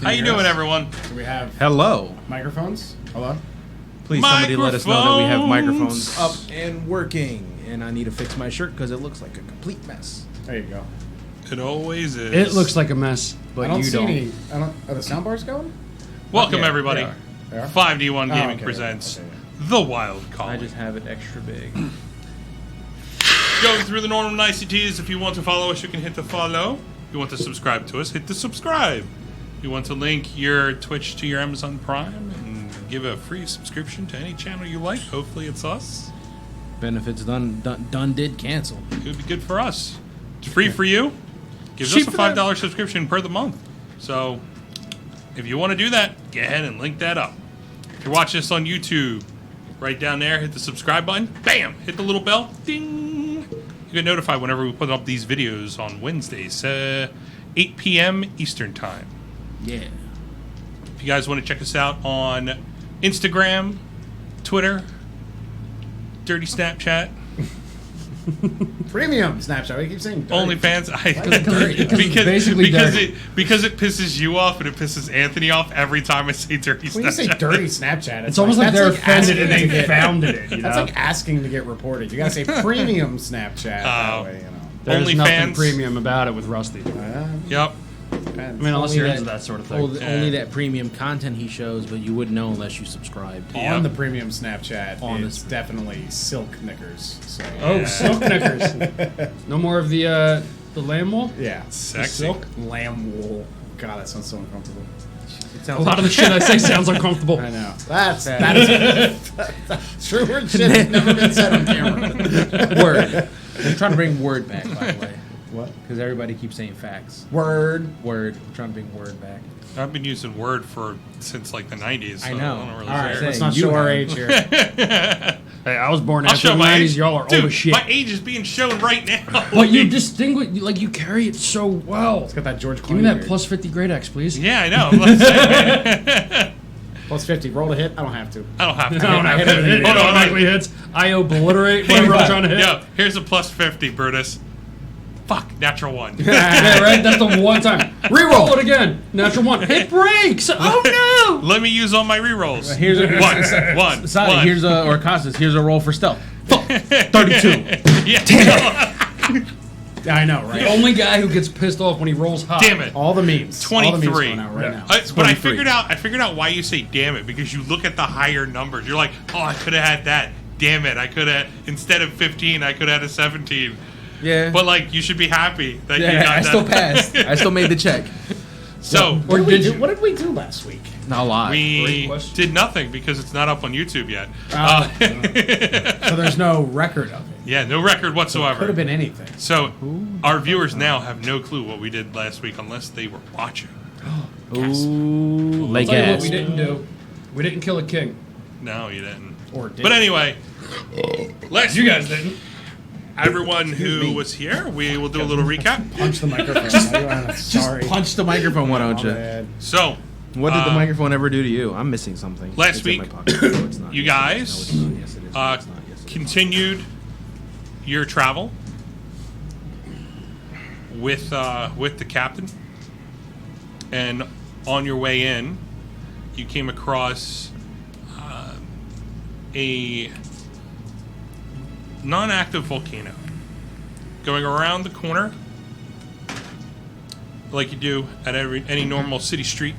How you doing, everyone? Do we have Hello. microphones? Hello? Please, somebody let us know that we have microphones up and working. And I need to fix my shirt because it looks like a complete mess. There you go. It always is. It looks like a mess, I but don't you see don't. any. Are the sound bars going? Welcome, Yeah, everybody. They are? 5D1 Gaming okay, presents okay. The Wild Call. I just have it extra big. Going through the normal niceties. If you want to follow us, you can hit the follow. If you want to subscribe to us, hit the subscribe. If you want to link your Twitch to your Amazon Prime and give a free subscription to any channel you like, hopefully it's us. Benefits done did cancel. It would be good for us. It's free for you. Gives Cheap us a for them. $5 subscription per the month. So if you want to do that, go ahead and link that up. If you're watching this on YouTube, right down there, hit the subscribe button. Bam! Hit the little bell. Ding! You get notified whenever we put up these videos on Wednesdays, 8 p.m. Eastern Time. Yeah. If you guys want to check us out on Instagram, Twitter, Dirty Snapchat, Premium Snapchat. We keep saying dirty. OnlyFans, basically because it pisses you off and it pisses Anthony off every time I say dirty When you say Snapchat. dirty Snapchat, It's almost like they're offended and asking they to founded it. You That's know? like asking to get reported. You gotta say premium Snapchat. That way, you know. There's OnlyFans. nothing premium about it with Rusty. Yep. I mean, unless you're into that sort of thing. Only that premium content he shows, but you wouldn't know unless you subscribed. Yeah. On the premium Snapchat, On it's this- definitely silk knickers. So, Oh, silk knickers. No more of the lamb wool? yeah. Sexy. Silk? Lamb wool. God, that sounds so uncomfortable. A lot of the shit I say sounds uncomfortable. I know. That is true word shit has never been said on camera. Word. I'm trying to bring word back, by the way. What? Because everybody keeps saying facts. Word. Word. I'm trying to bring word back. I've been using Word since like the 90s. So I know. I don't really All right, care. let's saying, not you show our have- age here. Hey, I was born I'll after show the my 90s. age. Y'all are Dude, old as shit. my age is being shown right now. But you distinguish, like, you carry it so well. It's got that George Clooney Give me that beard. plus 50 grade X, please. Yeah, I know. Let's say, Plus 50. Roll to hit. I don't have to. I don't have to. I don't have to. It Hold on, automatically hits. I obliterate whatever I'm trying to hit. Yo, here's a plus 50, Brutus. Fuck, natural one. Yeah, right? That's the one time. Reroll it again. Natural one. It breaks. Oh, no. Let me use all my rerolls. Here's a One. Sally, here's a or Costas, here's a roll for stealth. 32. Yeah. Yeah, I know, The right? only guy who gets pissed off when he rolls high. Damn it. All the memes. All the memes 23. going out right now. But I figured out why you say damn it, because you look at the higher numbers. You're like, oh, I could have had that. Damn it. I could have, instead of 15, I could have had a 17. Yeah. But like, you should be happy that you yeah, got I that. still passed. I still made the check. So What did, Or did you? what did we do last week? Not a lot. we Great question. did nothing because it's not up on YouTube yet. So there's no record of it. Yeah, no record Could have whatsoever. been anything. So our viewers now have no clue what we did last week unless they were watching. Ooh, like I'll tell you what ass. we didn't do. We didn't kill a king. No, you didn't. Or did But anyway, last week, didn't. everyone who was here, we will do a little recap. punch the microphone. Sorry. Just punch the microphone, why don't My you? bad. So, What did the microphone ever do to you? I'm missing something. Last It's in my week, pocket. No, it's not. you Yes, it is. guys, No, it's not. Yes, it is. No, it's not. Yes, it is. continued your travel with the captain, and on your way in, you came across a non-active volcano going around the corner, like you do at any normal city street.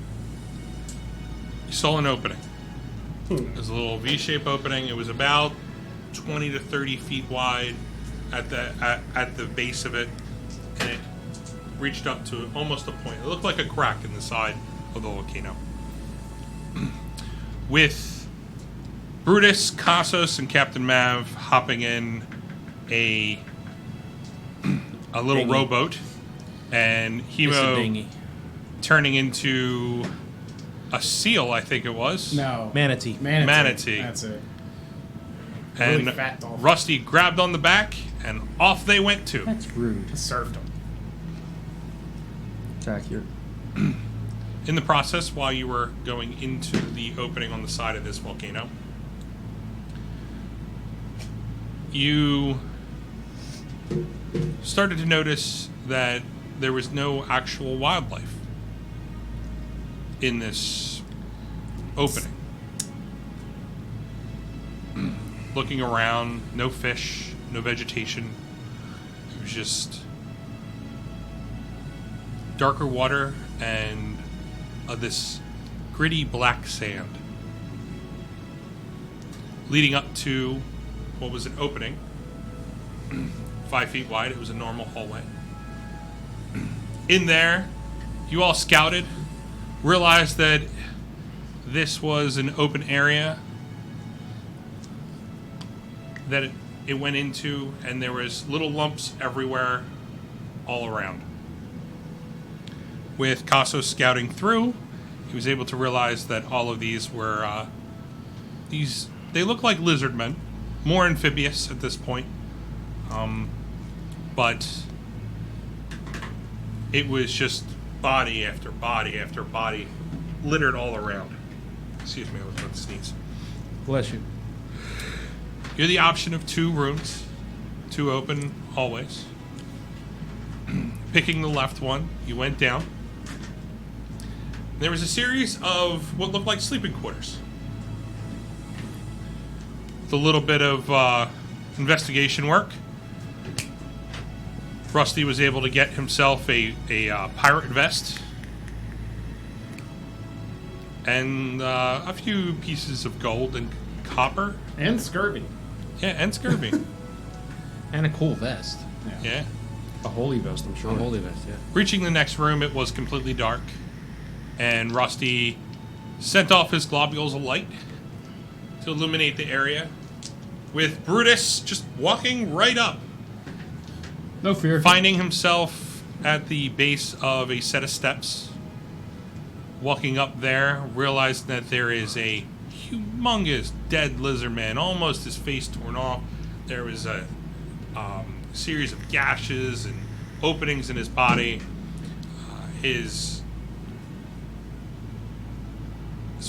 You saw an opening. It was a little V-shaped opening. It was about 20 to 30 feet wide at the base of it, and it reached up to almost a point. It looked like a crack in the side of the volcano. With Brutus, Cassos, and Captain Mav hopping in a little Dinghy. rowboat, and It's a Hemo dinghy. turning into a seal, I think it was. No. Manatee. Manatee. That's it. And Really fat dolphin. Rusty grabbed on the back, and off they went too. That's rude. Surfed him. It's accurate. In the process, while you were going into the opening on the side of this volcano, you started to notice that there was no actual wildlife. in this opening. Looking around, no fish, no vegetation. It was just darker water and this gritty black sand. Leading up to what was an opening, 5 feet wide. It was a normal hallway. In there, you all scouted, realized that this was an open area that it went into, and there was little lumps everywhere, all around. With Casso scouting through, he was able to realize that all of these were they look like lizard men, more amphibious at this point, but it was just body after body after body littered all around. Excuse me, I was about to sneeze. Bless you. You had the option of 2 rooms, 2 open hallways. Picking the left one, you went down. There was a series of what looked like sleeping quarters. With a little bit of investigation work, Rusty was able to get himself a pirate vest and a few pieces of gold and copper. And scurvy. Yeah, and scurvy. And a cool vest. Yeah. A holy vest, I'm sure. A holy vest, yeah. Reaching the next room, it was completely dark, and Rusty sent off his globules of light to illuminate the area, with Brutus just walking right up, No fear. finding himself at the base of a set of steps. Walking up there, realizing that there is a humongous dead lizard man, almost his face torn off. There was a series of gashes and openings in his body. His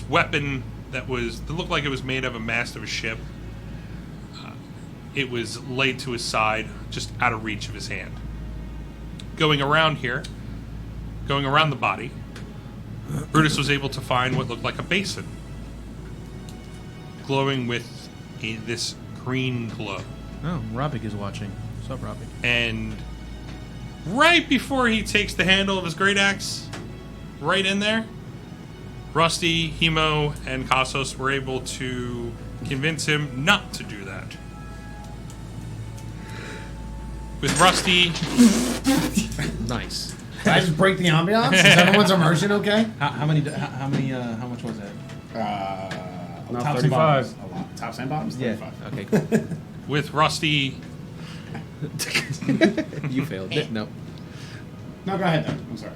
weapon that looked like it was made of a mast of a ship. It was laid to his side, just out of reach of his hand. Going around the body, Brutus was able to find what looked like a basin, glowing with this green glow. Oh, Robik is watching. What's up, Robik? And right before he takes the handle of his great axe, right in there, Rusty, Hemo, and Cassos were able to convince him not to do that. With Rusty... Nice. Did I just break the ambiance? Is everyone's immersion okay? How much was that? Not Tops 35. and bottoms. A lot. Tops and bottoms? 35. Okay, cool. With Rusty... You failed. No. No, go ahead then. I'm sorry.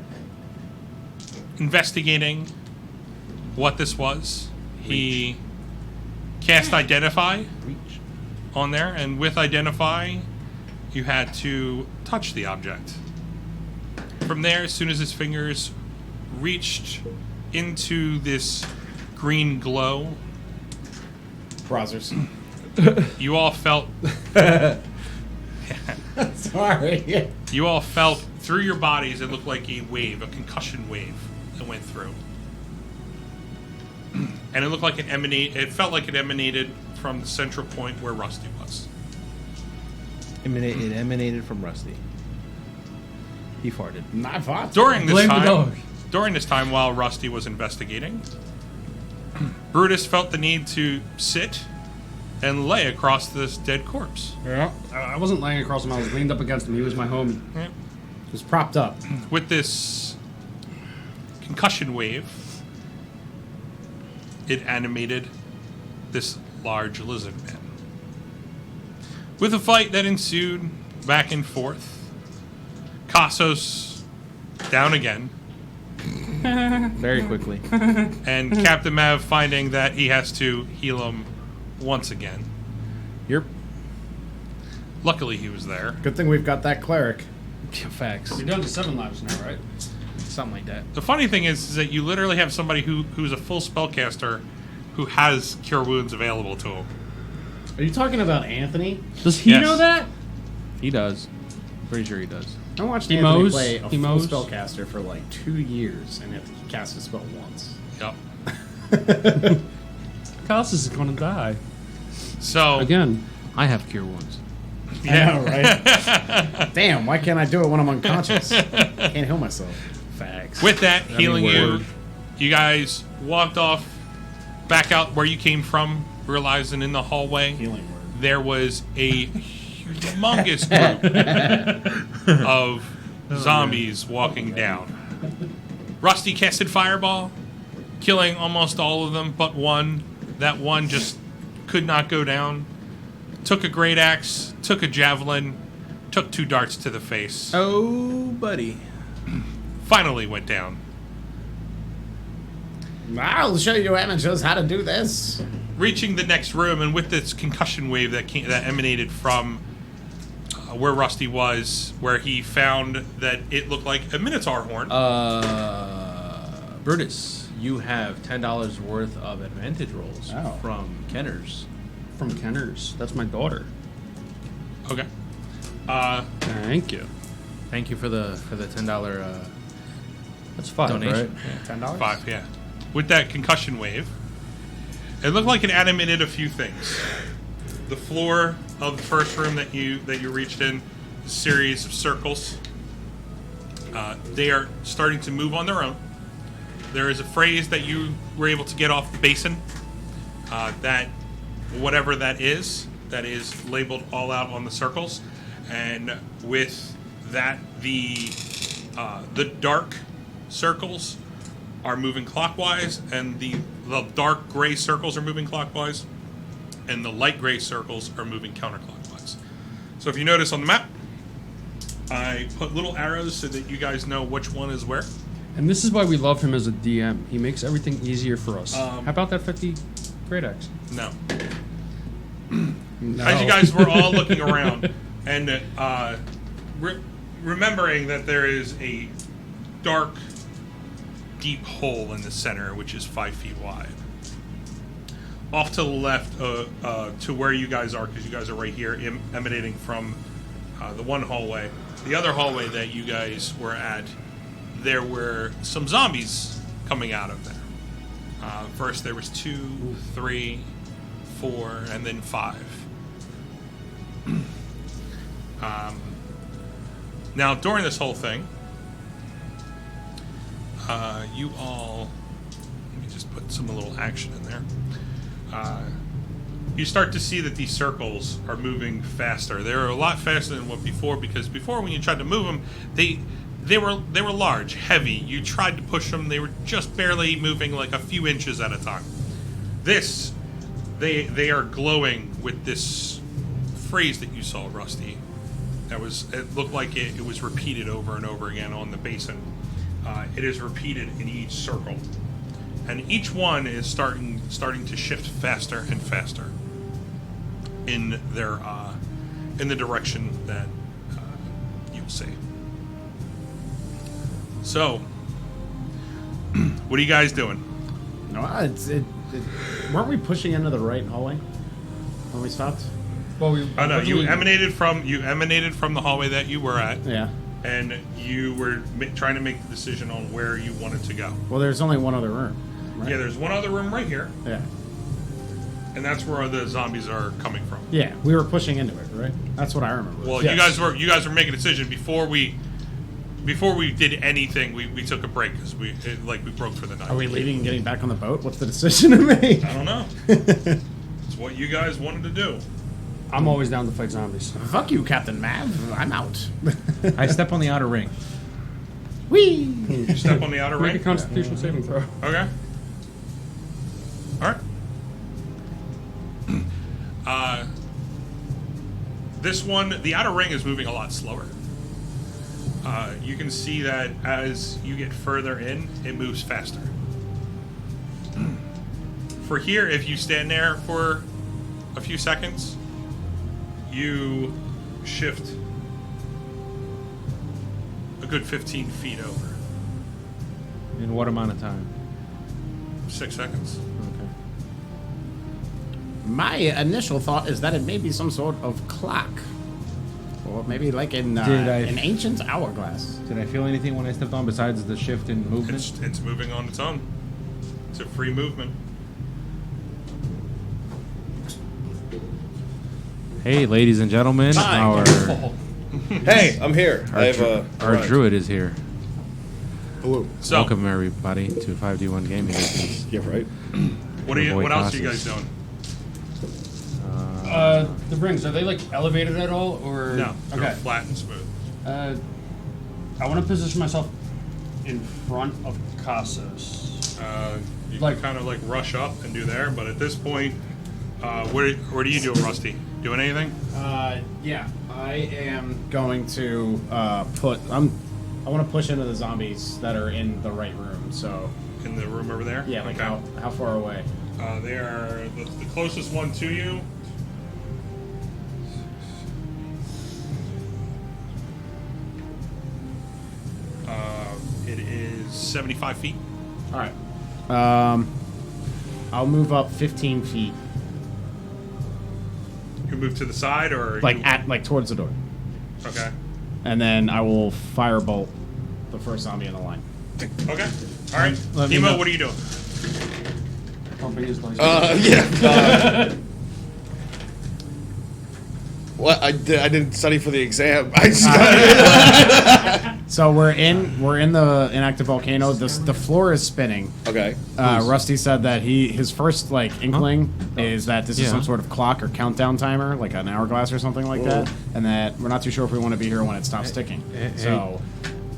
investigating what this was, he cast Identify on there, and with Identify, you had to touch the object. From there, as soon as his fingers reached into this green glow, Browsers. you all felt Sorry. you all felt through your bodies, it looked like a wave, a concussion wave that went through. And it looked like it felt like it emanated from the central point where Rusty was. It emanated from Rusty. He farted. Not fought. During Blame the dog. this time while Rusty was investigating, Brutus felt the need to sit and lay across this dead corpse. Yeah. I wasn't laying across him. I was leaned up against him. He was my homie. Yeah. It was propped up. With this concussion wave, it animated this large lizard man. With a fight that ensued back and forth, Cassos down again, Very quickly. and Captain Mav finding that he has to heal him once again. Yep. Luckily, he was there. Good thing we've got that cleric. Facts. You're down to 7 lives now, right? Something like that. The funny thing is that you literally have somebody who's a full spellcaster who has Cure Wounds available to him. Are you talking about Anthony? Does he Yes. know that? He does. Pretty sure he does. I watched He Anthony mows, play a he full mows. spellcaster for like 2 years, and have to cast a spell once. Yep. Kostas is going to die. So Again. I have cure wounds. yeah. I know, right? Damn, why can't I do it when I'm unconscious? Can't heal myself. Facts. With that, healing you, word. you guys walked off back out where you came from, realizing in the hallway Healing word. there was a humongous group of zombies walking down. Rusty casted Fireball, killing almost all of them but one. That one just could not go down. Took a great axe, took a javelin, took 2 darts to the face. Oh, buddy. Finally went down. I'll show you amateurs how to do this. Reaching the next room, and with this concussion wave that emanated from where Rusty was, where he found that it looked like a Minotaur horn. Brutus, you have $10 worth of advantage rolls Oh. from Kenners. From Kenner's. That's my daughter. Okay. Thank you. Thank you for the $10 That's 5, donation. right? $10? 5, yeah. With that concussion wave, it looked like it animated a few things. The floor of the first room that you reached in, a series of circles. They are starting to move on their own. There is a phrase that you were able to get off the basin. That whatever that is labeled all out on the circles, and with that the dark circles are moving clockwise, and the dark gray circles are moving clockwise, and the light gray circles are moving counterclockwise. So if you notice on the map, I put little arrows so that you guys know which one is where. And this is why we love him as a DM. He makes everything easier for us. How about that 50 great axe? No. No. As you guys were all looking around and remembering that there is a dark, deep hole in the center, which is 5 feet wide. Off to the left, to where you guys are, because you guys are right here, emanating from the one hallway. The other hallway that you guys were at, there were some zombies coming out of there. First, there was 2, 3, 4, and then 5. Now, during this whole thing, you all, let me just put some little action in there. You start to see that these circles are moving faster. They're a lot faster than what before, because before when you tried to move them, they were large, heavy. You tried to push them, they were just barely moving like a few inches at a time. This, they are glowing with this phrase that you saw, Rusty. It looked like it was repeated over and over again on the basin. It is repeated in each circle, and each one is starting to shift faster and faster in their in the direction that you'll see. So, what are you guys doing? No, weren't we pushing into the right hallway when we stopped? Well, we Oh no, you emanated from the hallway that you were at, Yeah. and you were trying to make the decision on where you wanted to go. Well, there's only one other room. Right? Yeah, there's one other room right here, Yeah. and that's where the zombies are coming from. Yeah, we were pushing into it, right? That's what I remember. Well, Yes. you guys were making a decision before we did anything. We took a break because we broke for the night. Are we leaving and getting back on the boat? What's the decision to make? I don't know. It's what you guys wanted to do. I'm always down to fight zombies. Fuck you, Captain Mav. I'm out. I step on the outer ring. Whee! You step on the outer Make a ring. Constitution saving throw. Okay. All right. This one, the outer ring is moving a lot slower. You can see that as you get further in, it moves faster. For here, if you stand there for a few seconds, you shift a good 15 feet over. In what amount of time? 6 seconds. Okay. My initial thought is that it may be some sort of clock before. Maybe like in Did I- an ancient hourglass. Did I feel anything when I stepped on besides the shift in movement? It's moving on its own. It's a free movement. Hey, ladies and gentlemen, our Hey, I'm here. I have our druid is here. Hello. So, Welcome everybody to 5D1 Gaming. Business. Yeah, right. what else are you guys doing? The rings, are they like elevated at all, or No, they're Okay. flat and smooth. I want to position myself in front of Casas. You Like- can kind of like rush up and do there, but at this point, what are you doing, Rusty? Doing anything? Yeah, I am going to I want to push into the zombies that are in the right room. So In the room over there? yeah, like Okay. how far away? They are the closest one to you. It is 75 feet. All right. I'll move up 15 feet, You move to the side, or like towards the door, Okay. and then I will firebolt the first zombie in the line. Okay. All right. Let me Timo, know. what are you doing? Pumping his license. Yeah. What I didn't study for the exam. I just So we're in the inactive volcano. The floor is spinning. Okay. Rusty said that his first inkling is that this is Yeah. some sort of clock or countdown timer, like an hourglass or something like that, and that we're not too sure if we want to be here when it stops ticking. So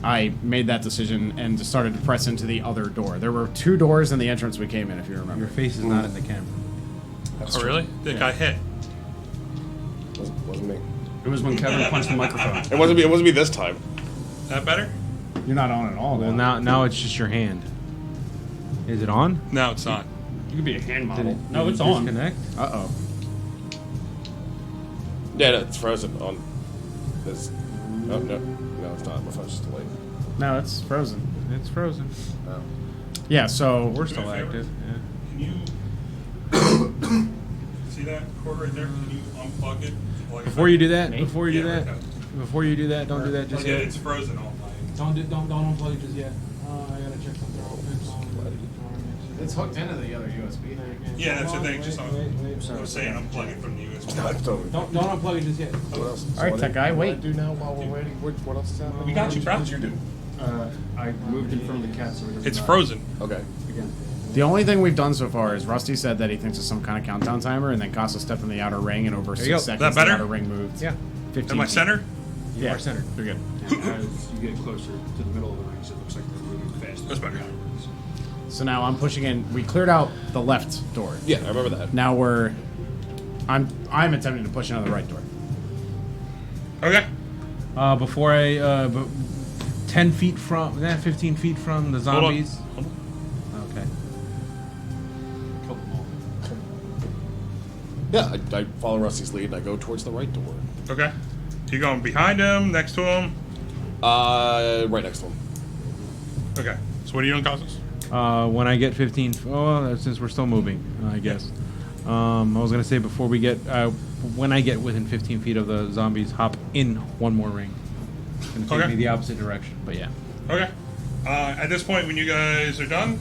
I made that decision and just started to press into the other door. There were two doors in the entrance we came in, if you remember. Your face is not in the camera. Oh, really? That got hit. Wasn't me. It was when Kevin punched the microphone. It wasn't me. It wasn't me this time. That better? You're not on at all. Well, though. now it's just your hand. Is it on? No, it's not. You could be a hand Did model. it? No, did it's it on. disconnect? Uh-oh. Yeah, no, it's frozen on this. Oh no, it's not. My phone's just delayed. No, it's frozen. It's frozen. Oh. Yeah, so We're Do me a still favor? active. Yeah. Can you see that cord right there? Can you unplug it? Plug it Before back you in? do that, Me? before you do Yeah, that, okay. before you do that, don't do that just Yeah, yet. it's frozen all night. Don't unplug it just yet. I gotta check something out. it's hooked into the other USB. Yeah, that's the thing. Just I Sorry. was saying unplug it from the USB. No, it's totally. Don't unplug it just yet. What else? All right, tech guy, What wait. do I do now while we're waiting? What else is happening? We got you, bro. What did you do? I moved in front of the cat so it doesn't It's die. frozen. Okay. The only thing we've done so far is Rusty said that he thinks it's some kind of countdown timer, and then Casa stepped in the outer ring, and over There you 6 go. seconds, That better? the outer ring moved. Yeah. 15 Am I feet. center? You are centered. You're good. As you get closer to the middle of the rings, it looks like they're moving faster. That's better. So now I'm pushing in. We cleared out the left door. Yeah, I remember that. Now I'm attempting to push into the right door. Okay. Before 10 feet from, 15 feet from the Hold on. zombies. Hold on. Okay. Kill them all. Yeah, I follow Rusty's lead and I go towards the right door. Okay. You going behind him, next to him? Right next to him. Okay. So what are you doing, Cosmos? When I get 15, since we're still moving, I guess. I was gonna say before we get, when I get within 15 feet of the zombies, hop in one more ring. It's gonna take Okay. me the opposite direction, but yeah. Okay. At this point, when you guys are done,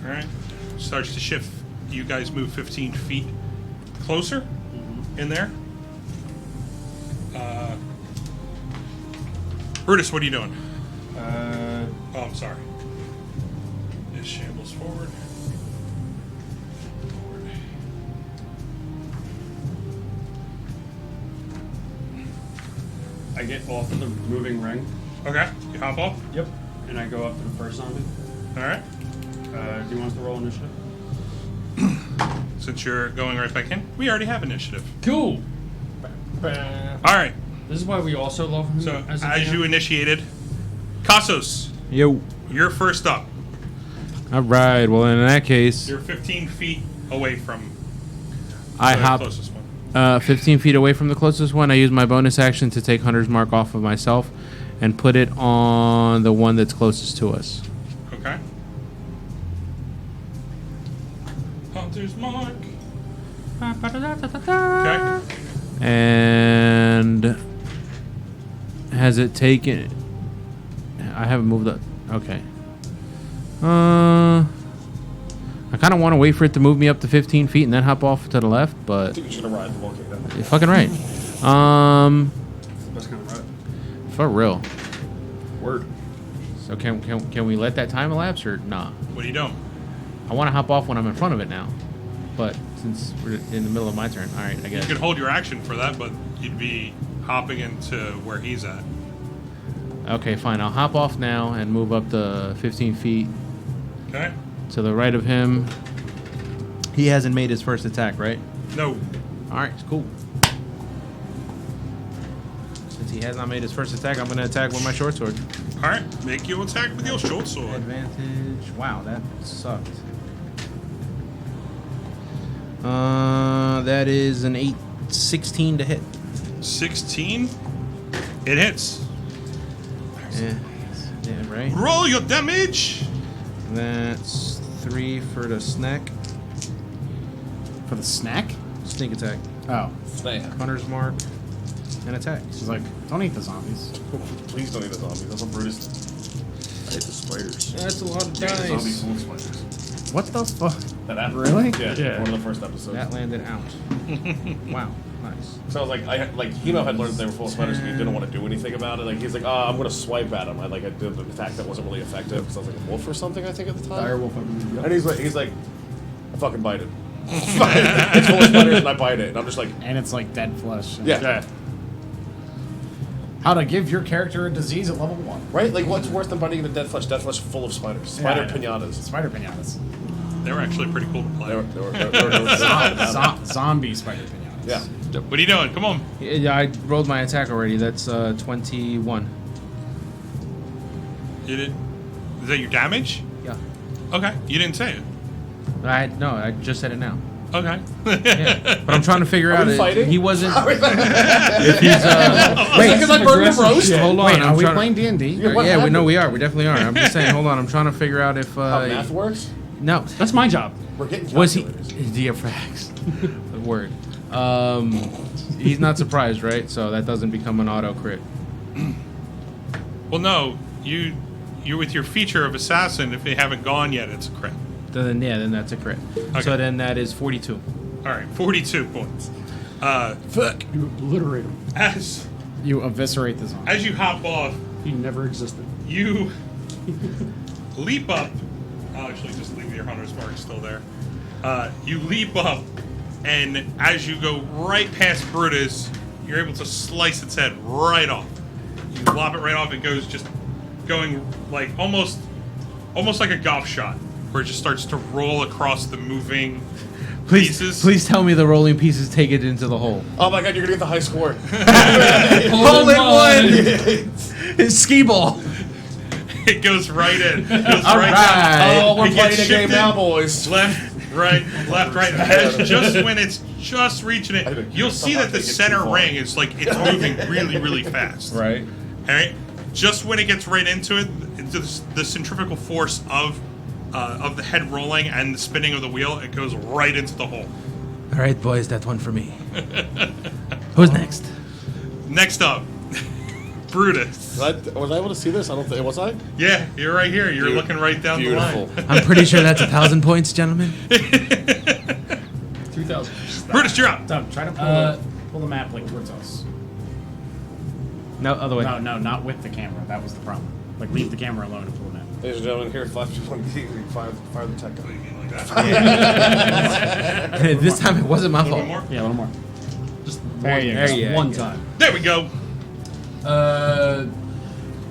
all right, starts to shift. You guys move 15 feet closer in there. Brutus, what are you doing? Oh, I'm sorry. It shambles forward. I get off of the moving ring. Okay, you hop off. Yep. And I go up to the first zombie. All right. Do you want us to roll initiative? Since you're going right back in, we already have initiative. Cool. All right. This is why we also love him So as a as DM. you initiated, Kasos, Yo. you're first up. All right. Well, in that case, You're 15 feet away from I the hop closest one. 15 feet away from the closest one. I use my bonus action to take Hunter's Mark off of myself and put it on the one that's closest to us. Okay. Master's mark. Okay. And has it taken? I haven't moved up. Okay. I kind of want to wait for it to move me up to 15 feet and then hop off to the left, I but think you should have ride the volcano. you're fucking right. It's the best kind of ride. For real. Word. So can we let that time elapse or nah? What are you doing? I want to hop off when I'm in front of it now, but since we're in the middle of my turn, all right, I You guess. could hold your action for that, but you'd be hopping into where he's at. Okay, fine. I'll hop off now and move up to 15 feet Okay? to the right of him. He hasn't made his first attack, right? No. All right, cool. Since he has not made his first attack, I'm going to attack with my short sword. All right. Make you attack with your short sword. Advantage. Wow, that sucked. That is an 16 to hit. 16. It hits. Yeah, right. Roll your damage. That's 3 for the snack. For the snack? Sneak attack. Oh. Hunter's mark. And attack. She's like, don't eat the zombies. Please don't eat the zombies. That's what Brutus. I hate the spiders. That's a lot of Yeah, the dice. zombies full of spiders. What the fuck? That happened. Really? Yeah, Yeah. one of the first episodes. That landed out. Wow, nice. So I was like, Hemo had learned they were full of spiders, and he didn't want to do anything about it. Like he's like, I'm gonna swipe at him. I did an attack that wasn't really effective because I was like a wolf or something, I think at the time. Dire wolf. Yep. And he's like, I fucking bite it. It's full of spiders, and I bite it, and I'm just like, And it's like dead flesh. yeah, How to give your character a disease at level 1. right. Like what's worse than biting into dead flesh? Dead flesh full of spiders. Spider Yeah. pinatas. Spider pinatas. They were actually pretty cool to play. Zombie spider pinatas. Yeah. What are you doing? Come on. Yeah, I rolled my attack already. That's 21. You did. Is that your damage? Yeah. Okay. You didn't say it. I just said it now. Okay. Yeah. But I'm trying to figure Are out we fighting? He wasn't. Wait, If he's Wait, because I burned the roast. hold on. Wait, I'm are we trying playing D&D? Yeah, what yeah, we happened? know we are. We definitely are. I'm just saying. Hold on. I'm trying to figure out if. How math works? No. That's my job. We're getting Was he? calculators. Yeah, facts. The word. He's not surprised, right? So that doesn't become an auto crit. Well, no. You're with your feature of assassin. If they haven't gone yet, it's a crit. Then that's a crit. Okay. So then that is 42. All right. 42 points. Fuck. You obliterate him. As You eviscerate the zombie. you hop off, He never existed. you leap up. I'll actually just leave your hunter's mark still there. You leap up, and as you go right past Brutus, you're able to slice its head right off. You lop it right off. It goes just going like almost like a golf shot, where it just starts to roll across the moving pieces. Please tell me the rolling pieces take it into the hole. Oh my god, you're gonna get the high score. Hole in one! Skee ball! It goes right in. It goes All right right. down. Oh, we're It playing gets a game shifted. now, boys. Left, right. And just when it's just reaching I it, think you'll see that the sometimes they get center too far. ring is like it's moving really, really fast. Right. All right. Just when it gets right into it, the centrifugal force of the head rolling and the spinning of the wheel, it goes right into the hole. All right, boys, that's one for me. Who's next? Next up, Brutus. Was I able to see this? I don't think. Was I? Yeah, you're right here. You're looking right down Beautiful. the line. I'm pretty sure that's 1,000 points, gentlemen. 2,000. Brutus, you're up. Tom, try to pull the map like towards us. No, other way. No, not with the camera. That was the problem. Like, leave the camera alone and pull the map. Ladies and gentlemen, here at 521 fire the tech guy. Like that. This time it wasn't my A little fault. bit more. Yeah, a little more. Just There one, you go. There you one go. time. There we go.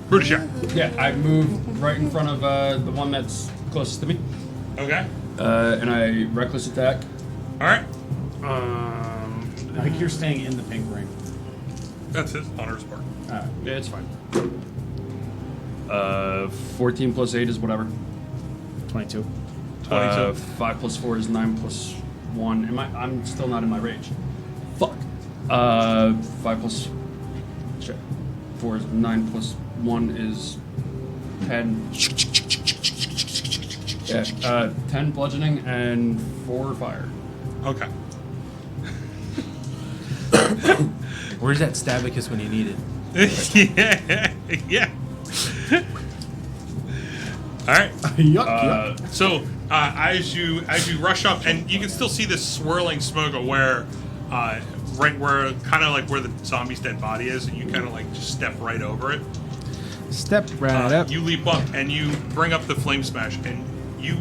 Brutus, you're up. Yeah, I move right in front of the one that's closest to me, Okay. and I reckless attack. All right. I think you're staying in the pink ring. That's his hunter's mark. Yeah, it's fine. 14 plus 8 is whatever. 22. 22. 5 plus 4 is 9 plus 1. I'm still not in my range. Fuck. 5 plus... Shit. 4 is 9 plus 1 is 10. Yeah. 10 bludgeoning and 4 fire. Okay. Where's that Stabicus when you need it? Yeah. All right. Yuck. So as you rush up, and you can still see this swirling smoke of where, right where, kind of like where the zombie's dead body is, and you kind of like just step right over it. Step right up. You leap up and you bring up the flame smash, and you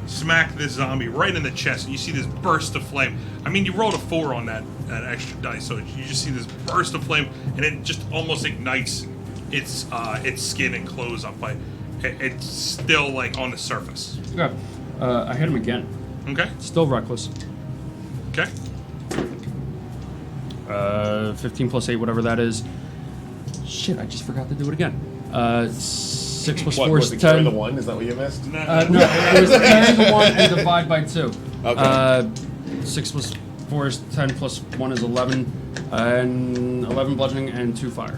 smack this zombie right in the chest, and you see this burst of flame. I mean, you rolled a 4 on that extra dice, so you just see this burst of flame, and it just almost ignites its skin and clothes up. But it's still like on the surface. Okay. I hit him again. Okay. Still reckless. Okay. 15 plus 8, whatever that is. Shit, I just forgot to do it again. 6 plus What 4 was is the carry 10. the 1? Is that what you missed? No, it was carry the 1 and divide by 2. Okay. 6 plus 4 is 10 plus 1 is 11. And 11 bludgeoning and 2 fire.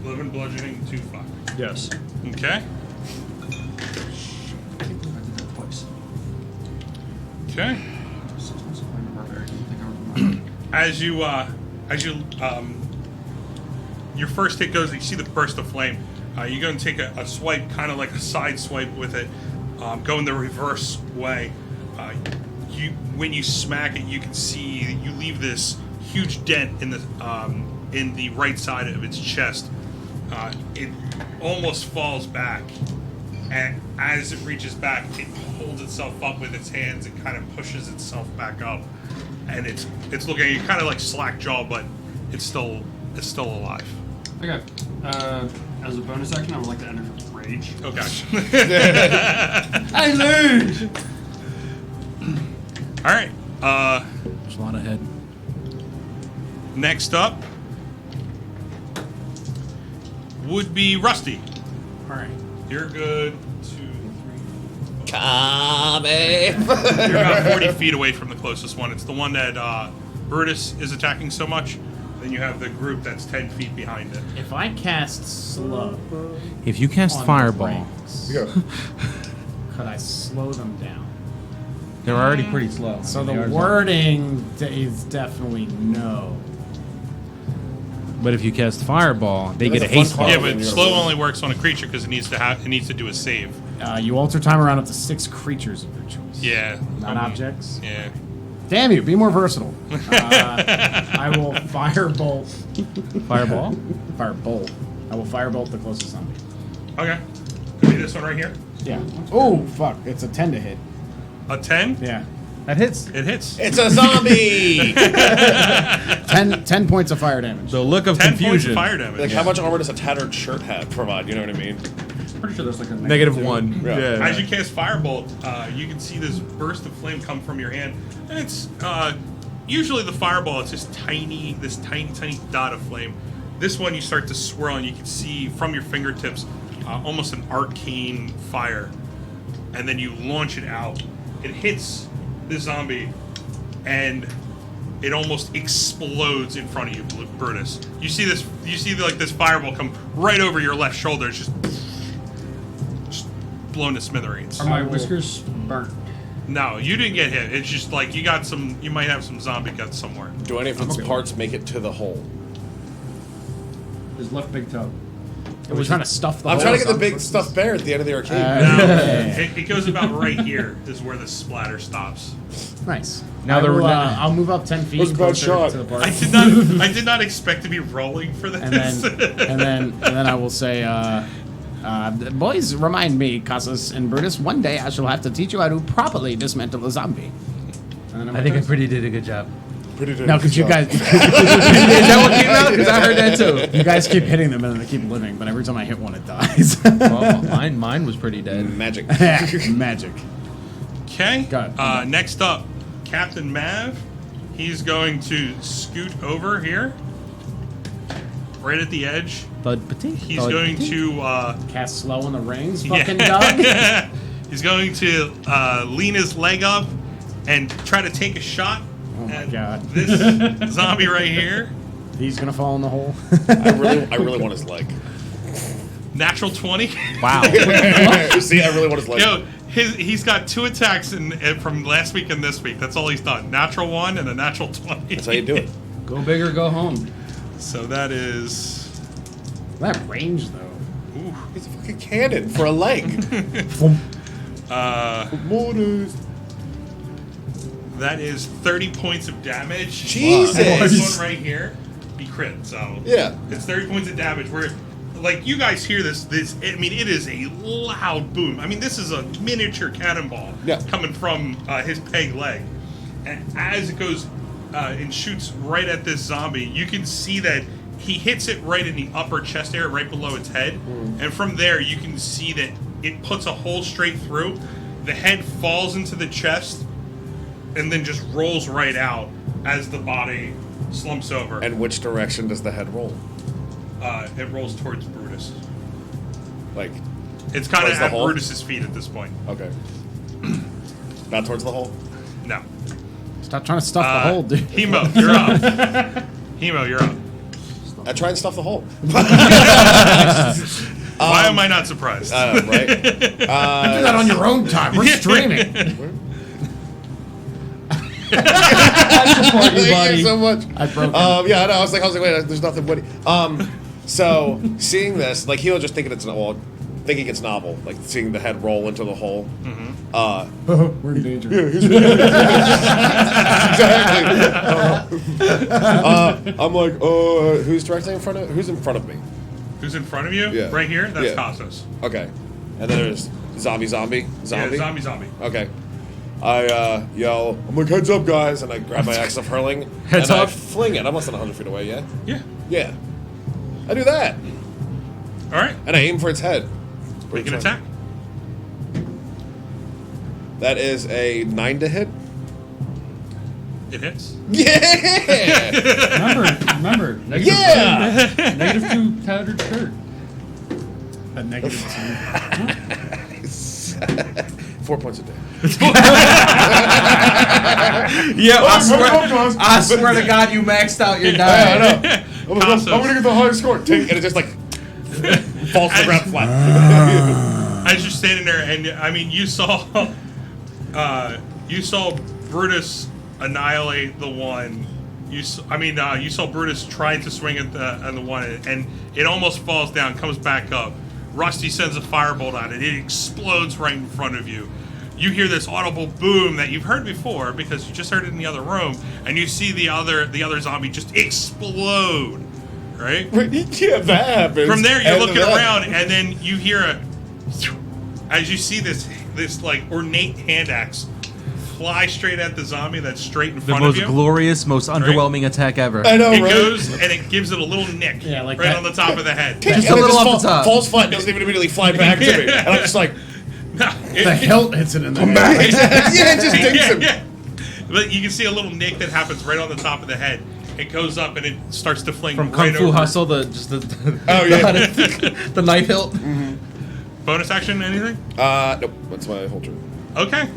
11 bludgeoning, 2 fire. Yes. Okay. I can't believe I did that twice. Okay. 6 plus 5 number I didn't think I would remember. As you your first hit goes, you see the burst of flame. You're going to take a swipe, kind of like a side swipe with it, go in the reverse way. When you smack it, you can see you leave this huge dent in the right side of its chest. It almost falls back, and as it reaches back, it holds itself up with its hands and kind of pushes itself back up. And it's looking at you kind of like slack jaw, but it's still alive. Okay. As a bonus action, I would like to enter rage. Okay. I learned! All right. There's a lot ahead. Next up would be Rusty. All right. You're good. 2, 3. Kame. You're about 40 feet away from the closest one. It's the one that Brutus is attacking so much. Then you have the group that's 10 feet behind it. If I cast slow If you cast on Fireball, ranks, could I slow them down? they're already pretty slow. So I mean, the they are- wording is definitely no. But if you cast Fireball, they get a That's a fun haste card. ball. Yeah, when but you're slow alone. only works on a creature because it needs to do a save. You alter time around up to 6 creatures of your choice. Yeah. Not objects. Yeah. Damn you! Be more versatile. I will firebolt. Fireball? Firebolt. I will firebolt the closest zombie. Okay. Could be this one right here. Yeah. Oh fuck! It's a 10 to hit. A 10. Yeah. That hits. It hits. It's a zombie! 10 points of fire damage. The look of 10 points of confusion. fire damage. Like, how much armor does a tattered shirt have provide? You know what I mean? Pretty sure there's like a -1. Yeah. Yeah. As you cast Firebolt, you can see this burst of flame come from your hand. And it's usually the Fireball, it's this tiny dot of flame. This one you start to swirl, and you can see from your fingertips almost an arcane fire. And then you launch it out. It hits the zombie, and it almost explodes in front of you, Brutus. You see this? You see like this Fireball come right over your left shoulder. It's just blown to smithereens. Are my whiskers burnt? No, you didn't get hit. It's just like you got some. You might have some zombie guts somewhere. Do any of its parts make it to the hole? His left big toe. Are we trying to stuff the I'm hole trying to get the zombie? big stuffed bear at the end of the arcade. No, it goes about right here. Is where the splatter stops. Nice. Now I they're will, not- I'll move up 10 feet That was a bad closer shot. to the party. I did not expect to be rolling for this. and then I will say, boys, remind me, Casas and Brutus, one day I shall have to teach you how to properly dismantle a zombie. And then I'm I think I like, pretty did a good job. Pretty good no, because you job. guys, Is that what came out? Because I heard that too. you guys keep hitting them and they keep living, but every time I hit one, it dies. Well, mine was pretty dead. Magic. Magic. Okay. Got it. Next up, Captain Mav. He's going to scoot over here, right at the edge. Thud petite. He's Thud going petite. to. Cast slow on the rings, fucking Doug. He's going to lean his leg up and try to take a shot Oh my at God. this zombie right here. He's gonna fall in the hole. I really want his leg. Natural 20. Wow. See, I really want his leg. Yo, He's got 2 attacks from last week and this week. That's all he's done. Natural 1 and a natural 20. That's how you do it. Go big or go home. So that is. That range though. Ooh. He's a fucking cannon for a leg. Mortars. That is 30 points of damage. Jesus. This one right here, be crit. So Yeah. it's 30 points of damage. Where, like, you guys hear this. I mean, it is a loud boom. I mean, this is a miniature cannonball coming from his peg leg, and as it goes and shoots right at this zombie, you can see that he hits it right in the upper chest area, right below its head, and from there you can see that it puts a hole straight through. The head falls into the chest, and then just rolls right out as the body slumps over. And which direction does the head roll? It rolls towards Brutus. Like, It's kind of towards the at hole? Brutus's feet at this point. okay. Not towards the hole? No. Stop trying to stuff the hole, dude. Hemo, you're up. Hemo, you're up. I try and stuff the hole. Why am I not surprised? Right? Do that on your own time. We're streaming. Support you, Thank buddy. you so much. I broke. Yeah, I know. I was like, wait, there's nothing witty. So seeing this, like, he'll just thinking it's novel, like seeing the head roll into the hole. We're in danger. Exactly. I'm like, who's directly in front of? Who's in front of me? Who's in front of you? Yeah. Right here? That's Yeah. Casas. Okay. And then there's zombie. Yeah, zombie. Okay. I yell, I'm like, heads up, guys, and I grab my axe of hurling Heads and up. I fling it. I'm less than 100 feet away. Yeah. Yeah. Yeah. I do that, All right. and I aim for its head. Make an attack. That is a 9 to hit. It hits. Yeah. Remember. Negative Yeah. 2, negative 2 tattered shirt. A negative 4 points a day. Yeah, I swear to God, you maxed out your die. I know. I'm gonna get the highest score. Take, and it just like falls to the ground flat. As you're standing there, and I mean, you saw Brutus annihilate the one. You saw Brutus trying to swing at the one, and it almost falls down, comes back up. Rusty sends a firebolt at it. It explodes right in front of you. You hear this audible boom that you've heard before because you just heard it in the other room, and you see the other zombie just explode. Right? Yeah, that happens. From there, you're And looking that- around, and then you hear as you see this like ornate hand axe fly straight at the zombie that's straight in The front of most you. glorious, most underwhelming attack ever. I know, It right? goes and it gives it a little nick, Yeah, like right that. on the top of the head. Just And a it little off fall- the top. Falls flat, doesn't even immediately fly back to me. And I'm just like, No, The hilt hits it in the head. yeah, it just dings him. yeah. But you can see a little nick that happens right on the top of the head. It goes up and it starts to fling From right Kung Fu over. Hustle, Oh, yeah. the knife hilt. Bonus action, anything? Nope, that's my whole turn. Okay.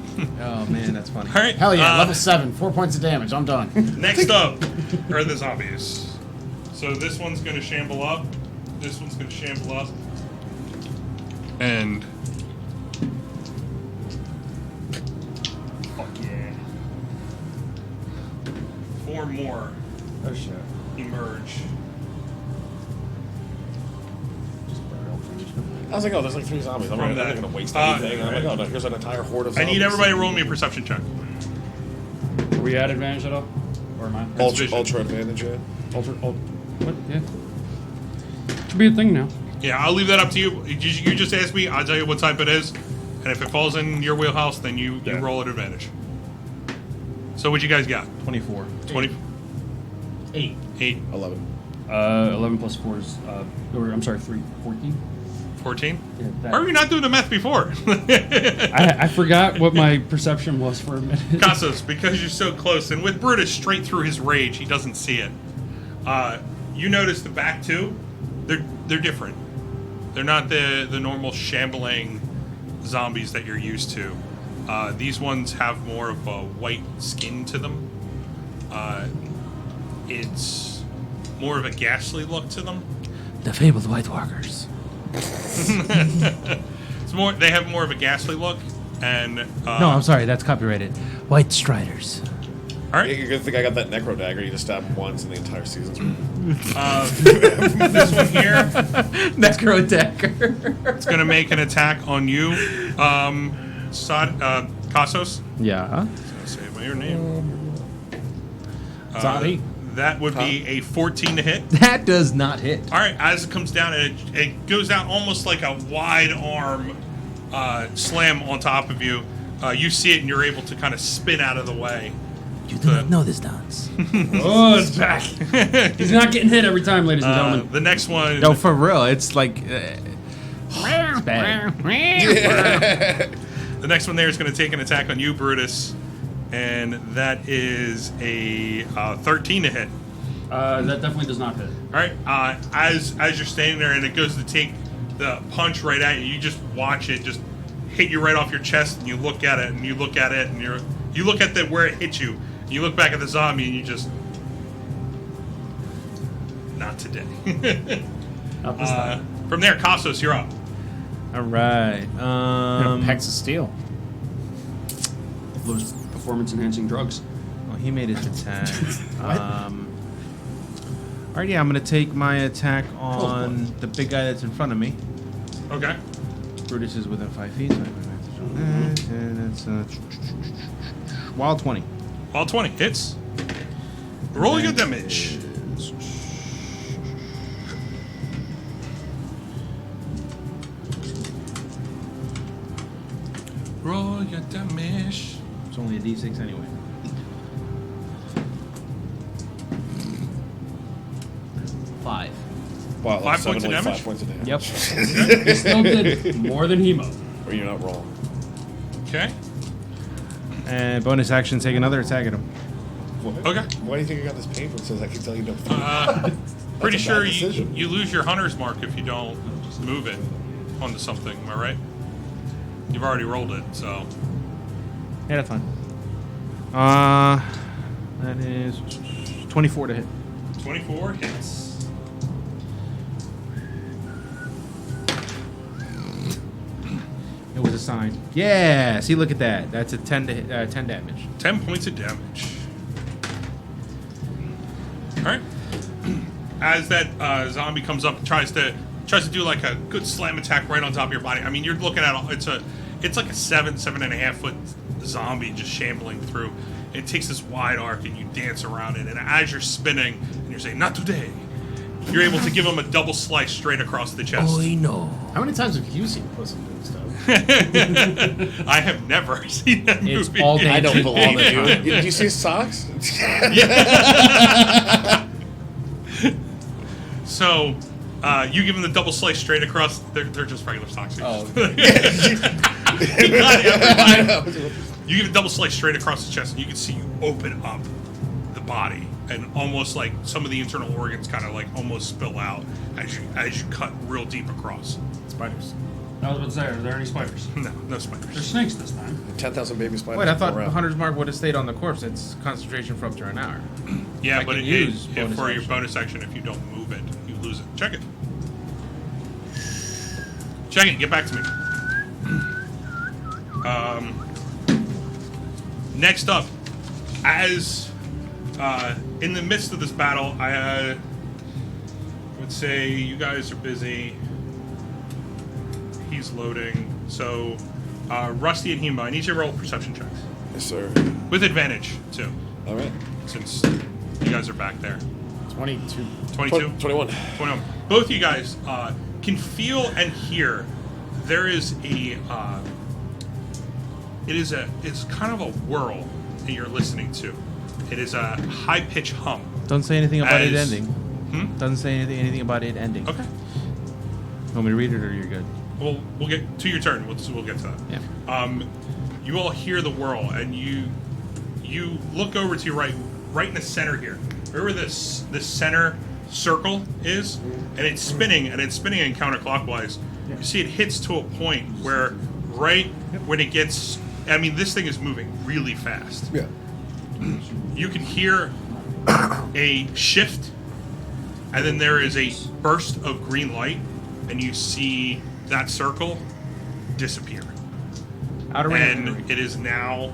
Oh man, that's funny. All right. Hell yeah, level 7, 4 points of damage. I'm done. Next up are the zombies. So this one's going to shamble up. This one's going to shamble up. And... Fuck yeah. 4 more Oh shit. emerge. I was like, oh, there's like 3 zombies. I'm not going to waste anything. I'm like, oh, no, here's an entire horde of I zombies. need everybody to roll me a perception check. Are we at advantage at all? Or am I? Ultra advantage, yeah. What? Yeah. Should be a thing now. Yeah, I'll leave that up to you. You just ask me, I'll tell you what type it is. And if it falls in your wheelhouse, then you roll at advantage. So what you guys got? 24. 20? 8. 8. 11. 11 plus 4 is, or I'm sorry, 3, 14. 14? Yeah, Why were you not doing the math before? I forgot what my perception was for a minute. Casas, because you're so close, and with Brutus straight through his rage, he doesn't see it. You notice the back two, they're different. They're not the normal shambling zombies that you're used to. These ones have more of a white skin to them. It's more of a ghastly look to them. The fabled White Walkers. It's more. They have more of a ghastly look. And No, I'm sorry. That's copyrighted. White Striders. all right. You're gonna think I got that necro dagger. You just stab him once, and the entire season's This one here Necro Decker. is going to make an attack on you, Kasos. Yeah. Say your name. Zadi. That would be a 14 to hit. That does not hit. All right, as it comes down, it goes down almost like a wide arm slam on top of you. You see it, and you're able to kind of spin out of the way. You do not know this dance. Oh, it's back. He's not getting hit every time, ladies and gentlemen. The next one, No, for real. It's like. It's bad. the next one there is going to take an attack on you, Brutus, and that is a 13 to hit. That definitely does not hit. All right, as you're standing there, and it goes to take the punch right at you, you just watch it just hit you right off your chest, and you look at it, and you look at it, and you look at where it hit you. You look back at the zombie, and you just not today. Not this time. From there, Kasos, you're up. All right. Pecks of steel. Those performance-enhancing drugs. Well, he made his attack. All right, yeah, I'm going to take my attack on the big guy that's in front of me. Okay. Brutus is within 5 feet, so I have advantage on that. And that's wild 20. All 20 hits. Roll your damage. Roll your damage. It's only a d6 anyway. Five. Wow, 5 points of damage? 5 points of damage. Yep. He still did more than Hemo. Or you're not wrong. Okay. And bonus action, take another attack at him. What? Okay. Why do you think I got this paper that says I can tell you no? Pretty a sure bad decision. you lose your hunter's mark if you don't move it onto something. Am I right? You've already rolled it, so. Yeah, that's fine. That is 24 to hit. 24 hits. It was a sign. Yeah, see, look at that. That's a 10 to hit, 10 damage. 10 points of damage. All right. As that zombie comes up and tries to do like a good slam attack right on top of your body. I mean, you're looking at it's like a 7.5 foot zombie just shambling through. It takes this wide arc and you dance around it. And as you're spinning and you're saying "not today," you're able to give him a double slice straight across the chest. no. How many times have you seen Puss in Boots, though? I have never seen that It's movie. all day. I don't belong to you. Anytime. Did you see his socks? So, you give him the double slice straight across. They're just regular socks. Oh, You give a double slice straight across the chest, and you can see you open up the body, and almost like some of the internal organs kind of like almost spill out as you cut real deep across. Spiders. I was about to say, are there any spiders? No There's spiders. snakes this time. 10,000 baby spiders. Wait, I thought go around. Hunter's Mark would have stayed on the corpse. It's concentration for up to an hour. Yeah, I but can it use is bonus for your action. bonus action. If you don't move it, you lose it. Check it. Check it. Get back to me. Next up, as in the midst of this battle, I would say you guys are busy. He's loading. So, Rusty and Hema, I need you to roll perception checks. Yes, sir. With advantage, too, All right. since you guys are back there. 22. 22? 21. 21. Both you guys can feel and hear there is it's kind of a whirl that you're listening to. It is a high-pitched hum. Doesn't say anything about it As- ending. Doesn't say anything about it ending. Okay. Want me to read it, or you're good? We'll get to your turn. We'll get to that. Yeah. You all hear the whirl, and you look over to your right in the center here. Remember this center circle is, and it's spinning in counterclockwise. Yeah. You see it hits to a point where right when it gets, I mean, this thing is moving really fast. Yeah. You can hear a shift, and then there is a burst of green light, and you see that circle disappear Outer ring. and it is now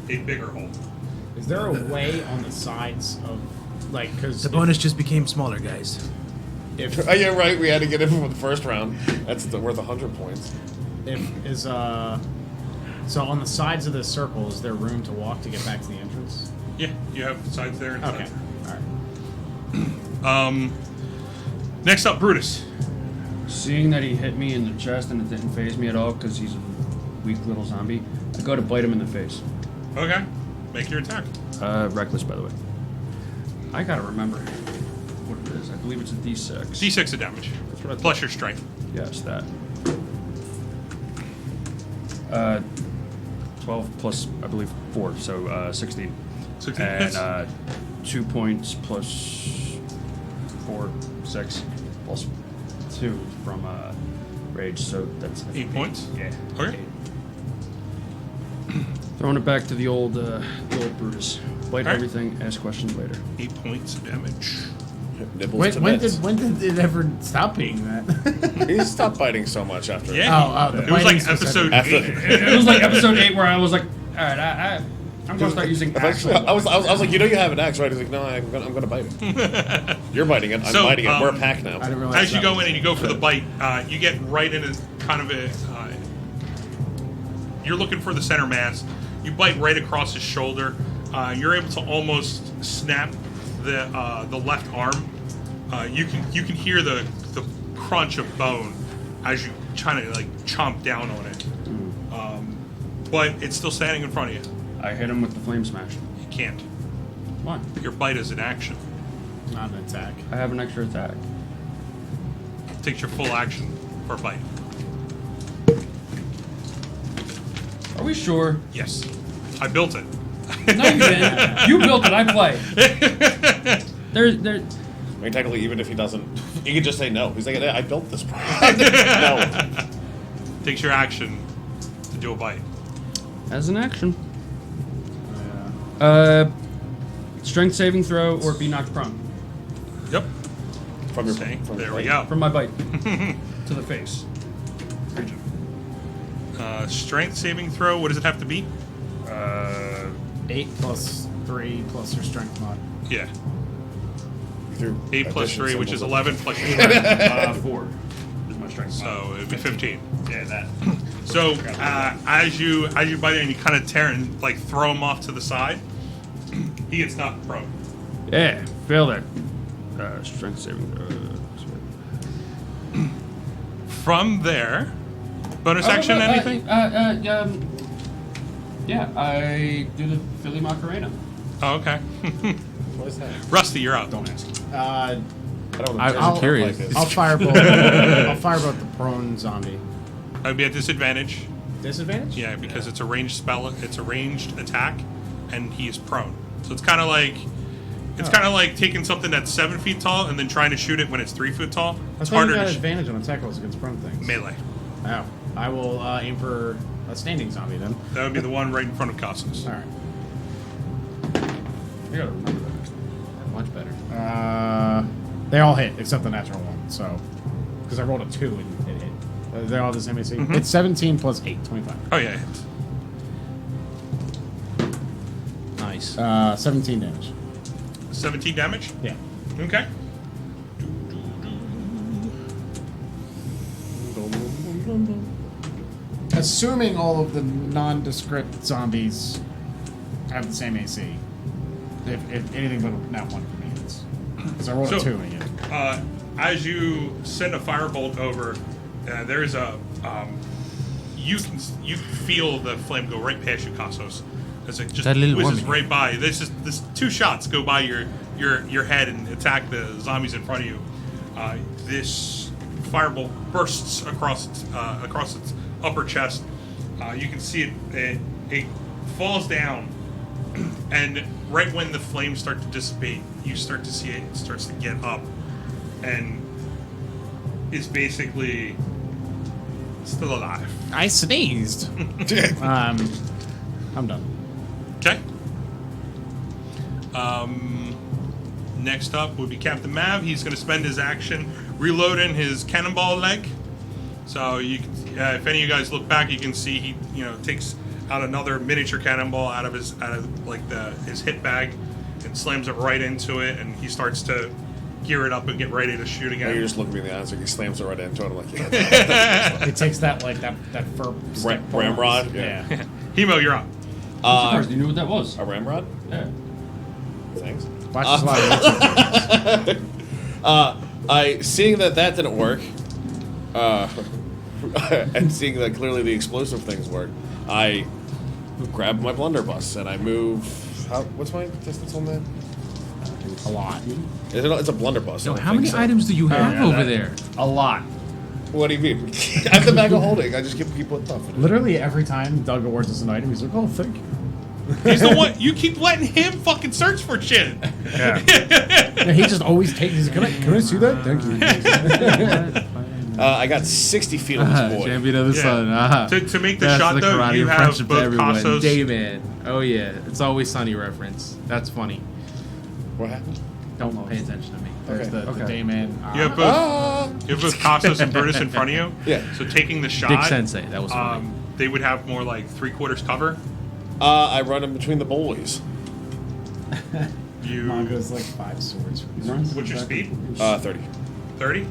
a bigger hole. Is there a way on the sides of, like, because The bonus just became smaller, guys. if Oh, yeah, right. We had to get in for the first round. That's worth 100 points. so on the sides of this circle, is there room to walk to get back to the entrance? Yeah, you have sides there and Okay. sides All right. there. Next up, Brutus. Seeing that he hit me in the chest and it didn't phase me at all because he's a weak little zombie, I go to bite him in the face. Okay, make your attack. Reckless, by the way. I gotta remember what it is. I believe it's a D6. D6 of damage. That's what I Plus your strength. Yes, that. 12 plus, I believe, 4, so 16. 16 And hits. 2 points plus 4, 6, plus 2 from rage, so that's 8 points? Yeah. Okay. 8. Throwing it back to the old Brutus. Bite Alright. everything, ask questions later. 8 points of damage. Nibbles to bits. When did it ever stop being that? He stopped biting so much after. Yeah. the It was like biting episode After- 8. It was like episode 8 where I was like, alright, I'm gonna start using axe. I was like, you know, you have an axe, right? He's like, no, I'm gonna bite it. You're biting it. I'm So, biting it. We're a pack I now. didn't realize As you that go was- in and you go for the bite, you get right in a kind of a. You're looking for the center mass. You bite right across his shoulder. You're able to almost snap the left arm. You can hear the crunch of bone as you try to like chomp down on it. But it's still standing in front of you. I hit him with the flame smash. You can't. Come on. Your bite is an action. Not an attack. I have an extra attack. Takes your full action for a bite. Are we sure? Yes, I built it. No, you didn't. You built it. I play. There. I mean, technically, even if he doesn't, he could just say no. He's like, I built this product. No. Takes your action to do a bite. As an action. Yeah. Strength saving throw or be knocked prone Yep. From your, See, from there your we bite. go. from my bite to the face. Strength saving throw. What does it have to be? 8 plus 3 plus your strength mod. Yeah, You threw 8 plus addition 3, which is symbols 11 plus your strength. 4 is my strength. So it'd be 15. Yeah, that. So as you bite it and you kind of tear and like throw him off to the side, he gets knocked prone. Yeah, fail that. Strength saving. From there, bonus action, anything? Yeah, I do the Philly Macarena. Oh, okay. What is that? Rusty, you're up. Don't ask. I don't know. I- I'm Look curious. like this. I'll firebolt. I'll firebolt the prone zombie. I'd be at disadvantage. Disadvantage? Yeah, because it's a ranged spell. It's a ranged attack, and he is prone. So it's kind of like. It's kind of like taking something that's 7 feet tall and then trying to shoot it when it's 3 foot tall. I It's thought harder you got to advantage on attack rolls against prone things. melee. Oh. I will aim for a standing zombie then. That would be the one right in front of Costas. Alright. You gotta remember that. Much better. They all hit except the natural one, so. Because I rolled a 2 and it hit. They're all the same AC. It's 17 plus 8, 25. Oh yeah, it hits. Nice. 17 damage. 17 damage. Yeah. Okay. Assuming all of the nondescript zombies have the same AC. If anything but that one for me is. Because I rolled a 2 and it hit. As you send a firebolt over, there's a you feel the flame go right past you, Costos. As it just That little whizzes woman. right by. This 2 shots go by your head and attack the zombies in front of you. This firebolt bursts across its upper chest. You can see it falls down, and right when the flames start to dissipate, you start to see it starts to get up, and is basically still alive. I sneezed. I'm done. Okay. Next up would be Captain Mav. He's going to spend his action reloading his cannonball leg. So you, if any of you guys look back, you can see he, takes out another miniature cannonball out of his his hip bag, and slams it right into it, and he starts to gear it up and get ready to shoot again. You're just looking me in the eyes like he slams it right into it. I'm like, yeah. It takes that fur Ramrod? Yeah. Hemo, you're up. I'm surprised you knew what that was. A ramrod? Yeah. Thanks. Watch this a lot of YouTube. Seeing that didn't work, and seeing that clearly the explosive things work, I grab my blunderbuss and I move. What's my distance on that? A lot. It's a blunderbuss. Yo, how many items do you have over there? A lot. What do you mean? I have the bag of holding. I just keep putting stuff in it. Literally every time Doug awards us an item, he's like, "Oh, thank you." He's the one you keep letting him fucking search for shit. Yeah, he just always takes. He's like, can I see that? Thank you. I got 60 feet on this boy. Champion of the Yeah. sun. To make the That's shot, though, karate you have friendship to both everyone. Cassos. Dayman. Oh yeah, it's always Sunny reference. That's funny. What happened? Don't pay attention to me. There's the Dayman. You have both Cassos and Brutus in front of you. Yeah. So taking the shot, Dick Sensei. That was funny. they would have more like 3/4 cover. I run in between the boys. You. Mongo's like 5 swords. What's your speed? 30. 30.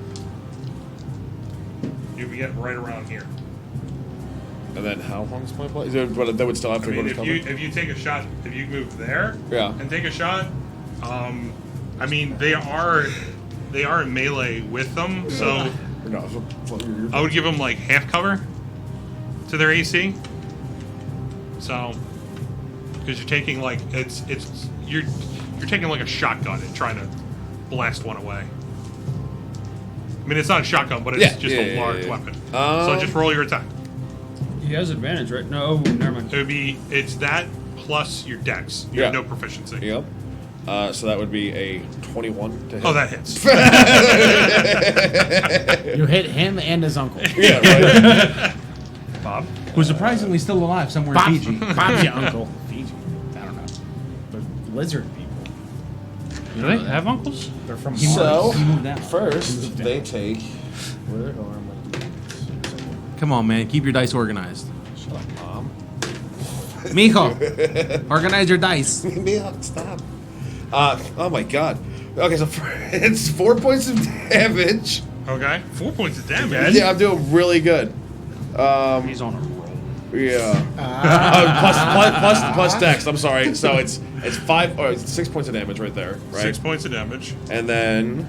You'd be getting right around here. And then how long is my play? That would still have I to mean, go if to you cover? if you take a shot, if you move there, Yeah. and take a shot, I mean they are in melee with them, so No, I would give them like half cover to their AC. So, because you're taking like you're taking like a shotgun and trying to blast one away. I mean, it's not a shotgun, but it's just a large weapon. So just roll your attack. He has advantage, right? No, never mind. It would be it's that plus your dex. You have no proficiency. Yep. So that would be a 21 to hit. Oh, that hits. You hit him and his uncle. Yeah, right. Bob. Who's surprisingly still alive somewhere in Fiji. Bob's your uncle. Fiji. I don't know. They're lizard people. Do they have uncles? They're from So, Mars. He moved out. first, they take... Where are my... Come on, man. Keep your dice organized. Shut up, Mom. Mijo, organize your dice. Stop. Oh my god. Okay, so it's 4 points of damage. Okay. 4 points of damage. Yeah, I'm doing really good. He's on a roll. Yeah. Plus dex. I'm sorry. So it's 6 points of damage right there, right? 6 points of damage. And then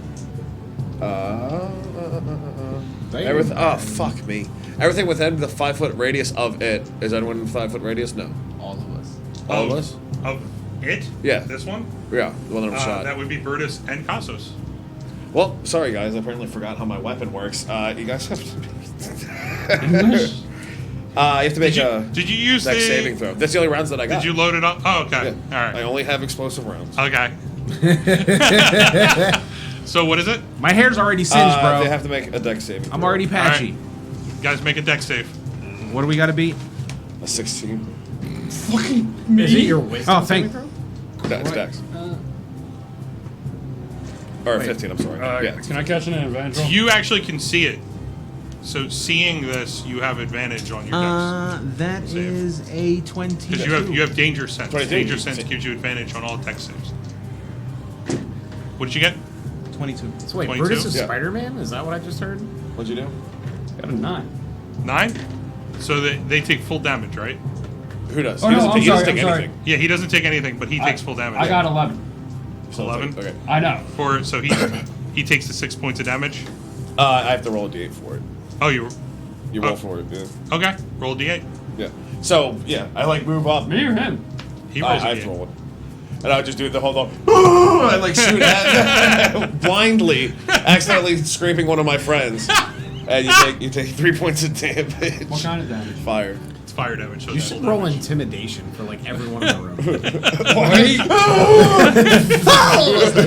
everything. Oh fuck me! Everything within the 5 foot radius of it. Is anyone in the 5 foot radius? No. All of us. All of us. Of it? Yeah. This one? Yeah, the one that I'm shot. That would be Brutus and Cassos. Well, sorry guys. I apparently forgot how my weapon works. You guys have to. English? You have to make a Did you use dex the saving throw. That's the only rounds that I got. Did you load it up? Oh, okay. Yeah. All right. I only have explosive rounds. Okay. So what is it? My hair's already singed, bro. They have to make a dex saving. I'm throw. already patchy. You guys make a dex save. What do we got to beat? A 16. Is it your wisdom? Oh, thank. saving That's dex. Or 15. I'm sorry. Yeah. Can I catch an advantage roll? You actually can see it. So seeing this, you have advantage on your dex. That Save. is a 20. Because you have danger sense. 22. Danger sense gives you advantage on all dex saves. What did you get? 22. So wait, 22? Brutus is Yeah. Spider-Man? Is that what I just heard? What'd you do? Got a 9. 9? So they take full damage, right? Who does? Oh, he no, doesn't, I'm he doesn't sorry, take I'm sorry. anything. Yeah, he doesn't take anything, but he takes full damage. I got 11. So 11? Okay. I know. So he takes the 6 points of damage. I have to roll a d8 for it. Oh, you You roll Oh. for it, yeah. okay? Roll a d8. Yeah. So, yeah, I like move up. Me or him? He I rolls a have to d8. roll it. And I would just do the whole I like shoot at blindly, accidentally scraping one of my friends. And you take 3 points of damage. What kind of damage? Fire. It's fire damage. So You that's should full roll damage. intimidation for like everyone in the room.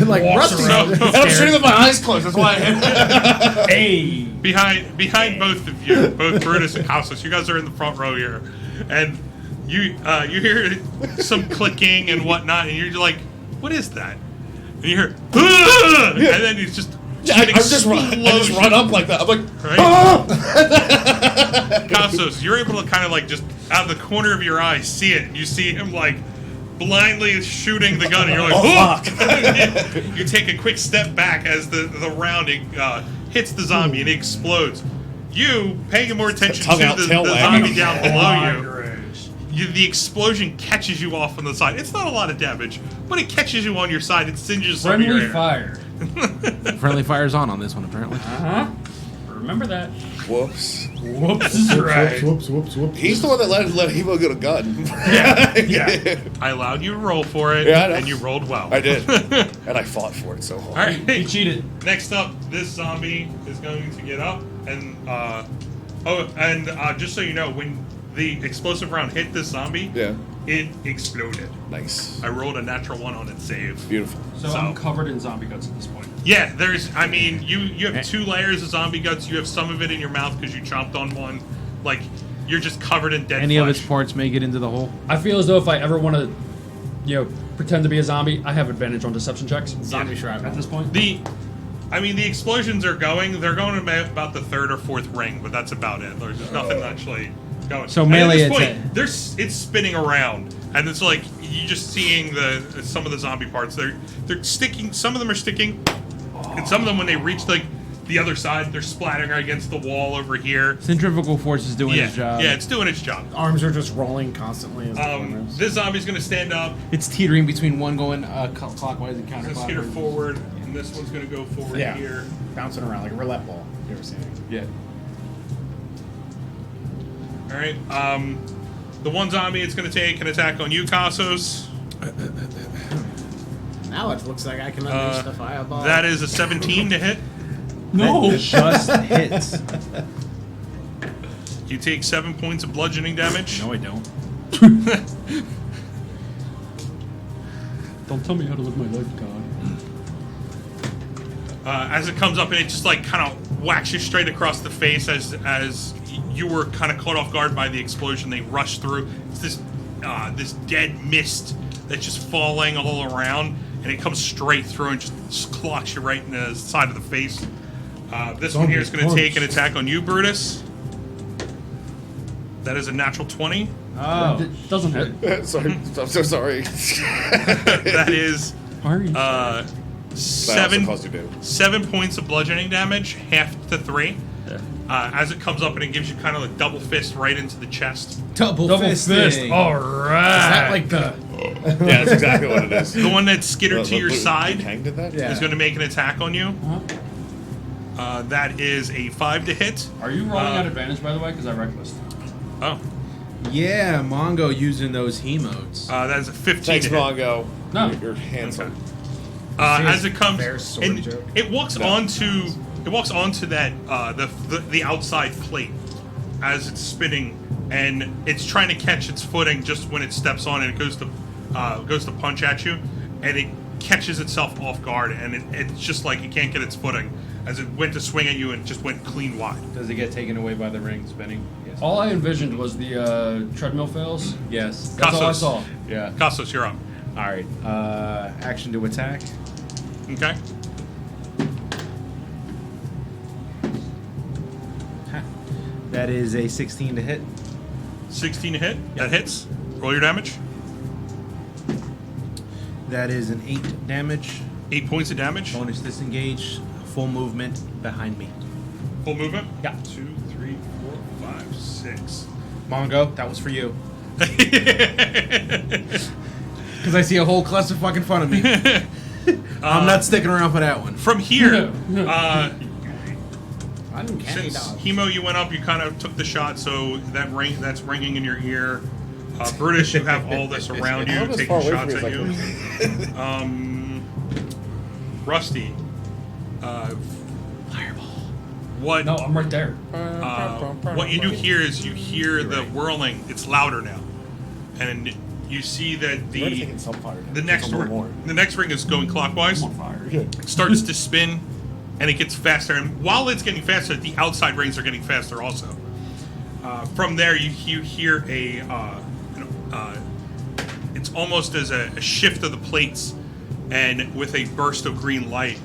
like Rusty. And I'm shooting with my eyes closed. That's why I hit. Hey! Behind both of you, both Brutus and Cassos, you guys are in the front row here, and you hear some clicking and whatnot, and you're like, "What is that?" And you hear, "Ah!" And then he's just I just run up like that. I'm like, Right? Costos, you're able to kind of like just out of the corner of your eye see it. You see him like blindly shooting the gun, and you're like, oh, fuck! You take a quick step back as the round hits the zombie and it explodes. You paying more attention to the zombie down below you. The explosion catches you off on the side. It's not a lot of damage, but it catches you on your side. It singes some of your hair. fire. Friendly fire's on this one, apparently. Remember that. Whoops. Whoops is right. Whoops. He's the one that let Hemo get a gun. Yeah. I allowed you to roll for it, Yeah, I know. and you rolled well. I did. And I fought for it so hard. All right. He cheated. Next up, this zombie is going to get up, and just so you know, when the explosive round hit this zombie, Yeah. it exploded. Nice. I rolled a natural 1 on its save. Beautiful. So I'm covered in zombie guts at this point. Yeah, you have 2 layers of zombie guts. You have some of it in your mouth because you chomped on one. Like, you're just covered in dead Any flesh. of its parts may get into the hole. I feel as though if I ever want to, pretend to be a zombie, I have advantage on deception checks. Zombie shrapnel. At this point. The explosions are going. They're going about the 3rd or 4th ring, but that's about it. There's nothing actually going. So And melee at this attack. point, it's spinning around, and it's like you just seeing some of the zombie parts. They're sticking. Some of them are sticking, and some of them when they reach like the other side, they're splattering against the wall over here. Centrifugal force is doing its job. Yeah, it's doing its job. Arms are just rolling constantly. As the corners. This zombie's gonna stand up. It's teetering between one going clockwise and This here counterclockwise. forward, and this one's gonna go forward Yeah. here. Bouncing around like a roulette ball. You ever seen it? Yeah. All right. The one zombie it's going to take an attack on you, Cassos. Now it looks like I can unleash the fireball. That is a 17 to hit. No. Just hits. You take 7 points of bludgeoning damage. No, I don't. Don't tell me how to live my life, God. As it comes up and it just like kind of whacks you straight across the face as you were kind of caught off guard by the explosion. They rush through. It's this dead mist that's just falling all around, and it comes straight through and just clocks you right in the side of the face. This one here is going to take an attack on you, Brutus. That is a natural 20. Oh. It doesn't hit. Sorry. I'm so sorry. That is Why are you? That also 7 caused you damage. 7 points of bludgeoning damage, half to 3. Yeah. As it comes up and it gives you kind of a double fist right into the chest. Double fist. All right. Is that like the? Yeah, that's exactly what it is. The one that's skittered to your Kang side did that? Yeah. is going to make an attack on you. That is a 5 to hit. Are you rolling at advantage, by the way? Because I reckless. Oh, Yeah, Mongo using those hemotes. that is a 15 Thanks, to hit. Mongo. No. You're handsome. As it comes, Bear sword and joke. it walks onto that the outside plate as it's spinning, and it's trying to catch its footing just when it steps on, and it goes to punch at you, and it catches itself off guard, and it's just like it can't get its footing as it went to swing at you and just went clean wide. Does it get taken away by the ring spinning? Yes. All I envisioned was the treadmill fails. Yes. That's all I Cassos. saw. Yeah. Cassos, you're up. All right. Action to attack. Okay. That is a 16 to hit. 16 to hit. That hits. Roll your damage. That is an 8 damage. 8 points of damage. Bonus disengage. Full movement behind me. Full movement. Yeah. 2, 3, 4, 5, 6. Mongo, that was for you. Because I see a whole clusterfuck in front of me. I'm not sticking around for that one. From here, Uncanny since dog. Hemo, you went up, you kind of took the shot, so that's ringing in your ear. Brutus, you have all this around you, I'm as taking far away shots from at you you. Rusty, fireball. What? No, I'm right there. What you do here is you hear the whirling. It's louder now, and you see that You're already taking some fire. the next more. ring is going clockwise. I'm on fire. It starts to spin, and it gets faster. And while it's getting faster, the outside rings are getting faster also. From there, you hear it's almost as a shift of the plates, and with a burst of green light,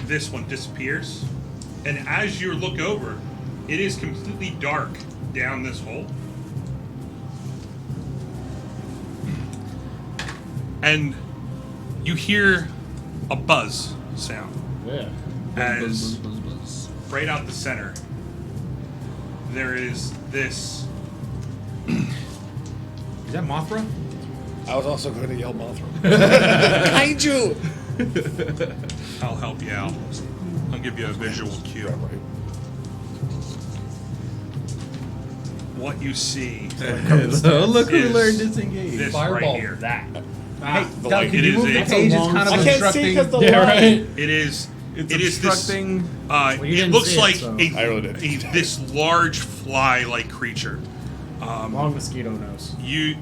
this one disappears. And as you look over, it is completely dark down this hole. And you hear a buzz sound. Yeah. As right out the center, there is this. Is that Mothra? I was also going to yell Mothra. Kaiju! I'll help you out. I'll give you a visual cue. Yeah, right. What you see Look who is learned disengage. this Fireball right here. that. Hey, The Doug, light. can It you is move the a- page? It's kind of I can't see obstructing. because the Yeah, light. right. It is. It's It is this. obstructing. you It didn't looks see it, like so- I really did. this large fly-like creature. Long mosquito nose. A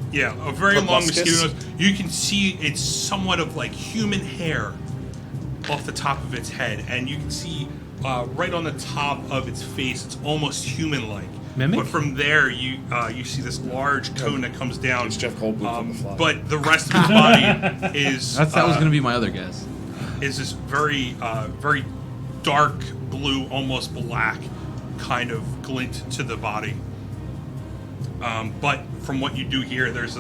very long Proboscis? mosquito nose. You can see it's somewhat of like human hair off the top of its head, and you can see right on the top of its face, it's almost human-like. Mimic? But from there, you see this large cone that comes down. It's Jeff Goldblum from The Fly. But the rest of its body is That was going to be my other guess. is this very very dark blue, almost black kind of glint to the body. But from what you do hear, there's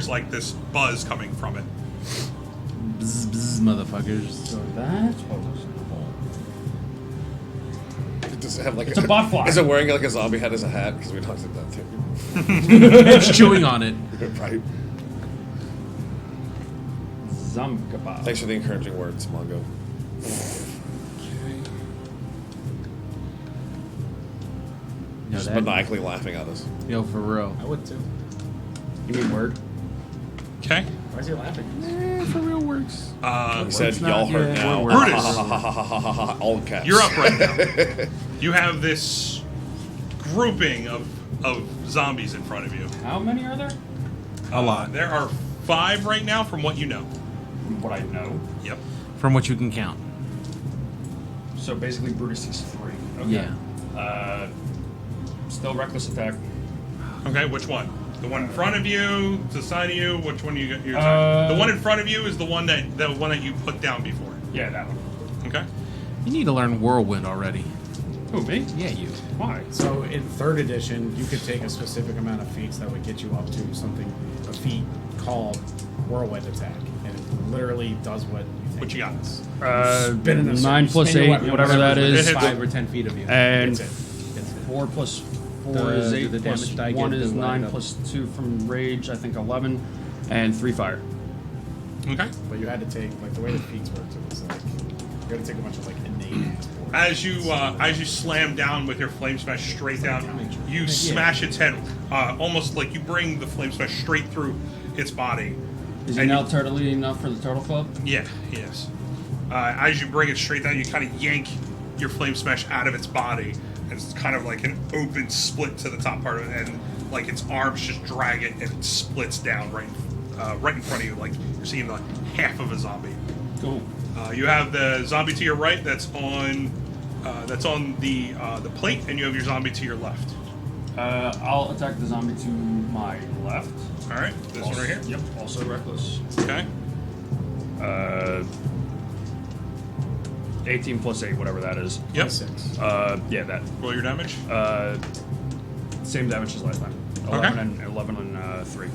like this buzz coming from it. Bzz, bzz, motherfuckers. So that's what was in the hole. Does it have like It's a botfly. Is it wearing like a zombie head as a hat? Because we talked about that too. It's chewing on it. Right. Zumkabah. Thanks for the encouraging words, Mongo. No, Just that, maniacally laughing at us. yo, for real. I would too. You mean word? Okay. Why is he laughing? For real works. He said, not- "Y'all hurt yeah, now." we're Brutus. All caps. You're up right now. You have this grouping of zombies in front of you. How many are there? A lot. There are 5 right now, from what you know. From what I know. Yep. From what you can count. So basically, Brutus is 3. Okay. Yeah. Still reckless attack. Okay. Which one? The one in front of you, to the side of you. Which one you got? Uh, The one in front of you is the one that you put down before. Yeah, that one. Okay. You need to learn Whirlwind already. Who, me? Yeah, you. Why? So in 3rd edition, you could take a specific amount of feats that would get you up to a feat called Whirlwind Attack, and it literally does what you think. What you got? it does. Spin in a 9 circle. plus Spin 8, your weapon, whatever that whatever is. it is. 5 or 10 feet of you. And It's it. 4 plus 4 The- is 8. the Plus damage die 1 get is 9 divided up. plus 2 from rage, I think 11. And 3 fire. Okay. But you had to take like the way the feats worked. It was like you had to take a bunch of like innate. As you slam down with your flame smash straight down, you smash its head, almost like you bring the flame smash straight through its body. Is he And now you- turtly enough for the turtle club? Yeah, yes. As you bring it straight down, you kind of yank your flame smash out of its body, and it's kind of like an open split to the top part of it, and like its arms just drag it, and it splits down right in front of you, like you're seeing like half of a zombie. Cool. You have the zombie to your right that's on the plate, and you have your zombie to your left. I'll attack the zombie to my left. All right, this one right here. Yep, also reckless. Okay. 18 plus 8, whatever that is. Yep. 6. Yeah, that. Roll your damage. Same damage as last time. 11 and 3.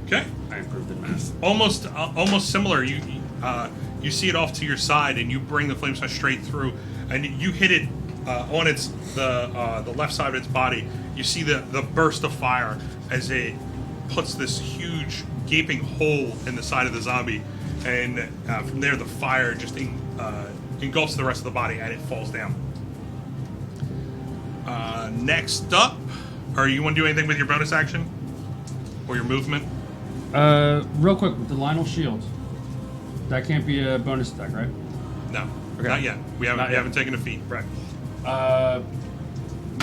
Okay. I improved in math. Almost similar. You see it off to your side, and you bring the flame smash straight through, and you hit it on the left side of its body. You see the burst of fire as it puts this huge gaping hole in the side of the zombie, and from there the fire just engulfs the rest of the body, and it falls down. Next up, or you want to do anything with your bonus action or your movement? Real quick, with the Lionel shield, that can't be a bonus attack, right? No, Okay. not yet. We Not yet. haven't taken a feat. Right.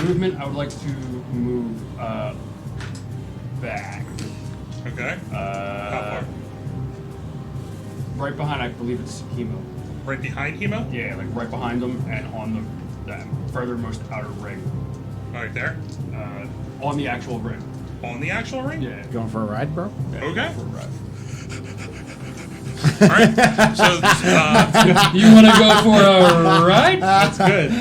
Movement, I would like to move back. Okay. How far? Right behind, I believe it's Hemo. Right behind Hemo? Yeah, like right behind them and on the furthermost outer ring. Right there. On the actual ring. On the actual ring? Yeah. Going for a ride, bro? Okay. For a ride. All right. So You want to go for a ride? That's good.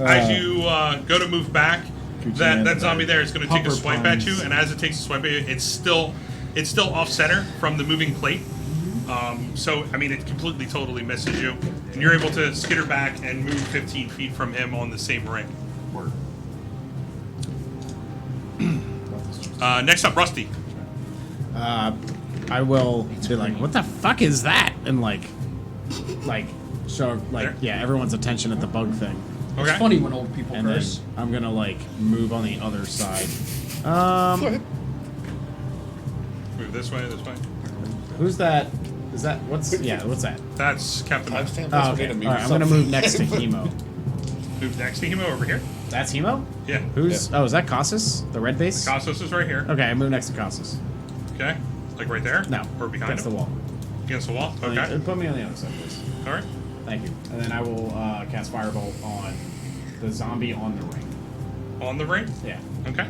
as you go to move back, that zombie there is going to take a Pupper swipe puns. at you, and as it takes a swipe at you, it's still off center from the moving plate. So I mean, it completely, totally misses you, and you're able to skitter back and move 15 feet from him on the same ring. Next up, Rusty. I will be like, what the fuck is that? And like show There? everyone's attention at the bug thing. Okay. It's funny when old people And then curse. I'm gonna like move on the other side. Move this way. This way. Who's that? Is that what's that? That's Captain. I'm Mike. standing. Oh, okay. All right, I'm gonna move next to Hemo. Move next to Hemo over here. That's Hemo? Yeah. Who's? Oh, is that Casas? The red base? Costos is right here. Okay, I move next to Casas. Okay. Like right there. No, Or behind against him. the wall. Against the wall. Okay. Put me on the other side, please. All right. Thank you. And then I will cast Firebolt on the zombie on the ring. On the ring. Yeah. Okay.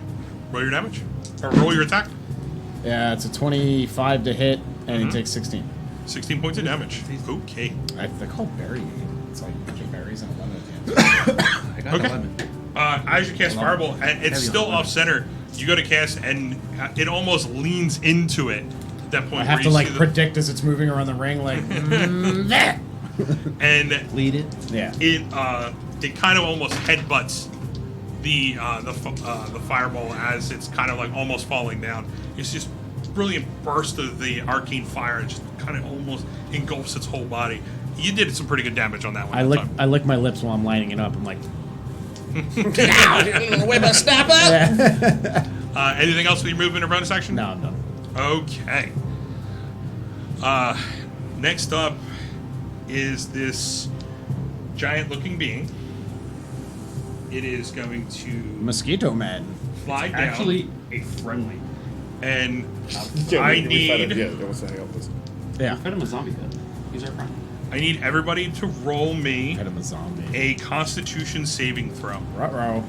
Roll your damage. Or roll your attack. Yeah, it's a 25 to hit, and Mm-hmm. he takes 16. 16 points of damage. Okay. They're called berry. It's like a bunch of berries and a lemon at the end. I got Okay. 11. As you cast Fireball, and it's Heavy still on off center. You go to cast, and it almost leans into it at that point. I have where to you like see the- predict as it's moving around the ring, like that. and Lead it. Yeah. it kind of almost headbutts the fireball as it's kind of like almost falling down. It's just brilliant burst of the arcane fire and just kind of almost engulfs its whole body. You did some pretty good damage on that one. I lick my lips while I'm lighting it up. I'm like, Anything else with your movement or bonus action? no, I'm done. Okay. Next up is this giant-looking being. It is going to Mosquito Man. fly down. Actually, a friendly. And Yeah, I we fed him. need Yeah, that was the hang up this. Yeah. Fed him a zombie pet. He's our friend. I need everybody to roll me Head of a zombie. a Constitution saving throw. Ruh-roh.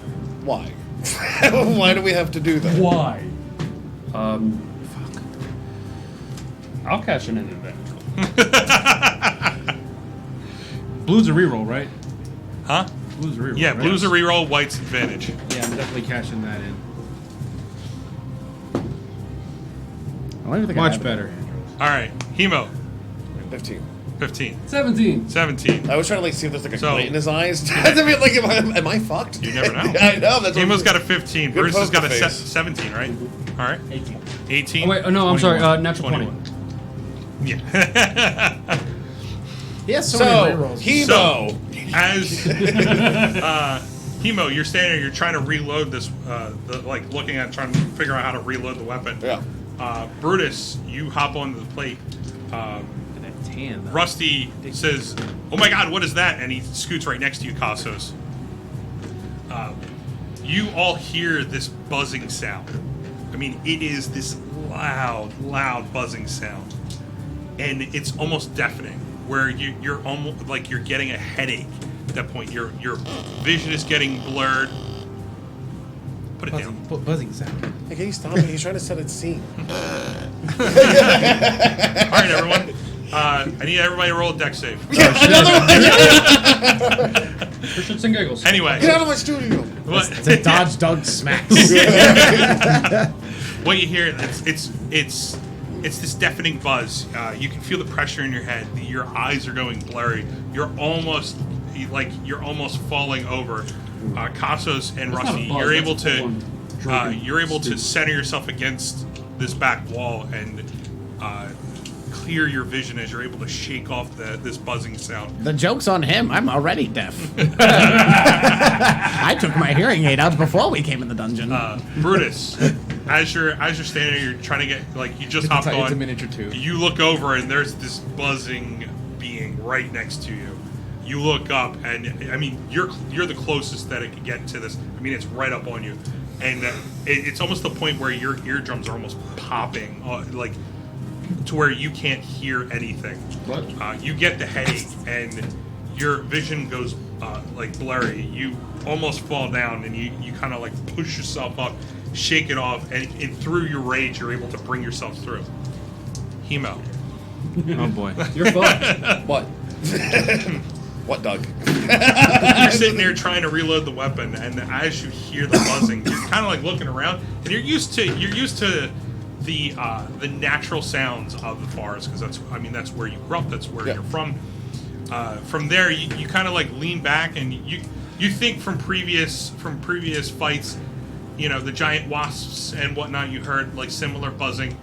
Why? Why do we have to do that? Why? Fuck. I'll cash in an advantage. Blue's a reroll, right? Huh? Blue's a reroll. Yeah, right? blue's a reroll, white's advantage. Yeah, I'm definitely cashing that in. I don't even think I Much have it. better. All right, Hemo, 15. 15. 17. 17. I was trying to like see if there's like a So- glint in his eyes. I mean, like, am I fucked? You never know. I know. That's what Hemo's got a 15. Good Bruce has got a poker face. 17, right? All right. 18. 18. Oh, wait, no, I'm sorry. Natural 21. 20. Yeah. He has so, So, many rerolls. Hemo. As Hemo, you're standing there, you're trying to reload this, like looking at, trying to figure out how to reload the weapon. Yeah. Brutus, you hop onto the plate. That tan, though. Rusty says, "Oh my God, what is that?" And he scoots right next to you, Cassos. You all hear this buzzing sound. I mean, it is this loud buzzing sound, and it's almost deafening. Where you're almost like you're getting a headache at that point. Your vision is getting blurred. Put it down. Buzzing sound. Hey, can you stop it? He's trying to set a scene. All right, everyone. I need everybody to roll a deck save. For shits and giggles. Anyway, Get out of my studio. what, It's a dodge dog smacks. what you hear? It's this deafening buzz. You can feel the pressure in your head. Your eyes are going blurry. You're almost falling over. Cassos and That's not a Rusty, buzz, you're that's able a full-on drunken to center yourself against this back wall and clear your vision as you're able to shake off this buzzing sound. The joke's on him. I'm already deaf. I took my hearing aid out before we came in the dungeon. Brutus, as you're standing there, you're trying to get you just hopped on. It's a miniature tube. You look over and there's this buzzing being right next to you. You look up and I mean you're the closest that it could get to this. I mean it's right up on you, and it's almost the point where your eardrums are almost popping, like to where you can't hear anything. What? You get the headache and your vision goes like blurry. You almost fall down and you kind of like push yourself up, shake it off, and through your rage you're able to bring yourself through. Hemo. Oh boy. You're fucked. What? What, Doug? You're sitting there trying to reload the weapon, and as you hear the buzzing, you're kind of like looking around, and you're used to the natural sounds of the forest because that's where you grew up, that's where you're from. From there, you kind of like lean back, and you think from previous fights, you know, the giant wasps and whatnot. You heard like similar buzzing.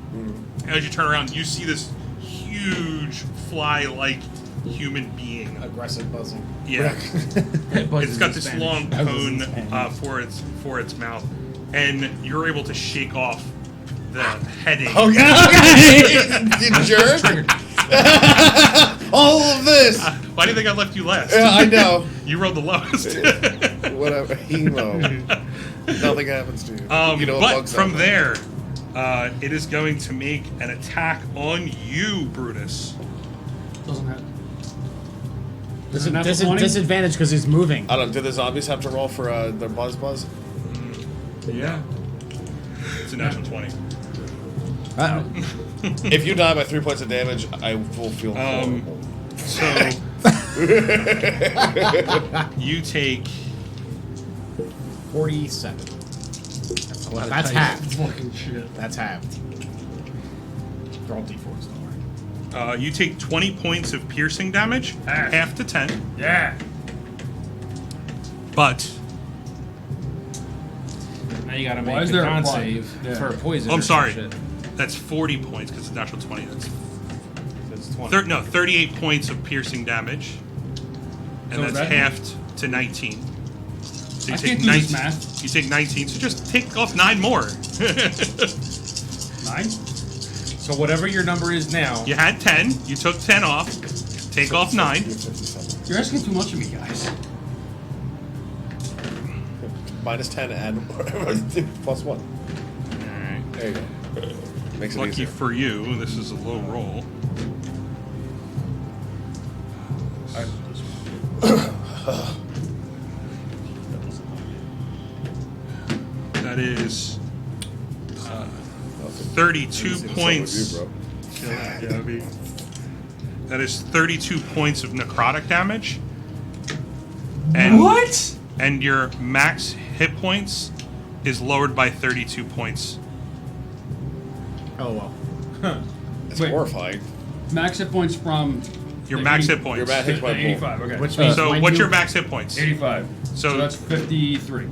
As you turn around, you see this huge fly-like human being. Aggressive buzzing. Yeah. It's got this long cone Spanish. for its mouth, and you're able to shake off the heading. Oh, yeah. You jerk. All of this. Why do you think I left you last? Yeah, I know. You rolled the lowest. Whatever. Hemo. Nothing happens to you. You know, but bugs from out there, it is going to make an attack on you, Brutus. Doesn't have. Is it natural 20? Disadvantage because he's moving. I don't. Do the zombies have to roll for their buzz? Yeah. It's a natural 20. Uh-oh. If you die by 3 points of damage, I will feel horrible. So you take 47. That's halved. Fucking shit. That's halved. They're all d4s, don't worry. you take 20 points of piercing damage, half to 10. Yeah. But Now you gotta Why make is a there a con block? save Yeah. for a poison. I'm or some sorry. shit. That's 40 points because it's natural 20. That's That's 20. 38 points of piercing damage, and So is that's that- halved to 19. So I can't do this math. You take 19, so just take off 9 more. 9? So whatever your number is now, You had 10. You took 10 off. Take off 9. You're asking too much of me, guys. Minus 10 and plus 1. Alright. There you go. Makes it Lucky easier. for you, this is a low roll. That is 32 points. That is 32 points of necrotic damage. And What? And your max hit points is lowered by 32 points. Oh, well. It's Wait. horrifying. Max hit points from. Your the max 80 hit points. Your max hit point pool. 85, okay. Which means So when what's you- your max hit points? 85. So- So that's 53.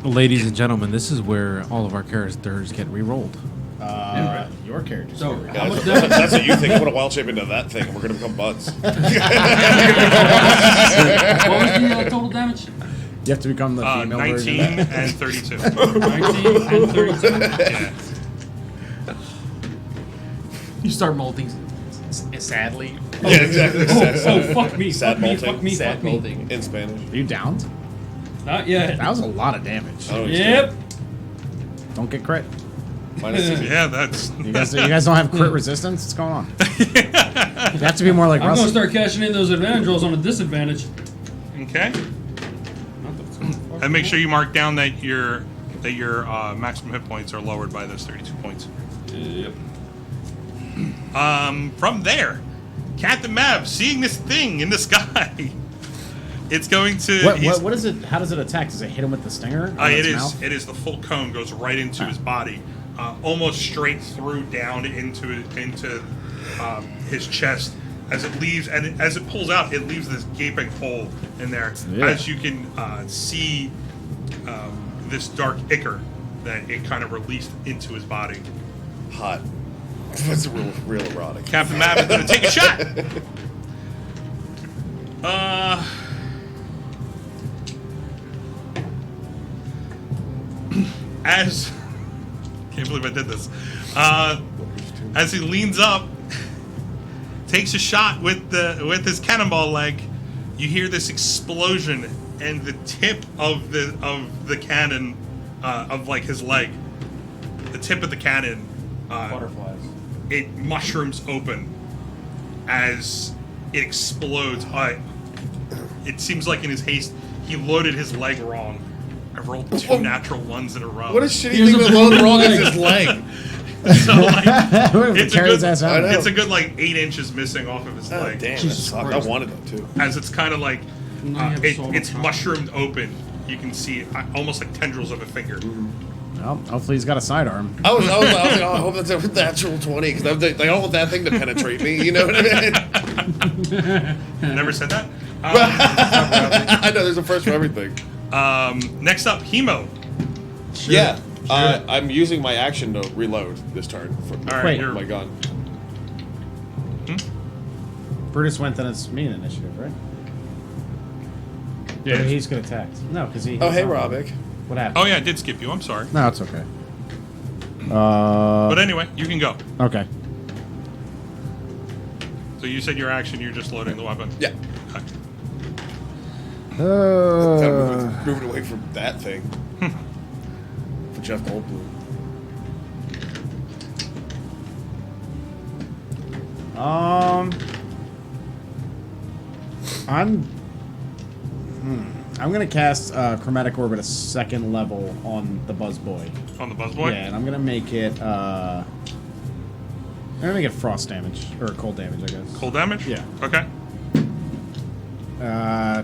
Ladies and gentlemen, this is where all of our characters get re-rolled. Your character. So, Sorry. how much That's, damage? that's what you think. Put a wild shape into that thing, and we're gonna become buds. What was the total damage? You have to become the female 19 version. and 32. 19 and 32. Yeah. you start molting. Sadly. Yeah, exactly. Oh, fuck me. Sad Fuck me. molting. Fuck me. Sad Fuck me. molting. In Spanish. Are you downed? Not yet. That was a lot of damage. Oh, he's Yep. Don't get crit. dead. Minus 6. Yeah, that's. You guys don't have crit resistance? What's going on? You have to be more like I'm gonna Russell. start cashing in those advantage rolls on a disadvantage. Okay. Not the fuck. And make sure you mark down that your maximum hit points are lowered by those 32 points. Yep. From there, Captain Mav, seeing this thing in the sky, it's going to. What is it? How does it attack? Does it hit him with the stinger? on its mouth? It is the full cone goes right into his body, almost straight through down into his chest. As it leaves, and as it pulls out, it leaves this gaping hole in there. Yeah. As you can see, this dark ichor that it kind of released into his body. Hot. That's real erotic. Captain Mav is going to take a shot. As can't believe I did this. As he leans up, takes a shot with his cannonball leg, you hear this explosion, and the tip of the cannon of like his leg, the tip of the cannon, Butterflies. it mushrooms open as it explodes. It seems like in his haste he loaded his leg wrong. I rolled 2 natural ones in a row. What a shitty Here's thing a to load broken wrong leg. is his leg. So like, it's a Carry his good, ass out. I know. it's a good like 8 inches missing off of his Oh, leg. damn, that Jesus sucked. I Christ. wanted that too. As it's kind of like you have salt it's on top? mushroomed open. You can see almost like tendrils of a finger. Well, hopefully he's got a sidearm. I was like, oh, I hope that's a natural 20 because I don't want that thing to penetrate me. You know what I mean? Never said that. I know there's a first for everything. Next up, Hemo. Yeah, I'm using my action to reload this turn for All right, Wait. you're my gun. Brutus went, then it's me in initiative, right? Yeah. But he's good attacked. No, because he. Oh, hey, Robic. What happened? Oh yeah, I did skip you. I'm sorry. No, it's okay. But anyway, you can go. Okay. So you said your action. You're just loading the weapon. Yeah, Okay. moving away from that thing for Jeff Goldblum. I'm gonna cast Chromatic Orb at a 2nd level on the Buzz Boy. On the Buzzboy. Yeah, and I'm gonna make it. I'm gonna make it frost damage or cold damage, I guess. Cold damage. Yeah. Okay.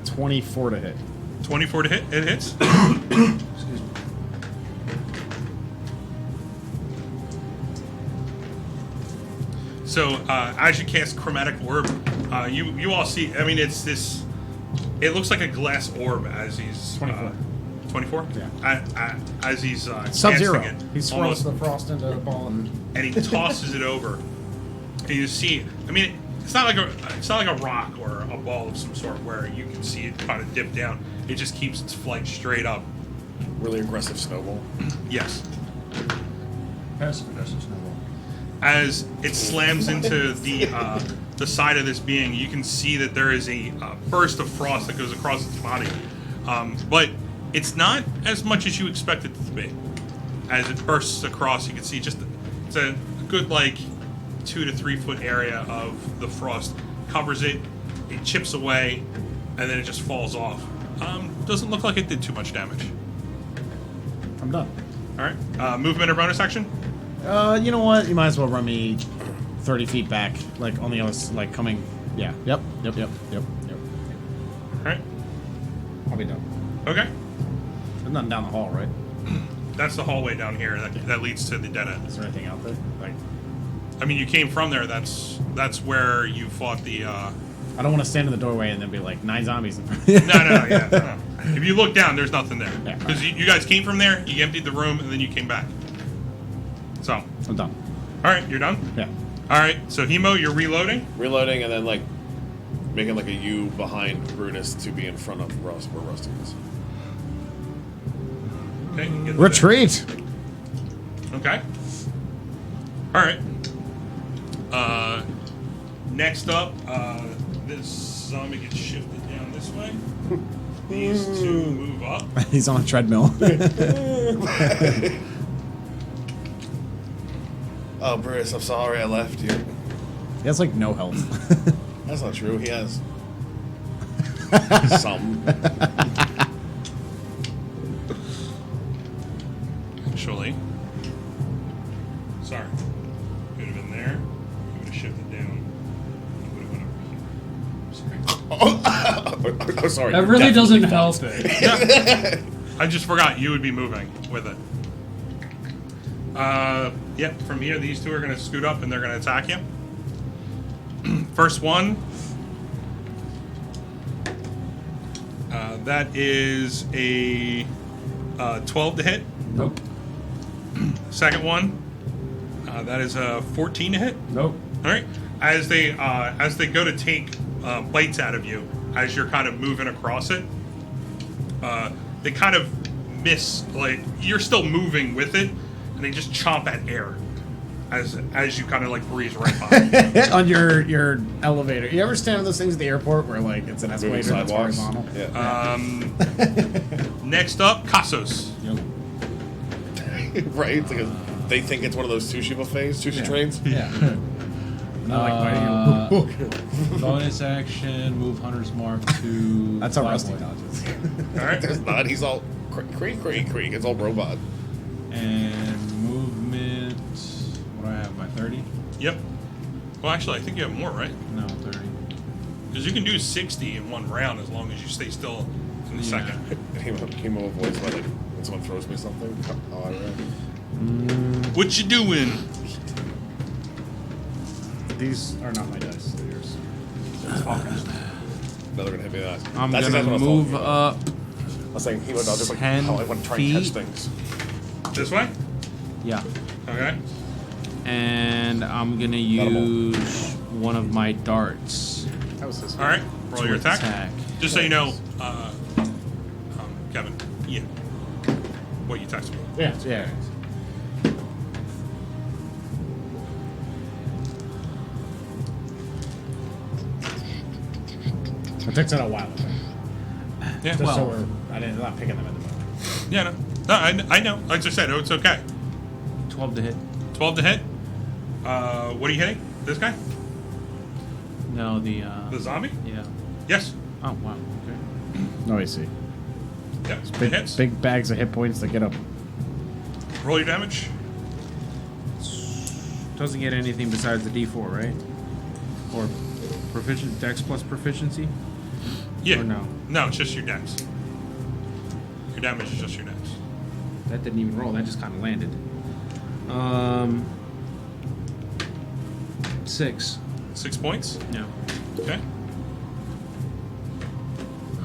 24 to hit. 24 to hit. It hits. Excuse me. So as you cast Chromatic Orb, you all see. I mean, it's this. It looks like a glass orb as he's 24. 24. Yeah. As he's Sub-Zero. casting it, He swirls almost, the frost into a ball and. and he tosses it over. And you see. I mean, it's not like a rock or a ball of some sort where you can see it kind of dip down. It just keeps its flight straight up. Really aggressive snowball. Yes. Passive aggressive snowball. As it slams into the side of this being, you can see that there is a burst of frost that goes across its body. But it's not as much as you expect it to be. As it bursts across, you can see it's a good like 2 to 3 foot area of the frost covers it. It chips away, and then it just falls off. Doesn't look like it did too much damage. I'm done. All right, movement or bonus action. You know what? You might as well run me 30 feet back, like on the other, like coming. Yeah. Yep. All right. I'll be done. Okay. There's nothing down the hall, right? That's the hallway down here that leads to the dead end. Is there anything out there? Like, I mean, you came from there. That's where you fought the. I don't want to stand in the doorway and then be like 9 zombies in front. No. If you look down, there's nothing there. Yeah. Because you guys came from there, you emptied the room, and then you came back. So, I'm done. all right, you're done. Yeah. All right, so Hemo, you're reloading. Reloading and then like making like a U behind Brutus to be in front of Rust where Rusty is. Okay. you get the- Retreat. Okay. All right. Next up, this zombie gets shifted down this way. These two move up. He's on a treadmill. Oh, Brutus, I'm sorry I left you. He has like no health. That's not true. He has some. Actually, sorry. Could have been there. You would have shifted down. You would have went over here. Sorry. Oh, sorry. That really doesn't help it. Yeah. I just forgot you would be moving with it. Yep, from here, these two are going to scoot up and they're going to attack you. First one. That is a 12 to hit. Nope. Second one. That is a 14 to hit. Nope. All right. As they go to take bites out of you, as you're kind of moving across it, they kind of miss. Like you're still moving with it, and they just chomp at air as you kind of like breeze right by. On your elevator. You ever stand on those things at the airport where like it's an Moving escalator that's sidewalks. horizontal? Yeah. Next up, Casos. Right? It's like they think it's one of those sushi buffets, sushi trains. Yeah. Not like biting Bonus action, move Hunter's Mark to. That's how Fly Rusty Boy. dodges. All right. There's not. He's all creak. It's all robot. And movement. What do I have? My 30? Yep. Well, actually, I think you have more, right? No, 30. Because you can do 60 in one round as long as you stay still in the second. Chemo avoids like when someone throws me something. Oh, I read. What you doing? These are not my dice. They're yours. No, they're gonna hit me that. I'm That's gonna exactly what I was move talking about. up. I was saying he would just like 10 how I want to try and catch feet. things. This way? Yeah. Okay. And I'm gonna use one of my darts. That was this All right. Roll to your attack. Just so you know, Kevin. Yeah. What you texted me. Yeah. I picked it a while ago. Yeah. Just Well- so I'm not picking them at the moment. Yeah. No, I know. Like I said, it's okay. 12 to hit. 12 to hit. What are you hitting? This guy? No, the The zombie? yeah. Yes. Oh wow. Okay. No AC. Yeah. It Big, hits. big bags of hit points to get up. Roll your damage. Doesn't get anything besides the D4, right? Or proficient dex plus proficiency? Yeah. Or no? No, it's just your dex. Your damage is just your dex. That didn't even roll. That just kind of landed. 6. 6 points. No. Okay.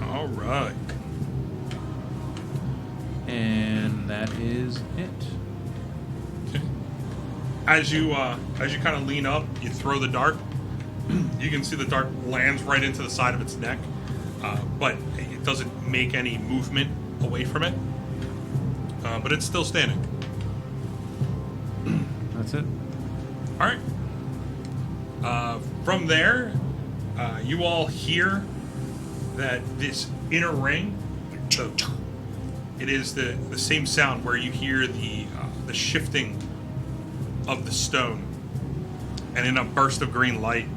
All right. And that is it. Okay. As you kind of lean up, you throw the dart. You can see the dart lands right into the side of its neck, but it doesn't make any movement away from it. But it's still standing. That's it. All right. From there, you all hear that this inner ring, it is the same sound where you hear the shifting of the stone, and in a burst of green light,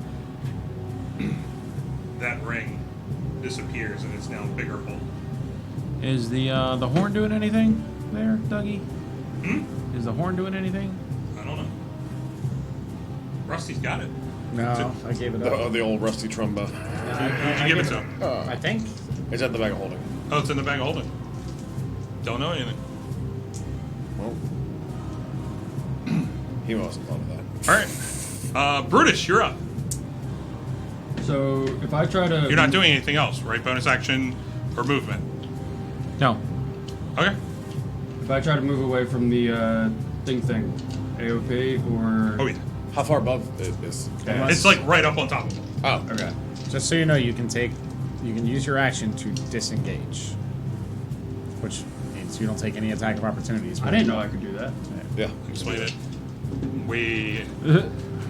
that ring disappears and it's now a bigger hole. Is the horn doing anything there, Dougie? Hmm? Is the horn doing anything? I don't know. Rusty's got it. No, I gave it up. The old rusty trombone. Who'd you give it to? I think. It's at the bag of holding. Oh, it's in the bag of holding. Don't know anything. Well, he must have thought of that. All right. Brutus, you're up. So if I try to, You're not doing anything else, right? Bonus action or movement. No. Okay. if I try to move away from the thing, AOP or Oh yeah. How far above is this? It's like right up on top of him. Oh, okay. Just so you know, you can use your action to disengage, which means you don't take any attack of opportunities. I didn't know I could do that. yeah. Explain it. Way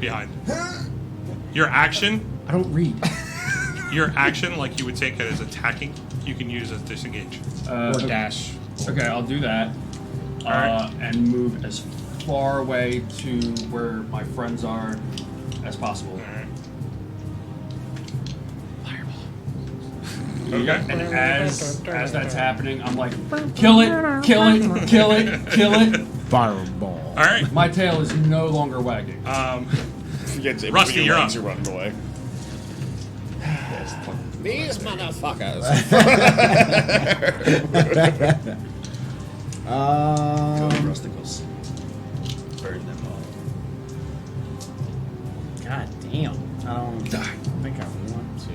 behind. Your action, I don't read. like you would take it as attacking, you can use as disengage. Or dash. Okay, I'll do that. Alright. And move as far away to where my friends are as possible. Alright. And Okay. as that's happening, I'm like, kill it, kill it, kill it, kill it. Fireball. Alright. My tail is no longer wagging. Rusty, you're up. You're running away. These motherfuckers. Rusticals. Burn them all. God damn. I don't think I want to.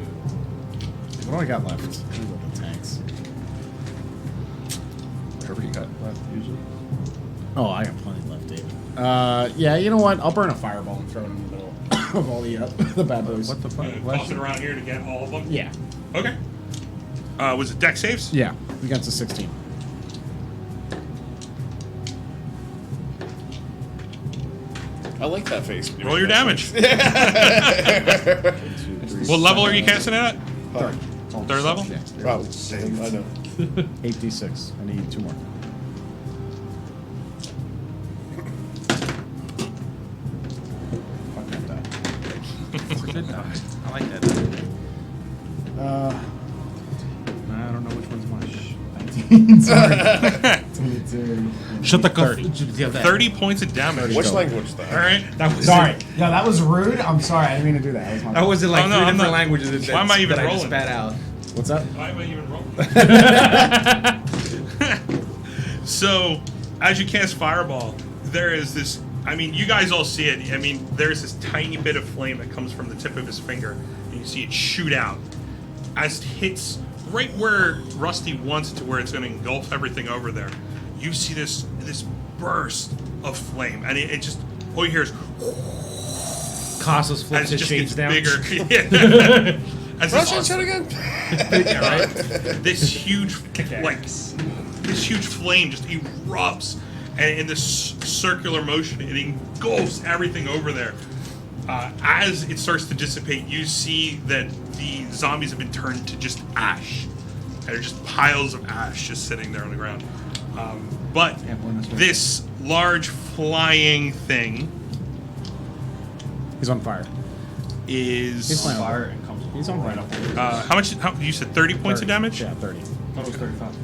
What do I got left? Let me look at the tanks. Whatever you got left, usually. Oh, I got plenty left, David. Yeah, you know what? I'll burn a fireball and throw it in the middle of all the bad boys. What the fuck? Toss it around here to get all of them? Yeah. Okay. Was it deck saves? Yeah. Against a 16. I like that face. Roll your damage. What level are you casting it at? Third. Third level? Yeah. Wow, I know. 8d6. I need 2 more. Fuck that die. Good die. I like that. Uh, I don't know which one's mine. 19. 22. Shut the 30. 30 points of damage. Which language is All that? right. That was Sorry. Yeah, that was rude. I'm sorry. I didn't mean to do that. That was my That was in like Oh, no, three I'm different not- languages why am I even that I just rolling? spat out. What's up? Why am I even rolling? So, as you cast Fireball, there is this. I mean, you guys all see it. I mean, there's this tiny bit of flame that comes from the tip of his finger, and you see it shoot out as it hits right where Rusty wants it to, where it's going to engulf everything over there. You see this burst of flame, and it just all you hear is Costas flips as it his just shades gets down. bigger. As Russian this, shit again? this huge this huge flame just erupts, and in this circular motion, it engulfs everything over there. As it starts to dissipate, you see that the zombies have been turned to just ash. And they're just piles of ash just sitting there on the ground. But this large flying thing He's on fire. is He's fine. Fire and comes He's on right fire. up there. how much? You said 30 points of 30. damage. Yeah, 30. That was 35.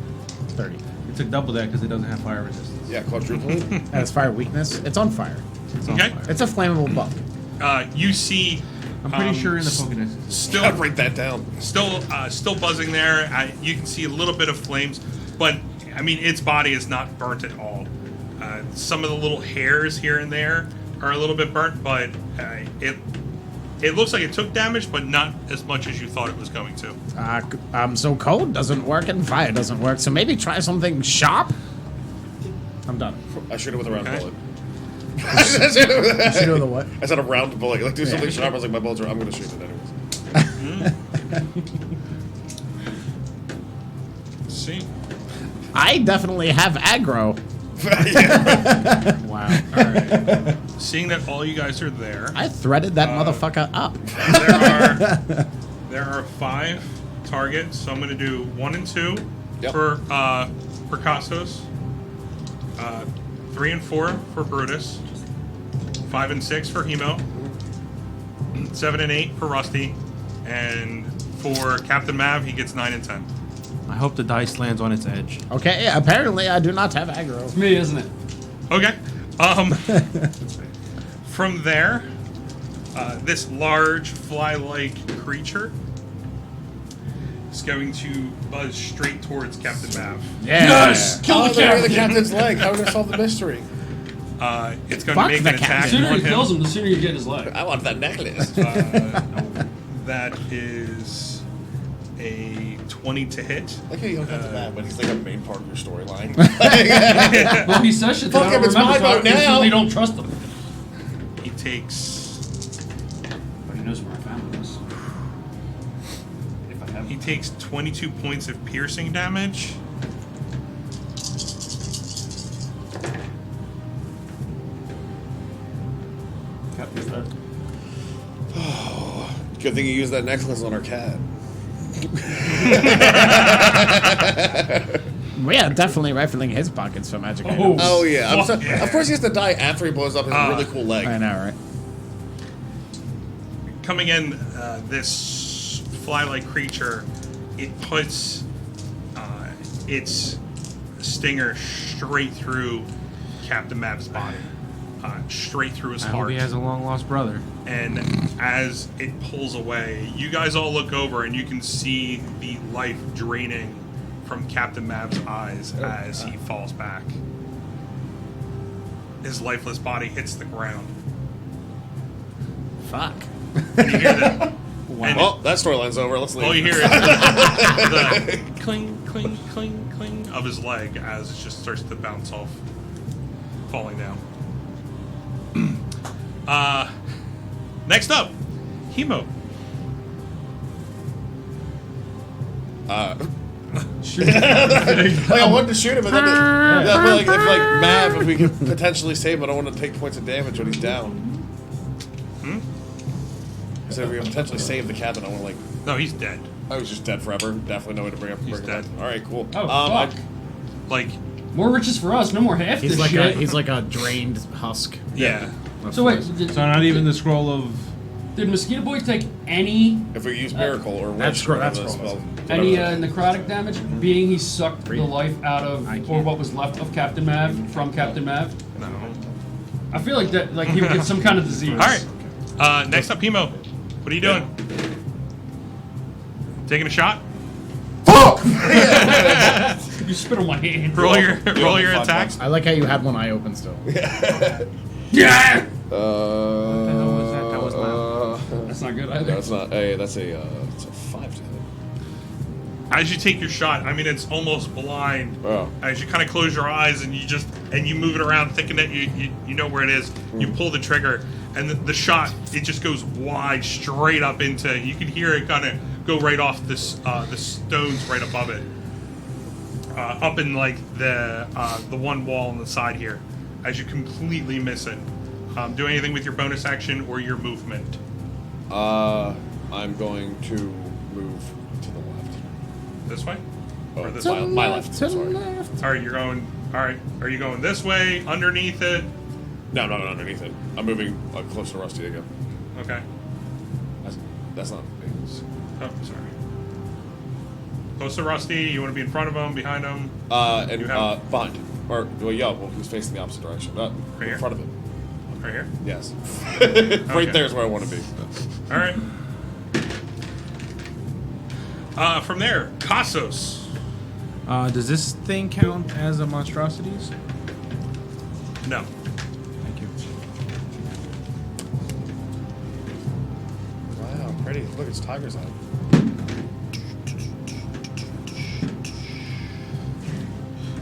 30. It took double that because it doesn't have fire resistance. Yeah, quadruple. And it's fire weakness. It's on fire. Okay. It's a flammable bug. You see. I'm pretty sure in the Pokedex. Still, Gotta write that down. still buzzing there. You can see a little bit of flames, but I mean, its body is not burnt at all. Some of the little hairs here and there are a little bit burnt, but it looks like it took damage, but not as much as you thought it was going to. So cold doesn't work and fire doesn't work. So maybe try something sharp. I'm done. I shoot it with a round Okay. bullet. Shoot it with a what? I said a round bullet. Like, do something sharp. I was like, my bullets are. I'm gonna shoot it anyways. See? I definitely have aggro. Wow. All right. Seeing that all you guys are there, I threaded that motherfucker up. there are 5 targets. So I'm going to do 1 and 2 Yep. for Costos, 3 and 4 for Brutus, 5 and 6 for Hemo, 7 and 8 for Rusty, and for Captain Mav, he gets 9 and 10. I hope the dice lands on its edge. Okay, apparently I do not have aggro. It's me, isn't it? Okay. From there, this large fly-like creature is going to buzz straight towards Captain Mav. Yes! Kill the captain's leg. How are we gonna solve the mystery? It's going Fuck to make the an attack The sooner on he kills him. him, the sooner you get his leg. I want that necklace. That is a 20 to hit. Like how you don't have to that, but he's like a main part of your storyline. Well, he says shit that Fuck I don't him, it's remember, my so I vote now. instantly don't trust him. He takes But he knows where I found this. If I have 22 points of piercing damage. Captain's dead. Good thing you used that necklace on our cat. We are definitely rifling his pockets for magic items. Oh yeah. Fuck yeah. Of course he has to die after he blows up his really cool leg. I know, right? Coming in, this fly-like creature, it puts its stinger straight through Captain Mav's body, straight through his I hope heart. he has a long lost brother. And as it pulls away, you guys all look over and you can see the life draining from Captain Mav's eyes as he falls back. His lifeless body hits the ground. Fuck. And you hear that. And Well, that storyline's over. Let's leave. all you hear is the cling, cling, cling, cling of his leg as it just starts to bounce off, falling down. Next up, Hemo. Like I wanted to shoot him, but then I feel like if Mav, if we could potentially save him, I don't want to take points of damage when he's down. So if we can potentially save the captain, I want to like. No, he's dead. I was just dead forever. Definitely no way to bring up. He's bring him dead. back. All right, cool. Oh, fuck. Like, More riches for us, no more half He's this like shit. he's like a drained husk. yeah. So wait, So not even the scroll of Did Mosquito Boy take any If we use miracle or That's wish, cor- whatever that's the cool. spell- any whatever that- necrotic damage, being he sucked the life out of, I or can't. what was left of Captain Mav from Captain Mav? No. I feel like that, like he would get some kind of disease. All right. Next up, Hemo. What are you doing? Taking a shot? You spit on my hand. Roll your only 5 attacks. I like how you had one eye open still. Yeah! That was loud. That's not good either. That's not a. That's a. It's a 5 to hit. As you take your shot, I mean, it's almost blind. Oh. As you kind of close your eyes and you move it around, thinking that you know where it is. You pull the trigger, and the shot, it just goes wide, straight up into. You can hear it kind of go right off this the stones right above it, up in like the one wall on the side here. As you completely miss it. Do anything with your bonus action or your movement. I'm going to move to the left. This way? Or this my, way? my left. To Sorry. left. All right, you're going. All right, are you going this way, underneath it? No, not underneath it. I'm moving close to Rusty again. Okay. That's not. Oh, sorry. Close to Rusty. You want to be in front of him, behind him? And You have- behind. Or well, yeah. Well, he's facing the opposite direction. Not Right here? in front of it. Right here. Yes. Okay. Right there is where I want to be. All right. From there, Cassos. Does this thing count as a monstrosities? No. Thank you. Wow, pretty. Look, it's Tiger's Eye.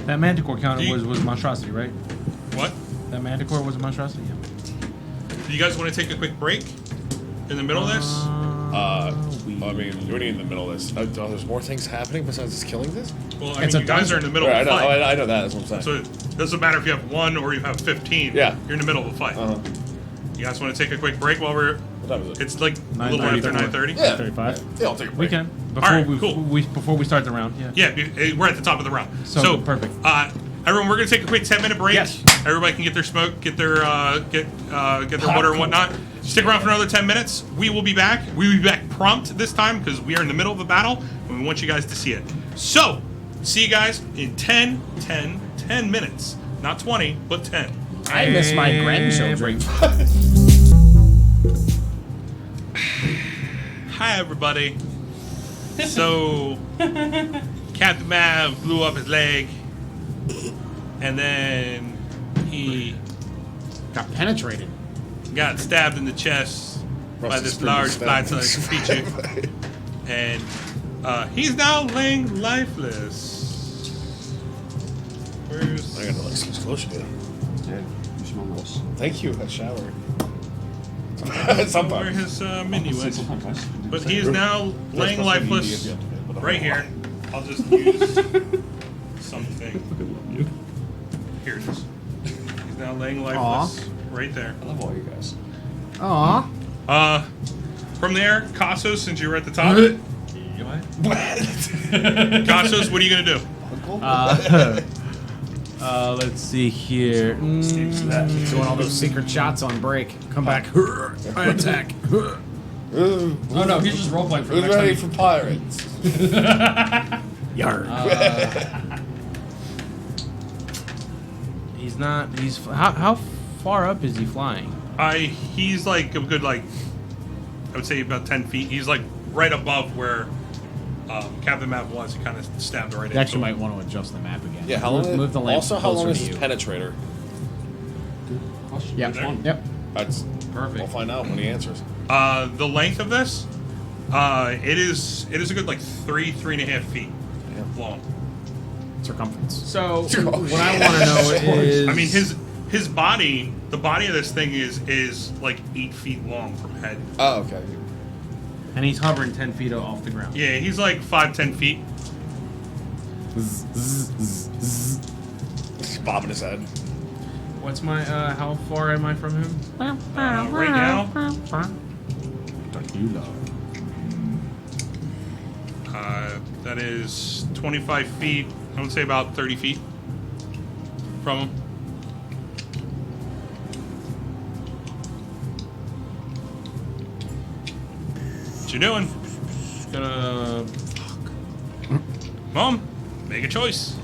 That manticore counted Do you- was monstrosity, right? What? That manticore was a monstrosity. Yeah. Do you guys want to take a quick break in the middle of this? I mean, what do you need in the middle of this? There's more things happening besides just killing this? Well, I It's mean, a you guys are in the middle Right, of the fight. I know that. That's what I'm saying. So it doesn't matter if you have 1 or you have 15. Yeah. You're in the middle of a fight. Uh-huh. You guys want to take a quick break while we're... What time is it? It's like a little 9:30. after 9:30. Yeah. 35. Yeah, I'll take a We break. can before Alright, we cool. before we start the round. Yeah. Yeah, we're at the top of the round. So, perfect. Everyone, we're gonna take a quick 10-minute break. Yes. Everybody can get their smoke, get their water and whatnot. Stick around for another 10 minutes. We will be back. We will be back prompt this time because we are in the middle of a battle and we want you guys to see it. So, see you guys in 10 minutes. Not 20, but 10. I miss my grandchildren. Hi, everybody. So, Captain Mav blew up his leg, and then he Got penetrated. got stabbed in the chest by Rusty's this pretty large stabbed. bite-sized creature, and he's now laying lifeless. Where's... I got no excuse close to you. Yeah, you smell gross. Thank you. I showered. Where Sometimes. his mini was? Sometimes, guys. But he is now laying That's lifeless supposed to be easy, right here. I'll just use something. Here it is. He's now laying lifeless right there. I love all you guys. Aw. From there, Cassos, since you were at the top. Cassos, what are you gonna do? Let's see here. Doing all those secret shots on break. Come back. I attack. Oh no, he's just role playing for the Who's next ready time. for pirates? Yarr. He's not. He's how far up is he flying? He's like a good I would say about 10 feet. He's like right above where Captain Mav was. He kind of stabbed right You in. actually might want to adjust the map again. Yeah, how long? Move the lamp Also, how long closer is to this you. penetrator? Question. Yep. Which one? Yep. That's. Perfect. We'll find out when he answers. The length of this, it is a good like 3.5 feet long. Circumference. So what I want to know is. I mean, his body, the body of this thing is like 8 feet long from head. Oh, okay. And he's hovering 10 feet off the ground. Yeah, he's like 5-10 feet. Just bobbing his head. What's my? How far am I from him? Right now, that is 25 feet. I would say about 30 feet from him. you doing? Gonna. Mom, make a choice.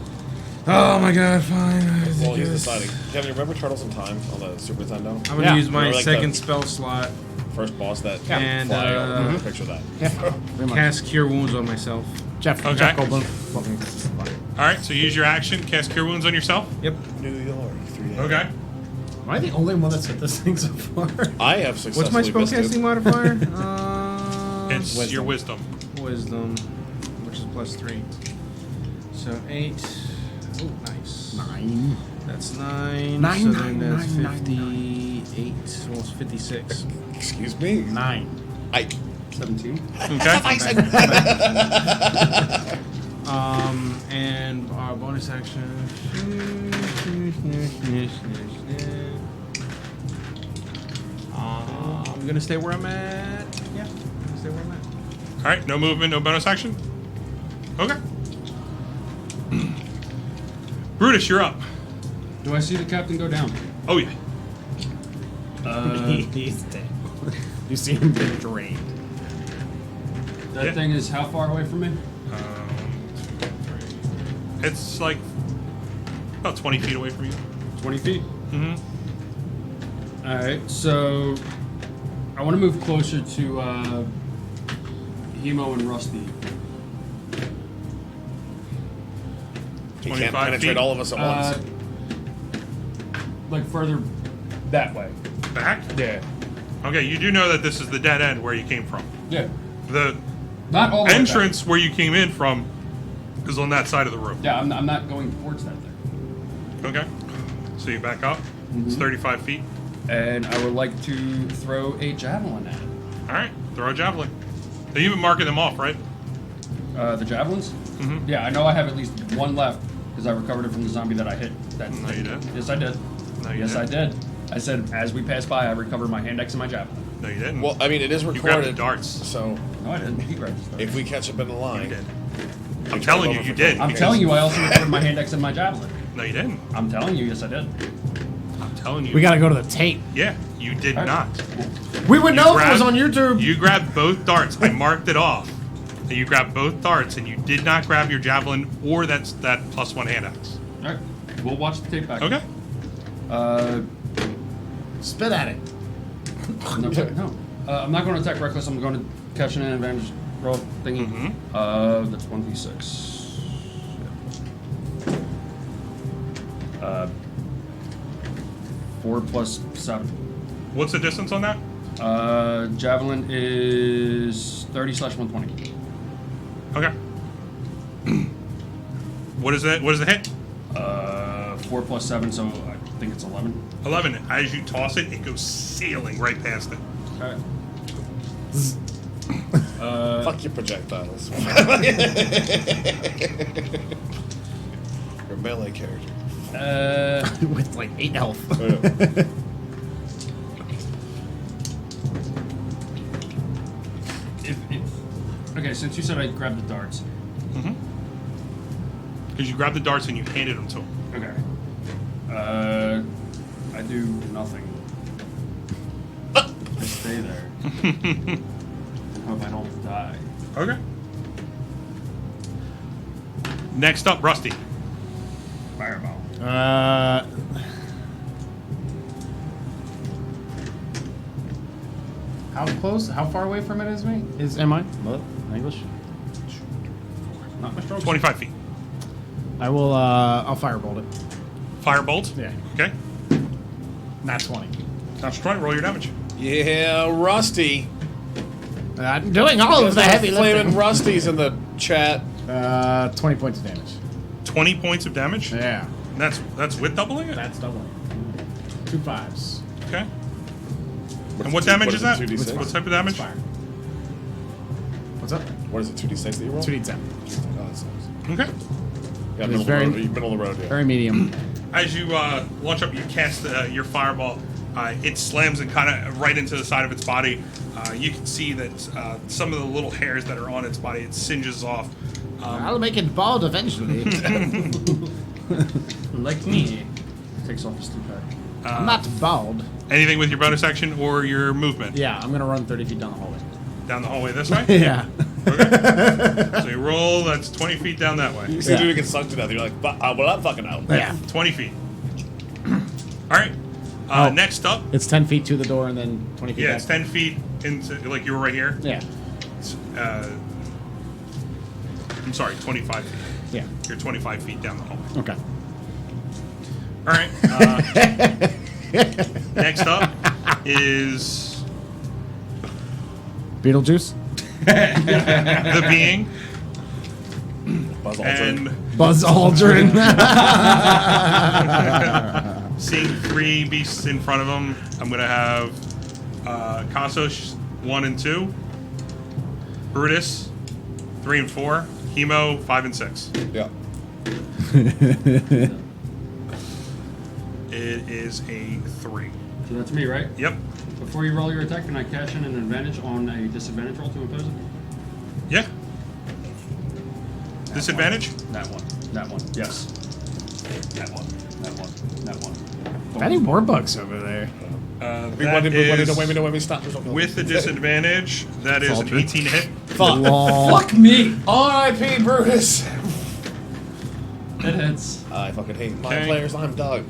Oh my god, fine. Well, he's deciding. Kevin, you remember Turtles in Time on the Super Nintendo? I'm gonna Yeah. use my Remember, like, second the- spell slot. First boss that And, fly over. uh, Picture that. Yeah, pretty much. Cast Cure Wounds on myself. Jeff Okay. Goldblum. All right, so use your action, cast Cure Wounds on yourself. Yep. New York, 3A. Okay. Am I the only one that's hit this thing so far? I have What's my successfully spellcasting visited. modifier? It's your wisdom. Wisdom, which is +3. So 8. Oh, nice. 9. That's 9. Nine, So nine, then that's nine, 58. Almost 56. Excuse me? 9. I. 17. Okay. And our bonus action. I'm gonna stay where I'm at. Yeah, I'm gonna stay where I'm at. All right, no movement, no bonus action. Okay. Brutus, you're up. Do I see the captain go down? Oh yeah. He's dead. You see him being drained. That Yeah. thing is how far away from me? It's like about 20 feet away from you. 20 feet. Mm-hmm. Alright, so I want to move closer to Hemo and Rusty. He 25 can't penetrate feet. all of us at once. Like further that way. Back? Yeah. Okay, you do know that this is the dead end where you came from. Yeah. The Not all the way back. entrance where you came in from is on that side of the room. Yeah, I'm not going towards that there. Okay. So you back up. It's 35 feet. And I would like to throw a javelin at it. All right, throw a javelin. They even marking them off, right? The javelins? Mm-hmm. Yeah, I know I have at least one left because I recovered it from the zombie that I hit. That No, you didn't. Yes, I did. No, you Yes, I didn't. did. I said as we passed by, I recovered my hand axe and my javelin. No, you didn't. Well, I mean, it is you grabbed recorded. the darts. So No, I didn't. He grabbed the if we catch up in the line, You did. we I'm turn telling it you, over you for did. Kevin. I'm because- telling you, I also recovered my hand axe and my javelin. No, you didn't. I'm telling you, yes, I did. I'm telling you. We gotta go to the tape. Yeah, you did All right. not. We would You know if it was grabbed- on YouTube. You grabbed both darts. I marked it off. And you grabbed both darts, and you did not grab your javelin or that +1 hand axe. All right, we'll watch the tape back. Okay. Spit at it. No, no. I'm not going to attack reckless. I'm going to catch an advantage roll thingy. That's 1d6. 4 plus 7. What's the distance on that? Javelin is 30/120. Okay. What is it? What is the hit? 4 plus 7, so I think it's 11. 11. As you toss it, it goes sailing right past it. Okay. Fuck your projectiles. Your melee character. With like 8 health. Okay, since you said I grabbed the darts. Because you grabbed the darts and you handed them to him. Okay. I do nothing. I stay there. And hope I don't die. Okay. Next up, Rusty. Fireball. How close? How far away from it is me? Am I? What? English? Not my strong. 25 feet. I will. I'll firebolt it. Firebolt. Yeah. Okay. Not 20. Now try to roll your damage. Yeah, Rusty. I'm doing all of the heavy Flaming lifting. Rusty's in the chat. 20 points of damage. 20 points of damage. Yeah. And that's with doubling it. That's doubling. 2 5s. Okay. And what damage is that? 2d6? What type of damage? Fire. What's up? What is it, 2d6 that you roll? 2d10. Oh, that sucks. Okay. Yeah, It's middle, very- of the road, middle of the road, yeah. Very medium. As you launch up, you cast your fireball. It slams and kind of right into the side of its body. You can see that some of the little hairs that are on its body, it singes off. I'll make it bald eventually. Like me. Takes off his 2-pack. I'm not bald. Anything with your bonus action or your movement? Yeah, I'm gonna run 30 feet down the hallway. Down the hallway this way? Yeah. Okay. So you roll, that's 20 feet down that way. You see dude get sucked to death. You're like, well, I'm fucking out. Yeah. 20 feet. Alright. Oh. Next up. It's 10 feet to the door and then 20 feet Yeah, back. it's 10 feet into, like you were right here. Yeah. I'm sorry, 25 feet. Yeah. You're 25 feet down the hallway. Okay. Alright. Next up is Beetlejuice? the being. Buzz Aldrin. And Buzz Aldrin. seeing 3 beasts in front of him, I'm going to have Kasos 1 and 2, Brutus 3 and 4, Hemo 5 and 6. Yeah. It is a 3. So that's me, right? Yep. Before you roll your attack, can I cash in an advantage on a disadvantage roll to impose it? Yeah. Disadvantage? That one. That one. Yes. That one. That one. That one. Any more bugs over there? That is Wait, stop. with the disadvantage. That is an Aldrin. 18 hit. Fuck. Fuck me! R.I.P. Brutus. It hits. I fucking hate my Okay. players. I'm Doug.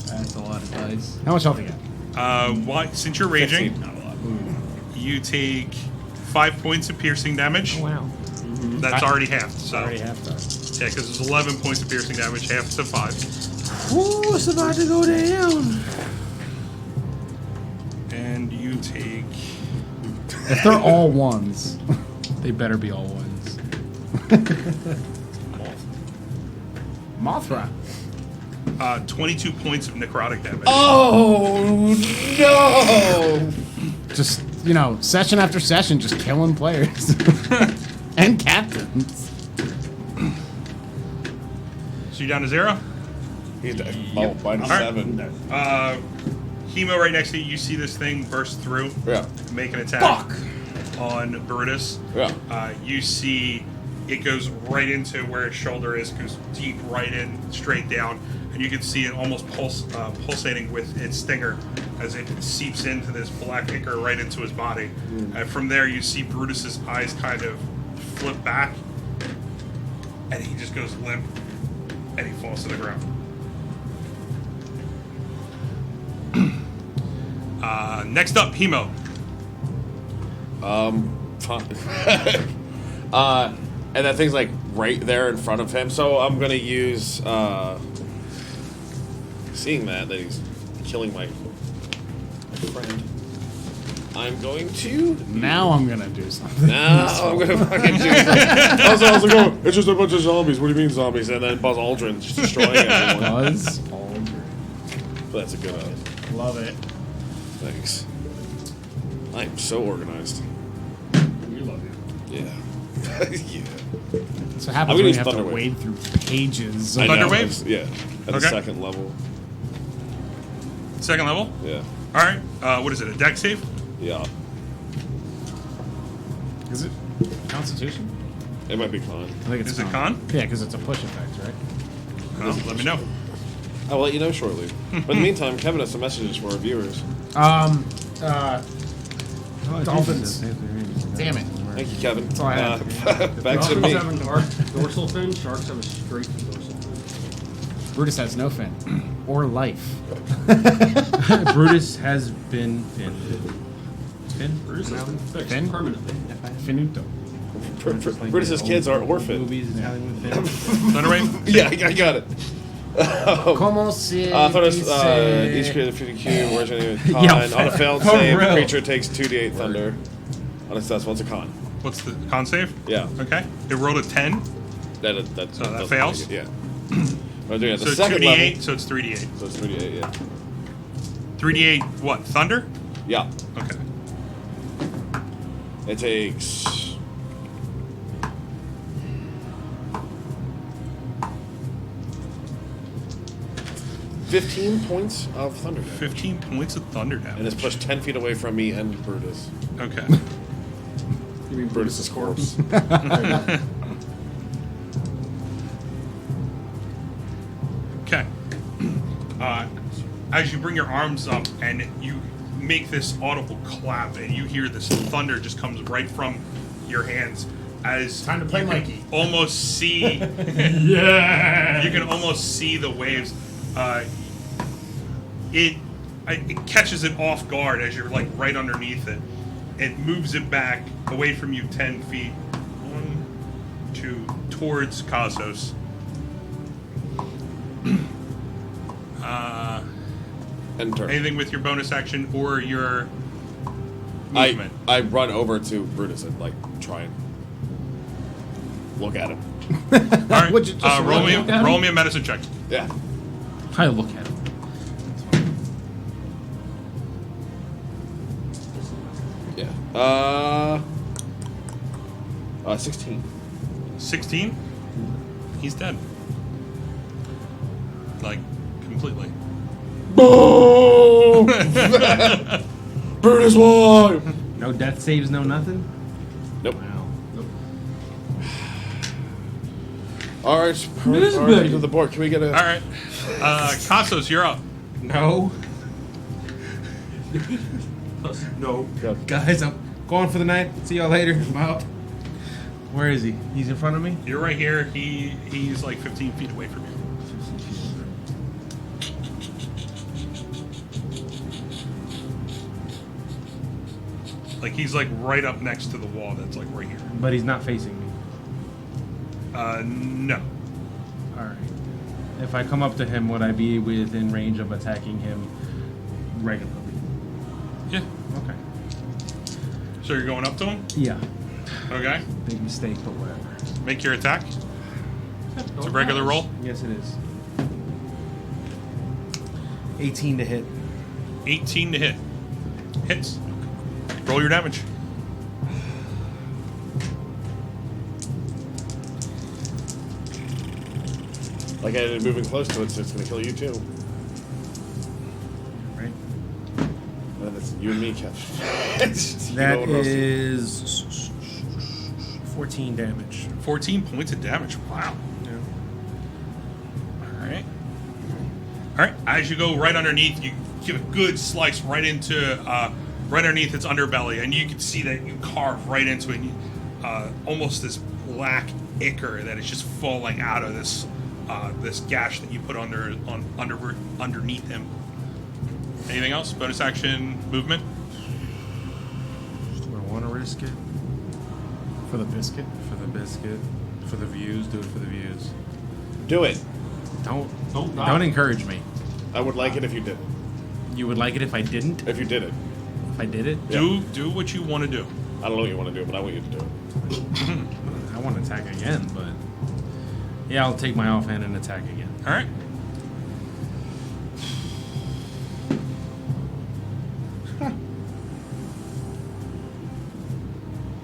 That's a lot of dice. How much health you got? Since you're raging, 15. Not a lot. you take 5 points of piercing damage. Wow. That's already halved. So Already half done. yeah, because it's 11 points of piercing damage, half to 5. Ooh, it's about to go down. And you take If they're all ones. They better be all ones. Mothra. 22 points of necrotic damage. Oh no! Just, session after session, just killing players. And captains. So you're down to 0. He's dead. Oh, minus Alright. 7. Hemo right next to you. You see this thing burst through, Yeah. make an attack on Brutus. Yeah. You see it goes right into where his shoulder is, goes deep right in, straight down, and you can see it almost pulsating with its stinger as it seeps into this black ichor right into his body. And from there, you see Brutus's eyes kind of flip back, and he just goes limp, and he falls to the ground. Next up, Hemo. And that thing's like right there in front of him, so I'm gonna use seeing that he's killing my friend. I'm going to Now I'm gonna do something. I'm gonna fucking do something. I was like, oh, it's just a bunch of zombies. What do you mean zombies? And then Buzz Aldrin's just destroying everyone. Buzz Aldrin. That's a good Love it. thanks. I am so organized. We love you. Yeah. Yeah. So I'm happens gonna when you use have to Thunderwave. wade through pages. I know, Thunderwave? it's- Yeah. At Okay. the second level. Second level. Yeah. All right. What is it? A deck save? Yeah. Is it Constitution? It might be con. I think it's Is it con? Yeah, because it's a push effect, right? Well, let me know. I will let you know shortly. But in the meantime, Kevin has some messages for our viewers. Dolphins. Damn it. Thank you, Kevin. all I have. Back to Dolphins me. have a dorsal fin, sharks have a straight dorsal fin. Brutus has no fin. Or life. Brutus has been finned. Finn? Brutus has been fixed Fin? permanently. Finito. Brutus's kids are orphaned. Movies Italian with Finn. Thunderwave. Yeah, I got it. Como se Thunder's, dice- each created 50Q, originated con. Yeah, On a failed for save, the real. creature takes 2d8 thunder. On a successful, it's a con. What's the con save? Yeah. Okay. It rolled a 10, That So that doesn't fails? make it, yeah. I'm doing it at so the it's second 2d8, level. so it's 3d8. So it's 3d8, yeah. 3d8 what? Thunder? Yeah. Okay. It takes... $15 points of thunder damage. 15 points of thunder And damage. it's pushed 10 feet away from me and Brutus. Okay. You mean Brutus's corpse. Okay. As you bring your arms up and you make this audible clap, and you hear this thunder just comes right from your hands as Time to play you can Mikey. almost see. Yeah. You can almost see the waves. It catches it off guard as you're like right underneath it. It moves it back away from you 10 feet. 1, 2, towards Kazos. Enter. Anything with your bonus action or your movement? I run over to Brutus and like try and look at him. All right. Would you just roll me look at him? roll me a medicine check. Yeah. I look at him. Yeah. 16. 16. He's dead. Like completely. Boom! Brutus won! No death saves, no nothing. Nope. Wow. Alright, to the board. Can we get a... All right. Kazos, you're up. No. No. Guys, I'm going for the night. See y'all later. I'm out. Where is he? He's in front of me? You're right here. He's like 15 feet away from you. Like he's like right up next to the wall that's like right here. But he's not facing me. No. Alright. If I come up to him, would I be within range of attacking him regularly? Yeah. Okay. So you're going up to him? Yeah. Okay. Big mistake, but whatever. Make your attack. It's a regular roll. Yes, it is. 18 to hit. 18 to hit. Hits. Roll your damage. Like, I'm moving close to it, so it's going to kill you too. Right? And then it's you and me, Kev. That is 14 damage. 14 points of damage. Wow. Yeah. All right. All right. As you go right underneath, you give a good slice right into right underneath its underbelly, and you can see that you carve right into it. And you, almost this black ichor that is just falling out of this this gash that you put underneath him. Anything else? Bonus action, movement. Do I want to risk it? For the biscuit. For the biscuit? For the views? Do it for the views. Do it. Don't encourage me. I would like it if you did it. You would like it if I didn't? If you did it. If I did it? Do what you want to do. I don't know what you want to do, but I want you to do it. I want to attack again, but... Yeah, I'll take my offhand and attack again. All right.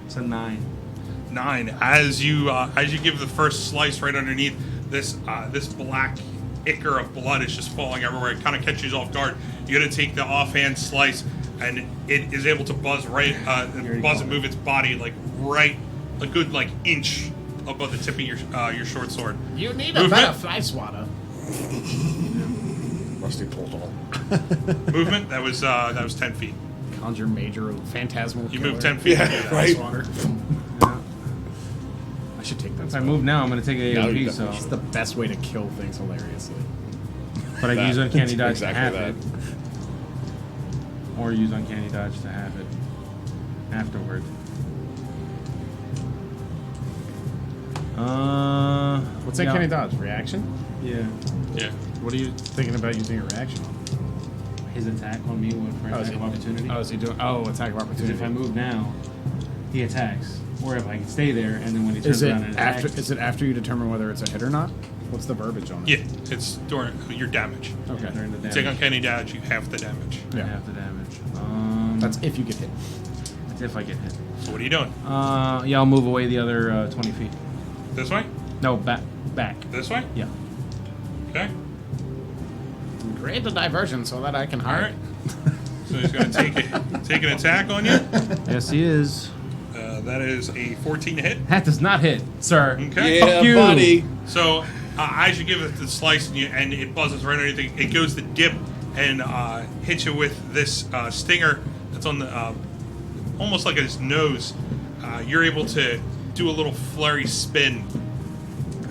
It's a 9. 9. As you give the first slice right underneath, this black ichor of blood is just falling everywhere. It kind of catches you off guard. You got to take the offhand slice, and it is able to buzz and move its body like right a good like inch above the tip of your short sword. You need a better fly swatter. Rusty pulled all. Movement. That was 10 feet. Conjure major phantasmal. You killer. move 10 feet. to do that. right. Swatter. I should take that. If I spell. move now, I'm going to take an No, AOP, you so... It's the best way to kill things hilariously. But I can use Uncanny Dodge exactly to have that. it. Or use Uncanny Dodge to have it afterward. What's yeah. Uncanny Dodge? Reaction? Yeah. Yeah. What are you thinking about using a reaction on? His attack on me would for attack of opportunity. Oh, is he doing? Oh, attack of Because opportunity. if I move now, he attacks. Or if I can stay there, and then when he turns Is it around and after? attacks... Is it after you determine whether it's a hit or not? What's the verbiage on it? Yeah. It's during your damage. Okay. During the damage. Take uncanny dodge. You half the damage. Yeah. Half the damage. That's if you get hit. That's if I get hit. So what are you doing? Yeah, I'll move away the other 20 feet. This way? No, back. This way? Yeah. Okay. Create the diversion so that I can All hide. right. So he's going to take an attack on you. Yes, he is. That is a 14 to hit. That does not hit, sir. Okay. Yeah, Fuck you. buddy. So as you give it the slice and it buzzes right underneath, it goes to dip, and hit you with this stinger that's on the almost like his nose. You're able to do a little flurry spin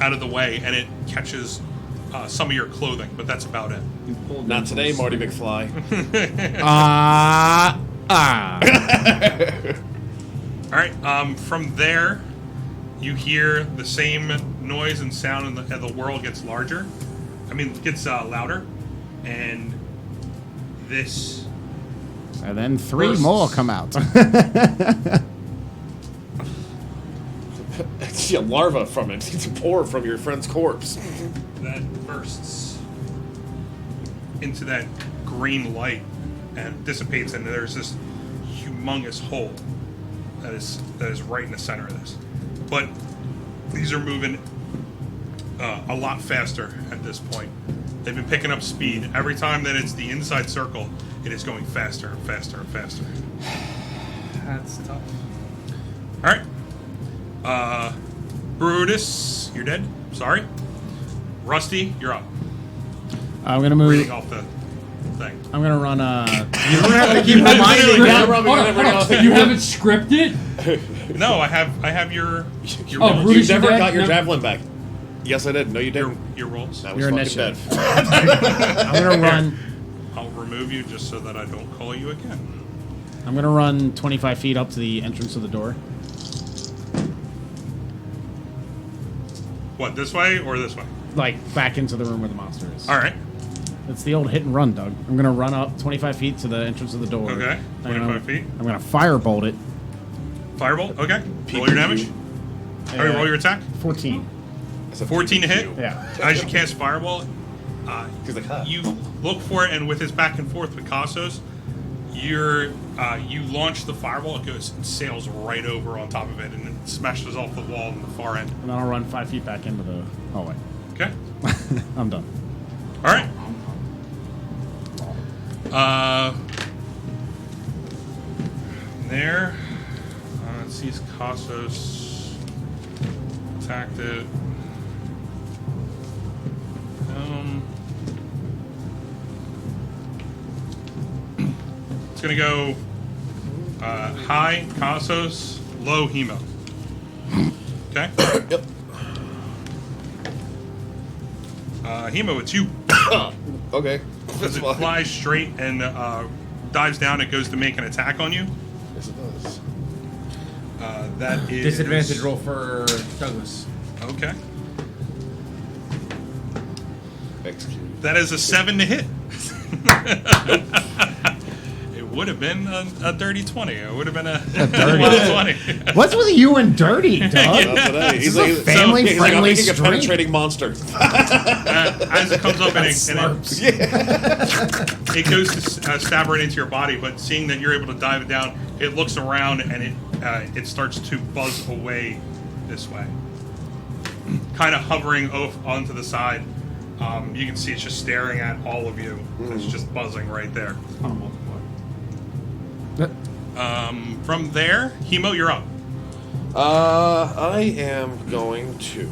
out of the way, and it catches some of your clothing, but that's about it. Not today, Marty McFly. All right. From there, you hear the same noise and sound, and the world gets larger. I mean, it gets louder, and this. And then 3 bursts. more come out. It's a larva from it. It's a pore from your friend's corpse. That bursts into that green light and dissipates, and there's this humongous hole that is right in the center of this. But these are moving a lot faster at this point. They've been picking up speed. Every time that it's the inside circle, it is going faster and faster and faster. That's tough. All right. Brutus, you're dead. Sorry. Rusty, you're up. I'm gonna Reading move. off the thing. I'm gonna run. You don't have to keep reminding me. You have it scripted? No, I have your Oh, rolls. Brutus, You never dead? got your No. javelin back. Yes, I did. No, you didn't. your rolls. That was Your fucking initiative. dead. I'm gonna run. I'll remove you just so that I don't call you again. I'm gonna run 25 feet up to the entrance of the door. What, this way or this way? Like back into the room where the monster is. All right. It's the old hit and run, Doug. I'm gonna run up 25 feet to the entrance of the door. Okay, I'm gonna- 25 feet. I'm gonna firebolt it. Firebolt. Okay. Roll your damage. All right, roll your attack. 14. It's a 14 to hit. Yeah. As you cast Fireball, He's like, huh. you look for it, and with his back and forth with Cassos, you launch the Fireball. It goes and sails right over on top of it, and it smashes off the wall in the far end. And then I'll run 5 feet back into the hallway. Okay. I'm done. All right. There. It sees Cassos attacked it. It's gonna go high Cassos, low Hemo. Okay. Yep. Hemo, it's you. Okay. As it flies straight and dives down, it goes to make an attack on you. Yes, it does. That is Disadvantage roll for Douglas. Okay. Execute. That is a 7 to hit. It would have been a dirty 20. It would have been a dirty 20. What's with you and dirty, Doug? Not today. This is a family-friendly he's like, I'm making a stream. penetrating monster. As it comes up and Slurps. it goes to stab right into your body, but seeing that you're able to dive it down, it looks around and it starts to buzz away this way, kind of hovering onto the side. You can see it's just staring at all of you. It's just buzzing right there. From there, Hemo, you're up. I am going to.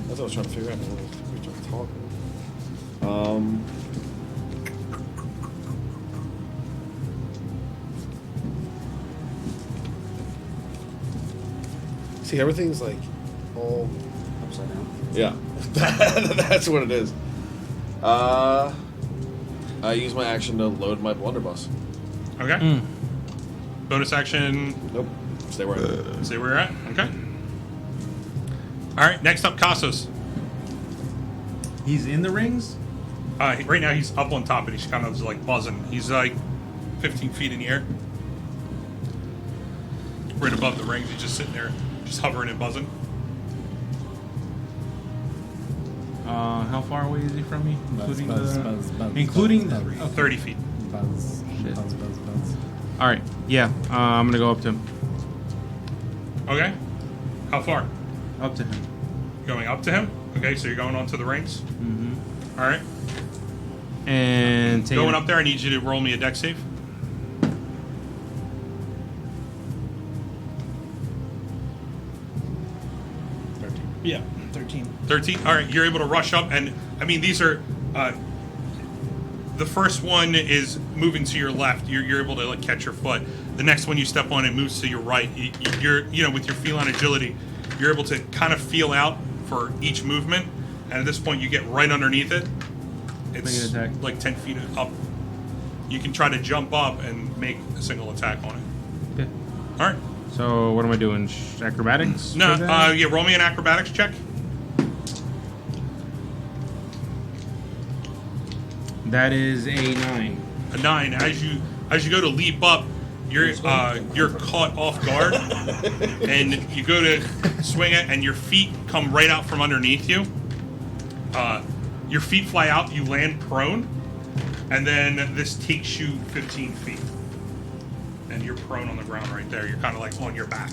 That's what I was trying to figure out. We were trying to talk. See, everything's like all upside down. Yeah, that's what it is. I use my action to load my blunderbuss. Okay. Bonus action. Nope. Stay where I am. Stay where you're at. Okay. All right. Next up, Cassos. He's in the rings? Right now, he's up on top, and he's kind of like buzzing. He's like 15 feet in the air, right above the rings. He's just sitting there, just hovering and buzzing. How far away is he from me? Including buzz, the... buzz, buzz, including buzz, the... buzz. Okay. 30 feet. Buzz, Shit. buzz, buzz, buzz. All right. Yeah. I'm gonna go up to him. Okay. How far? Up to him. Going up to him. Okay, so you're going onto the rings. All right. And take Going up there, I need you to roll me a dex save. Yeah, 13. 13. All right, you're able to rush up, and I mean these are the first one is moving to your left. You're able to like catch your foot. The next one you step on, it moves to your right. You're with your feline agility, you're able to kind of feel out for each movement. And at this point, you get right underneath it. It's attack. like 10 feet up. You can try to jump up and make a single attack on it. Okay. All right. So what am I doing? Acrobatics? No, for that? yeah, roll me an acrobatics check. That is a 9. A 9. As you go to leap up, you're caught off guard, and you go to swing it, and your feet come right out from underneath you. Your feet fly out. You land prone, and then this takes you 15 feet, and you're prone on the ground right there. You're kind of like on your back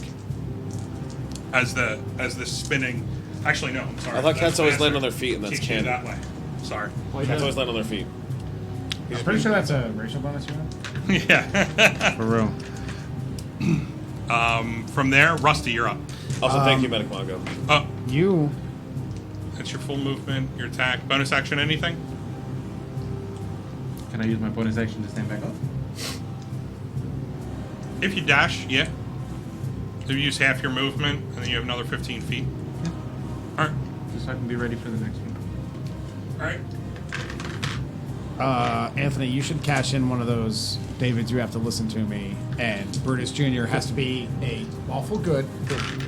as the spinning. Actually, no. I'm sorry. I thought That's cats always faster. land on their feet, and that's Takes you canon. that way. Sorry. Cats always land on their feet. I'm pretty sure that's a racial bonus you have. Yeah. For real. From there, Rusty, you're up. Also, thank you, Medic Mongo. Oh, You. that's your full movement, your attack, bonus action, anything? Can I use my bonus action to stand back up? If you dash, yeah. If you use half your movement, and then you have another 15 feet. All right. Just so I can be ready for the next one. All right. Anthony, you should cash in one of those Davids, you have to listen to me, and Brutus Jr. has to be a lawful good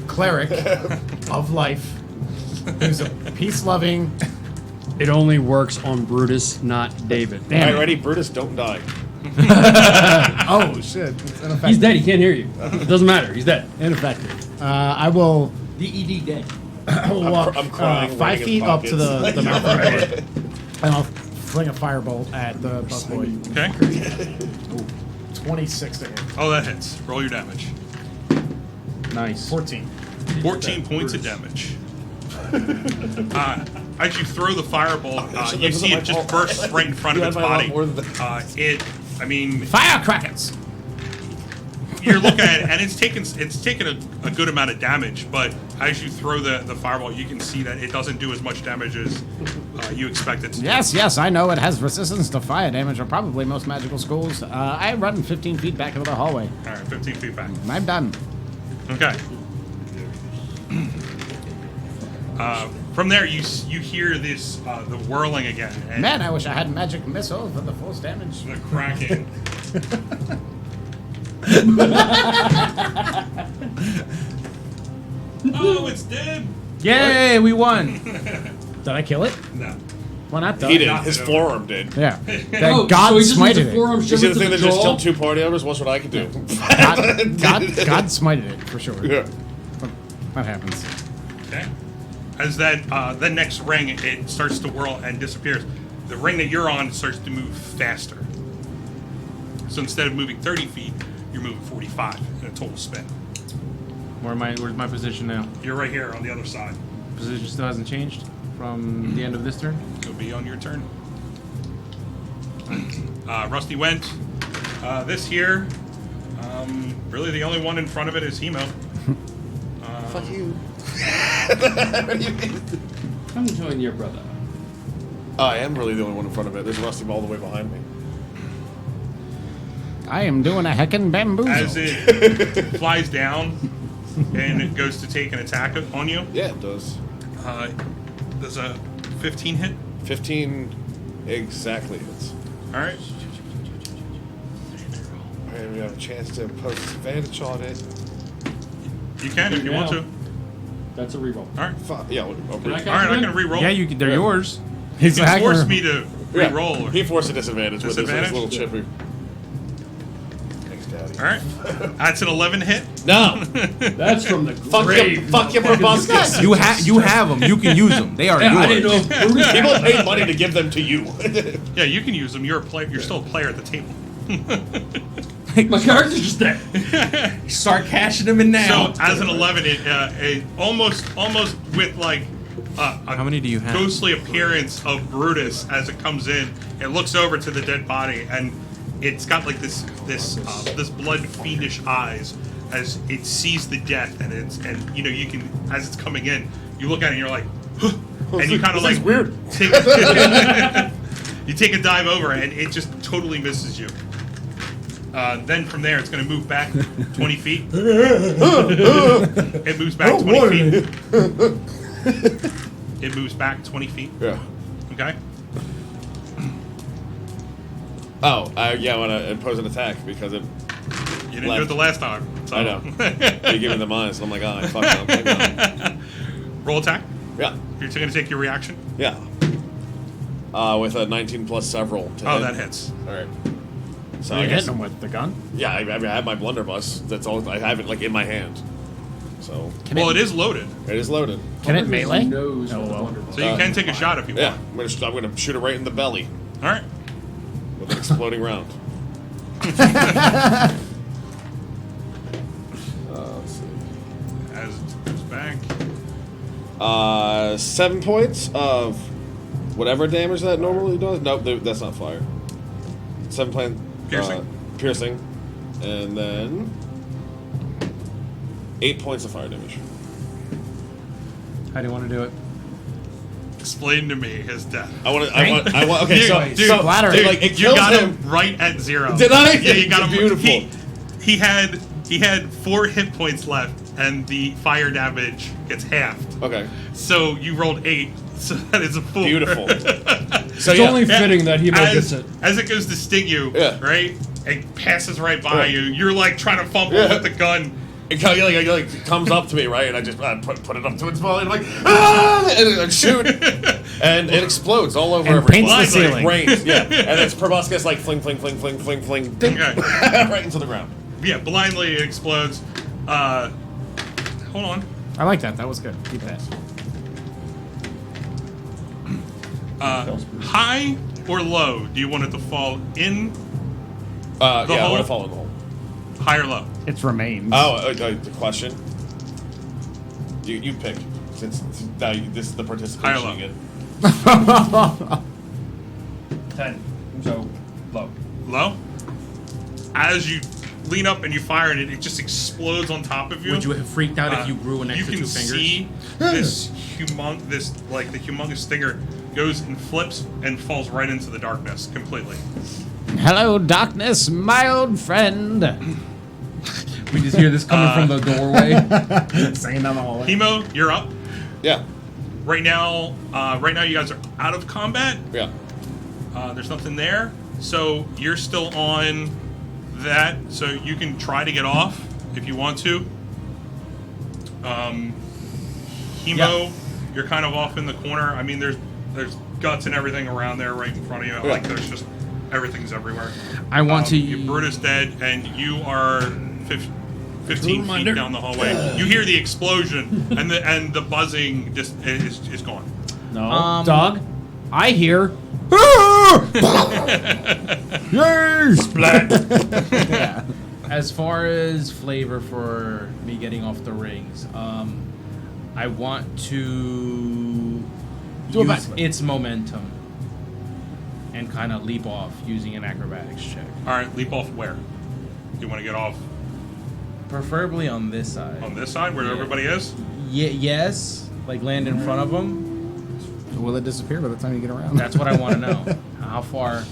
cleric of life who's a peace-loving. It only works on Brutus, not David. All Damn right, it. ready? Brutus, don't die. Oh, shit. It's ineffective. He's dead. He can't hear you. It doesn't matter. He's dead. Ineffective. I will DED dead. walk I'm crying, 5 running in feet up to pockets. the mouth of the door, and I'll fling a firebolt at the busboy. Okay. 26 to hit. Oh, that hits. Roll your damage. Nice. 14. 14 points of damage. As you throw the fireball, Actually, you that see wasn't it just my fault. bursts right in front You of its had my lot body. more than that. Firecrackers! You're looking at it, and it's taken a good amount of damage, but as you throw the fireball, you can see that it doesn't do as much damage as you expect it to. Yes, I know it has resistance to fire damage, or probably most magical schools. I run 15 feet back into the hallway. All right, 15 feet back. I'm done. Okay. From there, you hear this the whirling again, and Man, I wish I had magic missile for the force damage. the cracking. Oh, it's dead. Yay, we won. Did I kill it? No. Why not? He did. knocked His it over. forearm did. Yeah. Oh, God so he just smited needs a it. forearm You shove see it the to thing the that just jaw? killed 2 party members? Watch what I can do. God smited it, for sure. Yeah. That happens. Okay. As the next ring, it starts to whirl and disappears. The ring that you're on starts to move faster. So instead of moving 30 feet, you're moving 45 in a total spin. Where's my position now? You're right here on the other side. Position still hasn't changed from the end of this turn? It'll be on your turn. Rusty went. This here, really the only one in front of it is Hemo. Fuck you. Come join your brother. I am really the only one in front of it. There's Rusty all the way behind me. I am doing a heckin' bamboozle. As it flies down and it goes to take an attack on you, Yeah, it does. does a 15 hit? 15 exactly hits. All right. Alright, we have a chance to post advantage on it. You can if you want to. That's a reroll. All right. Yeah, Can I All right, I'm going to re-roll. Yeah, they're yours. You He's a can hacker. force me to re-roll. He forced a disadvantage with his Disadvantage? little chipper. Thanks, Daddy. All right. That's an 11 hit. No! That's from the Fuck grave. you, fuck your proboscis. You have them. You can use them. They are Yeah, yours. I didn't know if Brutus People paid money to give them to you. Yeah, you can use them. You're a player. You're still a player at the table. my character's just dead. Start cashing them in now. So as an 11, it almost with like How many do you have? ghostly appearance of Brutus as it comes in. It looks over to the dead body, and it's got like this blood fiendish eyes as it sees the death, and you know you can as it's coming in, you look at it and you're like, huh, and you kind of This like is weird. take, You take a dive over, and it just totally misses you. Then from there, it's going to move back 20 feet. It moves back 20 feet. It moves back 20 feet. Yeah. Okay? Oh, yeah, I want to impose an attack because it. You didn't do it the last time. So. I know. You give me the mines, and I'm like, oh, fuck them. Roll attack. Yeah. You're going to take your reaction. Yeah. With a 19 plus several. Oh, that hits. All right. So Are I you guess. hitting him with the gun? Yeah, I have my blunderbuss. That's all. I have it like in my hand. So Well, it is loaded. it is loaded. Can it melee? Knows Oh, what the well. blunderbuss So you can take a shot if you Yeah, want. I'm gonna shoot it right in the belly All right. with an exploding round. Let's see. As it goes back. 7 points of whatever damage that normally does. Nope, that's not fire. 7 point Piercing. piercing, and then 8 points of fire damage. How do you want to do it? Explain to me his death. I want. Okay, Dude, so, dude, so flattery. dude, like it You kills got him. him right at 0. Did I? Yeah, you got him. Beautiful. He had 4 hit points left, and the fire damage gets halved. Okay, So you rolled 8. So that is a 4. beautiful. So It's yeah, only fitting that he gets it. As it goes to sting you, Yeah. right? It passes right by Yeah. you. You're like trying to fumble Yeah. with the gun. it like comes up to me, right, and I just put it up to its belly, and I'm like, ah, and I shoot, and it explodes all over. And everything. paints the Blindly. ceiling. Rains, yeah, and its proboscis like fling, ding, Okay. right into the ground. Yeah, blindly it explodes. Hold on. I like that. That was good. Keep that. High or low? Do you want it to fall in? Yeah, I hole? want to fall in the hole. High or low? It's remains. Oh, the question. You pick since now this is the participation High or you get. 10. So low. Low? As you lean up and you fire it, it just explodes on top of you. Would you have freaked out if you grew an extra You 2 can fingers? see this like the humongous stinger goes and flips and falls right into the darkness completely. Hello, darkness, my old friend. We just hear this coming from the doorway. Singing down the hallway. Hemo, you're up. Yeah, Right now, you guys are out of combat. yeah. There's nothing there, so you're still on that. So you can try to get off if you want to. Hemo, you're kind of off in the corner. I mean, there's guts and everything around there right in front of you. Like there's just everything's everywhere. I want to. Brutus dead, and you are 15 feet down the hallway. You hear the explosion, and the buzzing just is gone. No. Dog, I hear. Yay! Splat! Yeah. As far as flavor for me getting off the rings, I want to Do a use backflip. its momentum and kind of leap off using an acrobatics check. All right, leap off where? You want to get off Preferably on this side. on this side where Yeah. everybody is? Yes, like land in front of them. Will it disappear by the time you get around? That's what I want to know. How far?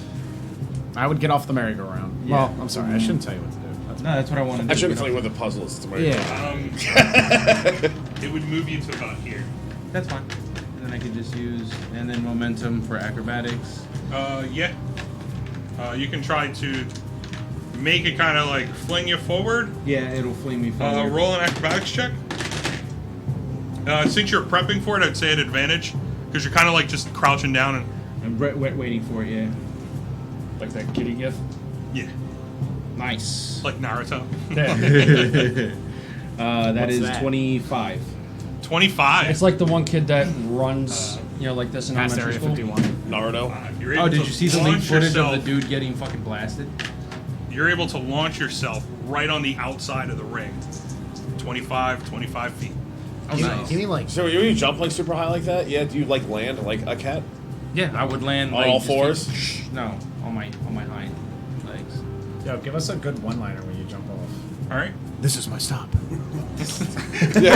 I would get off the merry-go-round. Yeah. Well, I'm sorry. I shouldn't tell you what to do. That's No, that's what I want to do. I shouldn't tell you what the puzzle is. Tomorrow. Yeah. It would move you to about here. That's fine. And then I could just use and then momentum for acrobatics. Yeah. You can try to make it kind of like fling you forward. Yeah, it'll fling me forward. Roll an acrobatics check. Since you're prepping for it, I'd say at advantage because you're kind of like just crouching down and I'm waiting for it. Yeah. Like that kitty gif. yeah, Nice. like Naruto. That What's is that? 25. 25. It's like the one kid that runs, like this in Past elementary Area school. 51. Naruto. You're able Oh, did to you see the leak launch footage yourself- of the dude getting fucking blasted? You're able to launch yourself right on the outside of the ring. 25 feet. Oh, nice. Give me like. So you jump like super high like that? Yeah. Do you like land like a cat? Yeah, I would land On like, all just fours? no, on my hind legs. Yo, give us a good one-liner when you jump off. All right. This is my stop. Yeah.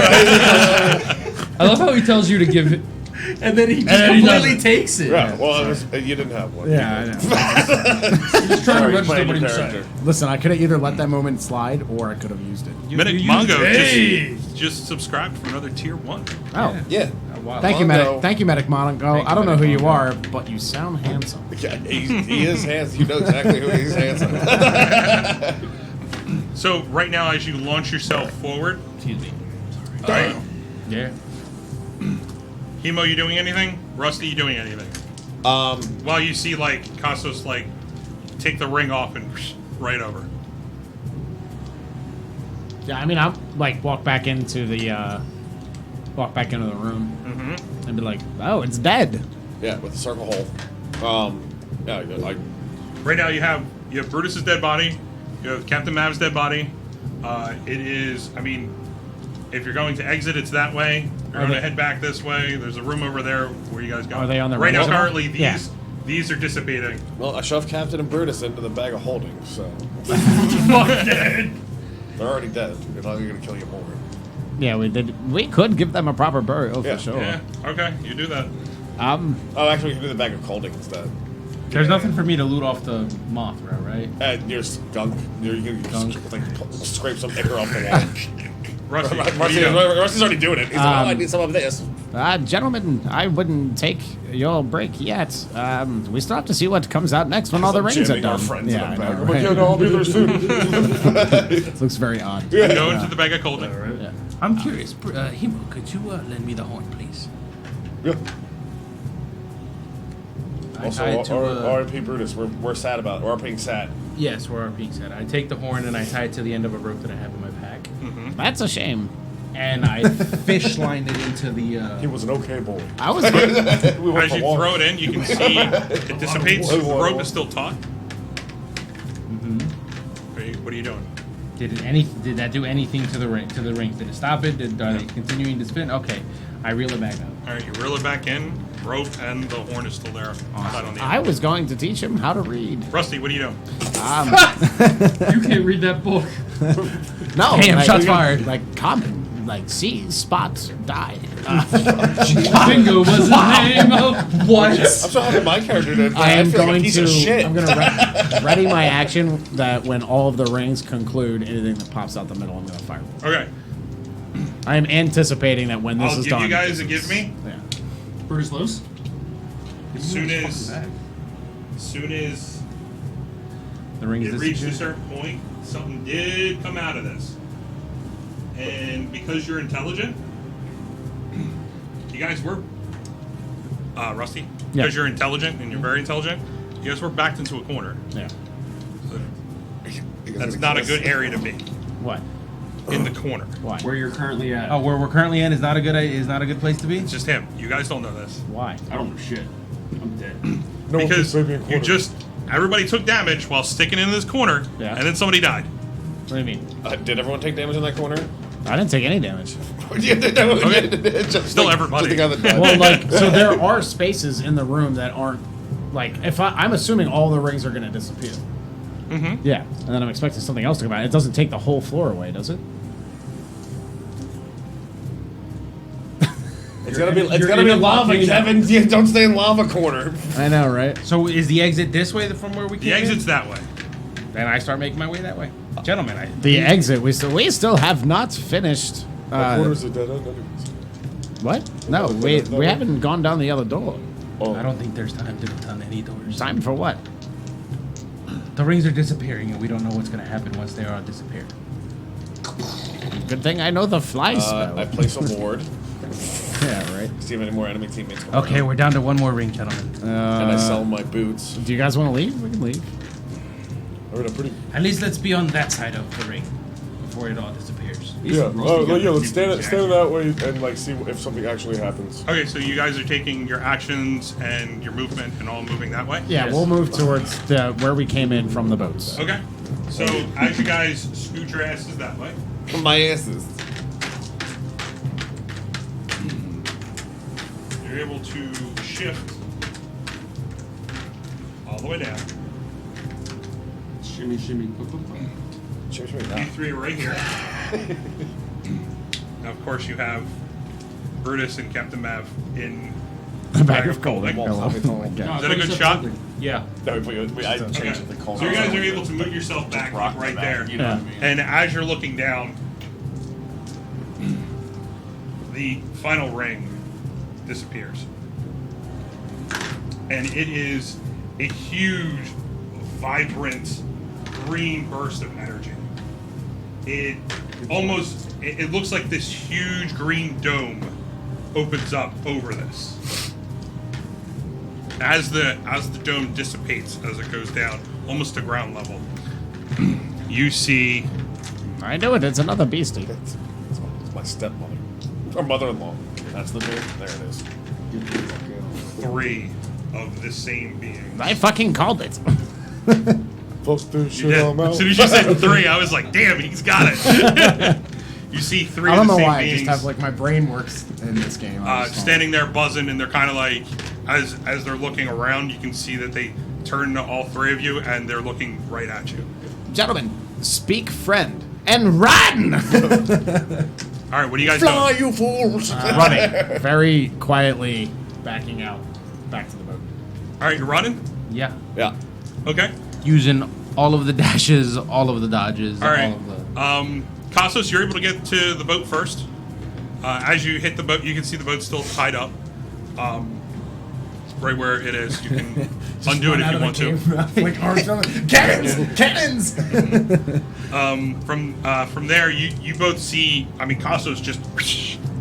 I love how he tells you to give And then he then he completely doesn't. takes it. Yeah, well, you didn't have one. Yeah, I know. He's just trying to Sorry, register playing what he your was character. saying. Listen, I could have either let that moment slide or I could have used it. Medic you- Mongo Hey! just subscribed for another tier 1. Oh, Yeah. thank you, Mongo. Medic. Thank you, Medic Mongo. I don't know who you are, but you sound handsome. Yeah, he is handsome. You know exactly who he's handsome. So right now, as you launch yourself forward, Excuse me. Yeah. Hemo, you doing anything? Rusty, you doing anything? While you see like Costos like take the ring off and right over. Yeah, I mean, I'll like walk back into the room and be like, "Oh, it's dead." Yeah, with a circle hole. Yeah, like Right now, you have Brutus's dead body, you have Captain Mav's dead body. It is, I mean, if you're going to exit, it's that way. You're going to head back this way. There's a room over there where you guys go. Are they on the right now? right now? Currently, Yeah. these are dissipating. well, I shoved Captain and Brutus into the bag of holding, so Fuck dead. they're already dead. You're not gonna kill you more. Yeah, we did. We could give them a proper burial Yeah. for sure. Yeah. Okay, you do that. Oh, actually, we can do the bag of holding instead. There's nothing for me to loot off the Mothra, right? And your skunk, you can Gunk. scrape some ichor off the wall. Rusty, what do you do? Rusty's already doing it. He's like, oh, I need some of this. Gentlemen, I wouldn't take your break yet. We still have to see what comes out next when all the I'm rings are jamming our done. friends Yeah, in the I bag. know, I'm like, right? yeah, no, I'll be there soon. It looks very odd. Go into the bag of holding. Yeah. I'm curious. Himo, could you lend me the horn, please? Yeah. I Also, tied to, R.I.P. Brutus. We're sad about it. We're being sad. yes, we're being said. I take the horn and I tie it to the end of a rope that I have in my pack. That's a shame. And I fish lined it into He the. was an okay boy. I was. We went As for you walks. throw it in, you can see it dissipates. The rope is still taut. What are you doing? Did that do anything to the ring? To the rings? Did it stop it? Are they continuing to spin? Okay, I reel it back up. All right, you reel it back in. Rope and the horn is still there. Tied on the I end. was going to teach him how to read. Rusty, what are you doing? You can't read that book. No, Damn, like, shots fired. Like common, like see, spot, die. Bingo was his name. What? I'm so happy my character did. I am feel like a going piece to. of shit. I'm going to ready my action that when all of the rings conclude, anything that pops out the middle, I'm going to fire. Okay, I am anticipating that when this I'll is give done, you guys a this give is- me. Yeah. Brutus Lowe's? As soon as The rings it reached a disappear? certain point, something did come out of this. And because you're intelligent, you guys were Rusty. Yeah. Because you're intelligent and you're very intelligent, you guys were backed into a corner. Yeah. That's not a good area to be. What? In the corner. Why? Where you're currently at. Oh, where we're currently in is not a good place to be. It's just him. You guys don't know this. Why? I don't know shit. I'm dead. No one can Because save me a you quarter. just everybody took damage while sticking in this corner, Yeah. and then somebody died. What do you mean? Did everyone take damage in that corner? I didn't take any damage. Still everybody. the guy that died. Well, like, so there are spaces in the room that aren't, like, I'm assuming all the rings are going to disappear. Mm-hmm. Yeah, and then I'm expecting something else to come out. It doesn't take the whole floor away, does it? It's gotta be you're lava, in a volcano. Kevin. Yeah, don't stay in lava corner. I know, right? So is the exit this way from where we came The exit's that way. in? Then I start making my way that way. Gentlemen, The exit, we still have not finished. Quarters are dead end. What? No, we haven't gone down the other door. I don't think there's time to go down any doors. Time for what? The rings are disappearing, and we don't know what's going to happen once they are disappeared. Good thing I know the fly spell. I place a ward. Yeah, right. See if any more enemy teammates come Okay, around. we're down to one more ring, gentlemen. And I sell my boots. Do you guys want to leave? We can leave. We're in a pretty. At least let's be on that side of the ring before it all disappears. Yeah. Rusty got Let's a stand reaction. that way and like see if something actually happens. Okay, so you guys are taking your actions and your movement and all moving that way? Yeah, we'll move towards where we came in from the boats. Okay. So as you guys scoot your asses that way, My asses. you're able to shift all the way down. Shimmy, shimmy, pop, pop, pop. You three are right here. Now, of course, you have Brutus and Captain Mav in A bag of cold. Like, Hello. Oh my God. Is that a good shot? Yeah. No, I changed Okay. it to cold. So you guys are able to move yourself back like, right there. You know what I mean? And as you're looking down, the final ring disappears. And it is a huge, vibrant, green burst of energy. It almost, it looks like this huge green dome opens up over this. As the dome dissipates, as it goes down, almost to ground level, you see I knew it. It's another beastie. It's my stepmother. Or mother-in-law. That's the door. There it is. 3 of the same beings. I fucking called it. Fuck this You did. As soon as you said 3, I was like, damn, he's got it. You see 3 I of don't the know same why. I beings just have like my brain works in this game. standing there buzzing, and they're kind of like, as they're looking around, you can see that they turn to all 3 of you, and they're looking right at you. Gentlemen, speak friend and run. All right, what are you guys Fly, doing? you fools! Running very quietly, backing out back to the boat. All right, you're running? Yeah. Yeah. Okay. Using all of the dashes, all of the dodges, All right. all of the. Kostos, you're able to get to the boat first. As you hit the boat, you can see the boat's still tied up. Right where it is. You can undo it if you want to. Like arms cannons, cannons. From there, you both see. I mean, Kostos just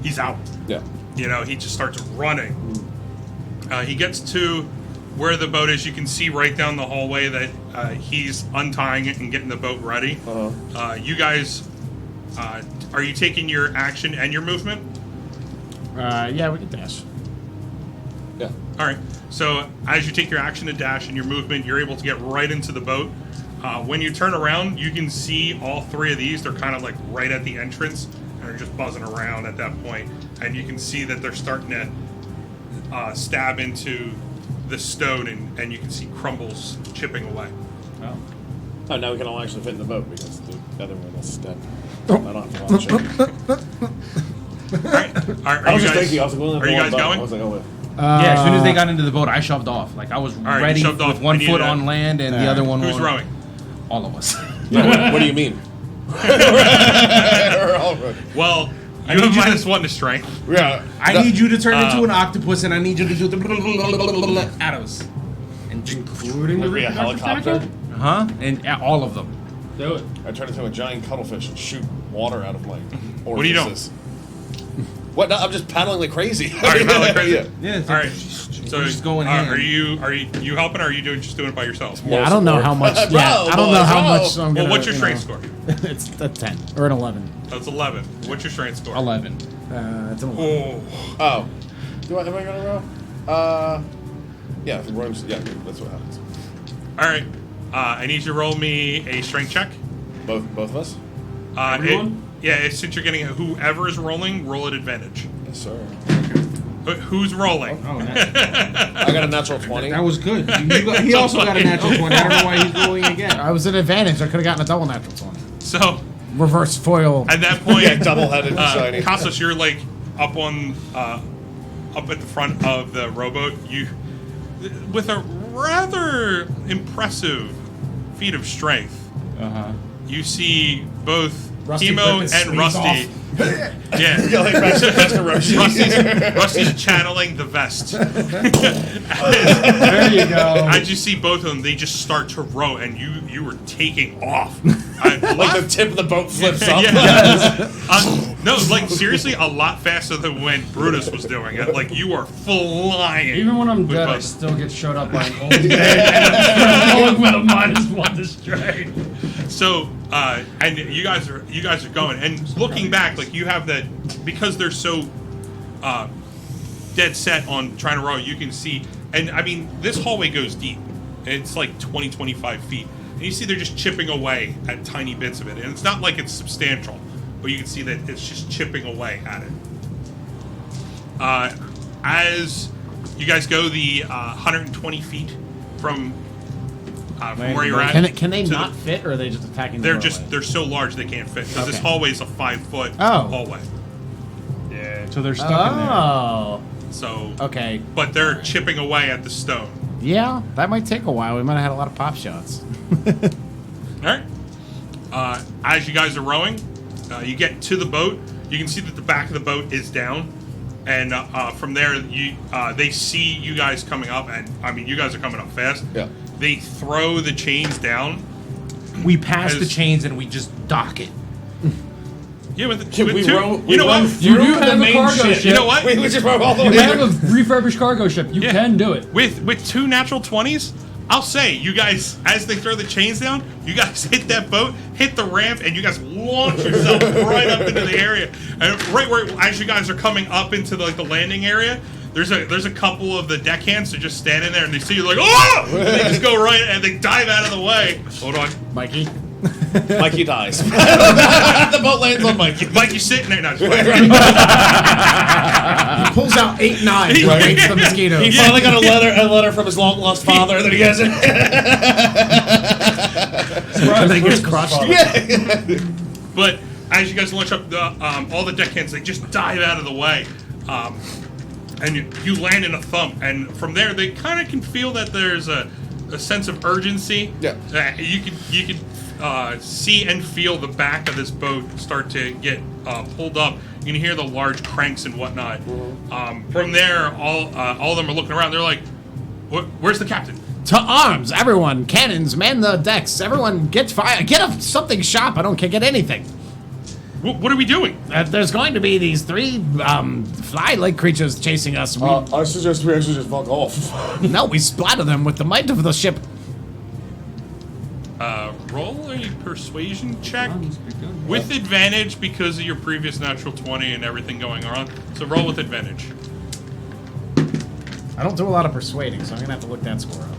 he's out. Yeah. You know, he just starts running. He gets to where the boat is. You can see right down the hallway that he's untying it and getting the boat ready. You guys, are you taking your action and your movement? Yeah, we can dash. Yeah. All right. So as you take your action and dash and your movement, you're able to get right into the boat. When you turn around, you can see all 3 of these. They're kind of like right at the entrance, and they're just buzzing around at that point. And you can see that they're starting to stab into the stone, and you can see crumbles chipping away. Oh, now we can all actually fit in the boat because the other one is dead. I don't have to launch it. All right. I was just thinking, I was like, well, Are you guys I going? was like, oh, wait. Yeah, as soon as they got into the boat, I shoved off. Like I was right, you ready shoved off. with one We foot needed on a- land and the other one Who's on. rowing? All of us. Yeah, what do you mean? We're all right. Well, you have minus 1 to strength. Yeah. I need you to turn into an octopus, and I need you to do the arrows. And Including Would be a helicopter. Huh? And all of them. Do it. I turn into a giant cuttlefish and shoot water out of my orifices. What are you doing? What? No, I'm just paddling like crazy. All right, paddling like crazy? Yeah. Yeah. All right. So We're just going are in. you helping, or are you just doing it by yourself? Yeah, I don't know how much. Bro, Yeah, I don't know how bro. much. I'm Well, gonna, what's your you strength know. score? It's a 10 or an 11. That's 11. What's your strength score? 11. It's an 11. Oh. Oh. Am I gonna row? Yeah, if it runs, yeah, that's what happens. All right. I need you to roll me a strength check. Both of us? Everyone? Since you're getting whoever is rolling, roll at advantage. Yes, sir. Who's rolling? Oh, I got a natural 20. that was good. He also got a natural 20. I don't know why he's rolling again. I was at advantage. I could have gotten a double natural 20. So Reverse foil. at that point, Yeah, double-headed shiny. Kostos, you're like up at the front of the rowboat. You, with a rather impressive feat of strength, you see both Rusty Timo rip his and sleeves Rusty. off. Yeah. Yeah, like Master Roshi. Rusty's channeling the vest. There you go. As you see both of them, they just start to row, and you were taking off. Like the tip of the boat flips up. Yeah. No, like seriously, a lot faster than when Brutus was doing it. Like you are flying. Even when I'm with dead, I both. still get showed up by an old man. And I'm going with a -1 to strength. So, and you guys are going, and looking back, like you have that because they're so dead set on trying to row. You can see, and I mean, this hallway goes deep. It's like 20, 25 feet, and you see they're just chipping away at tiny bits of it, and it's not like it's substantial, but you can see that it's just chipping away at it. As you guys go the 120 feet from where you're at, Can they to not the- fit, or are they just attacking? They're the just doorway? they're so large they can't fit because this Okay. hallway is a 5-foot Oh. hallway. Yeah, so they're stuck in there. Oh. So, Okay. but they're chipping away at the stone. Yeah, that might take a while. We might have had a lot of pop shots. All right. As you guys are rowing, you get to the boat. You can see that the back of the boat is down, and from there, they see you guys coming up, and I mean, you guys are coming up fast. Yeah. They throw the chains down. We pass the As- chains and we just dock it. Yeah, with We two. row, You know what? You do the have a main cargo ship. ship. You know what? We just row all the You way. have a refurbished cargo ship. You Yeah. can do it. With 2 natural 20s, I'll say you guys, as they throw the chains down, you guys hit that boat, hit the ramp, and you guys launch yourself right up into the area. And right where, as you guys are coming up into the landing area, there's a couple of the deckhands that are just standing there, and they see you like, oh! And they just go right, and they dive out of the way. Hold on. Mikey? Mikey dies. The boat lands on Mikey. Mikey's sitting there. No, just playing. He pulls out 8 knives and rates the mosquitoes. He finally got a letter from his long lost father that he has. And then gets crushed. But as you guys launch up, all the deckhands, they just dive out of the way. And you land in a thump. And from there, they kind of can feel that there's a sense of urgency. Yeah. You can see and feel the back of this boat start to get pulled up. You can hear the large cranks and whatnot. From there, all of them are looking around. They're like, "Where's the captain?" To arms, everyone! Cannons, man the decks! Everyone, get fire! Get something sharp! I don't care, get anything! What are we doing? There's going to be these 3 fly-like creatures chasing us. I suggest we actually just fuck off. No, we splatter them with the might of the ship. Roll a persuasion check with advantage because of your previous natural 20 and everything going on. So roll with advantage. I don't do a lot of persuading, so I'm gonna have to look that score up.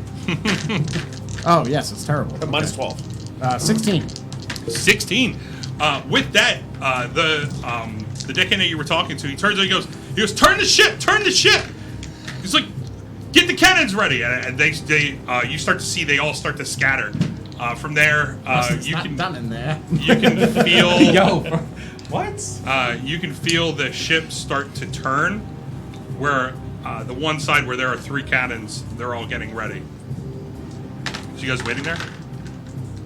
Oh, yes, it's terrible. Minus 12. 16. 16. With that, the deckhand that you were talking to, he turns and he goes, turn the ship! He's like, get the cannons ready! And you start to see they all start to scatter. From there, It's you not can done in there. you can feel What? you can feel the ship start to turn, where the one side where there are 3 cannons, they're all getting ready. So you guys waiting there?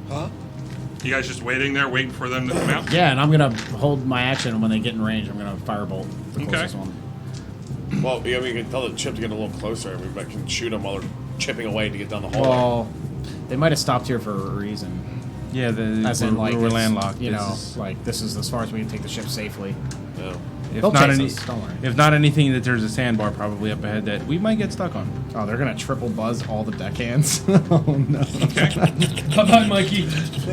Huh? You guys just waiting there, waiting for them to come out? Yeah, and I'm gonna hold my action, and when they get in range, I'm gonna firebolt the Okay. closest one. Well, yeah, we can tell the chip to get a little closer, and we can shoot them while they're chipping away to get down the hallway. Well, they might have stopped here for a reason. Yeah, As in, like, we're it's, landlocked. You know, This is- like, this is as far as we can take the ship safely. Yeah. if they'll not chase any, us, don't worry. if not anything, that there's a sandbar probably up ahead that we might get stuck on. Oh, they're gonna triple buzz all the deckhands. Oh no. Bye-bye, Mikey.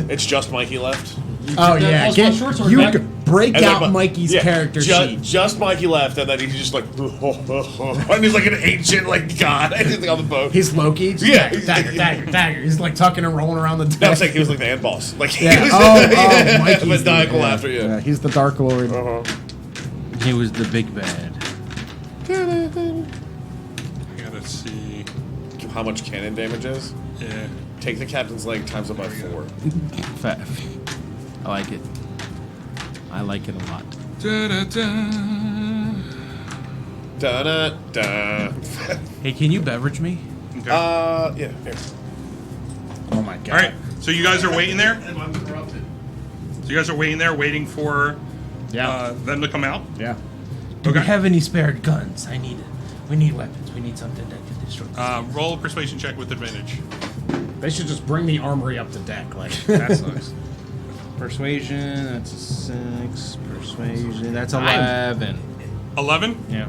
It's just Mikey left. Oh that yeah, Oswald short sword you back. break And then out Mi- Mikey's yeah, character sheet. Just Mikey left, and then he's just like, and he's like an ancient like god, and he's like on the boat. He's Loki. Just Yeah. dagger. He's like tucking and rolling around the deck. No, it's like he was like the end boss. Like he Yeah. was Mikey's the- maniacal yeah. after you. Yeah, he's the Dark Lord. He was the big bad. I gotta see. How much cannon damage is? Yeah. Take the captain's leg times it by 4. Fat. I like it. I like it a lot. Da da da. Hey, can you beverage me? Okay. Yeah. Here. Oh my god. All right. So you guys are waiting there. So you guys are waiting there, waiting for Yeah. them to come out. Yeah. Do Okay. we have any spare guns? We need weapons. We need something that can destroy this. Roll a persuasion check with advantage. They should just bring the armory up to deck. Like That sucks. Persuasion, that's a 6. Persuasion, that's 11. 11. Yeah.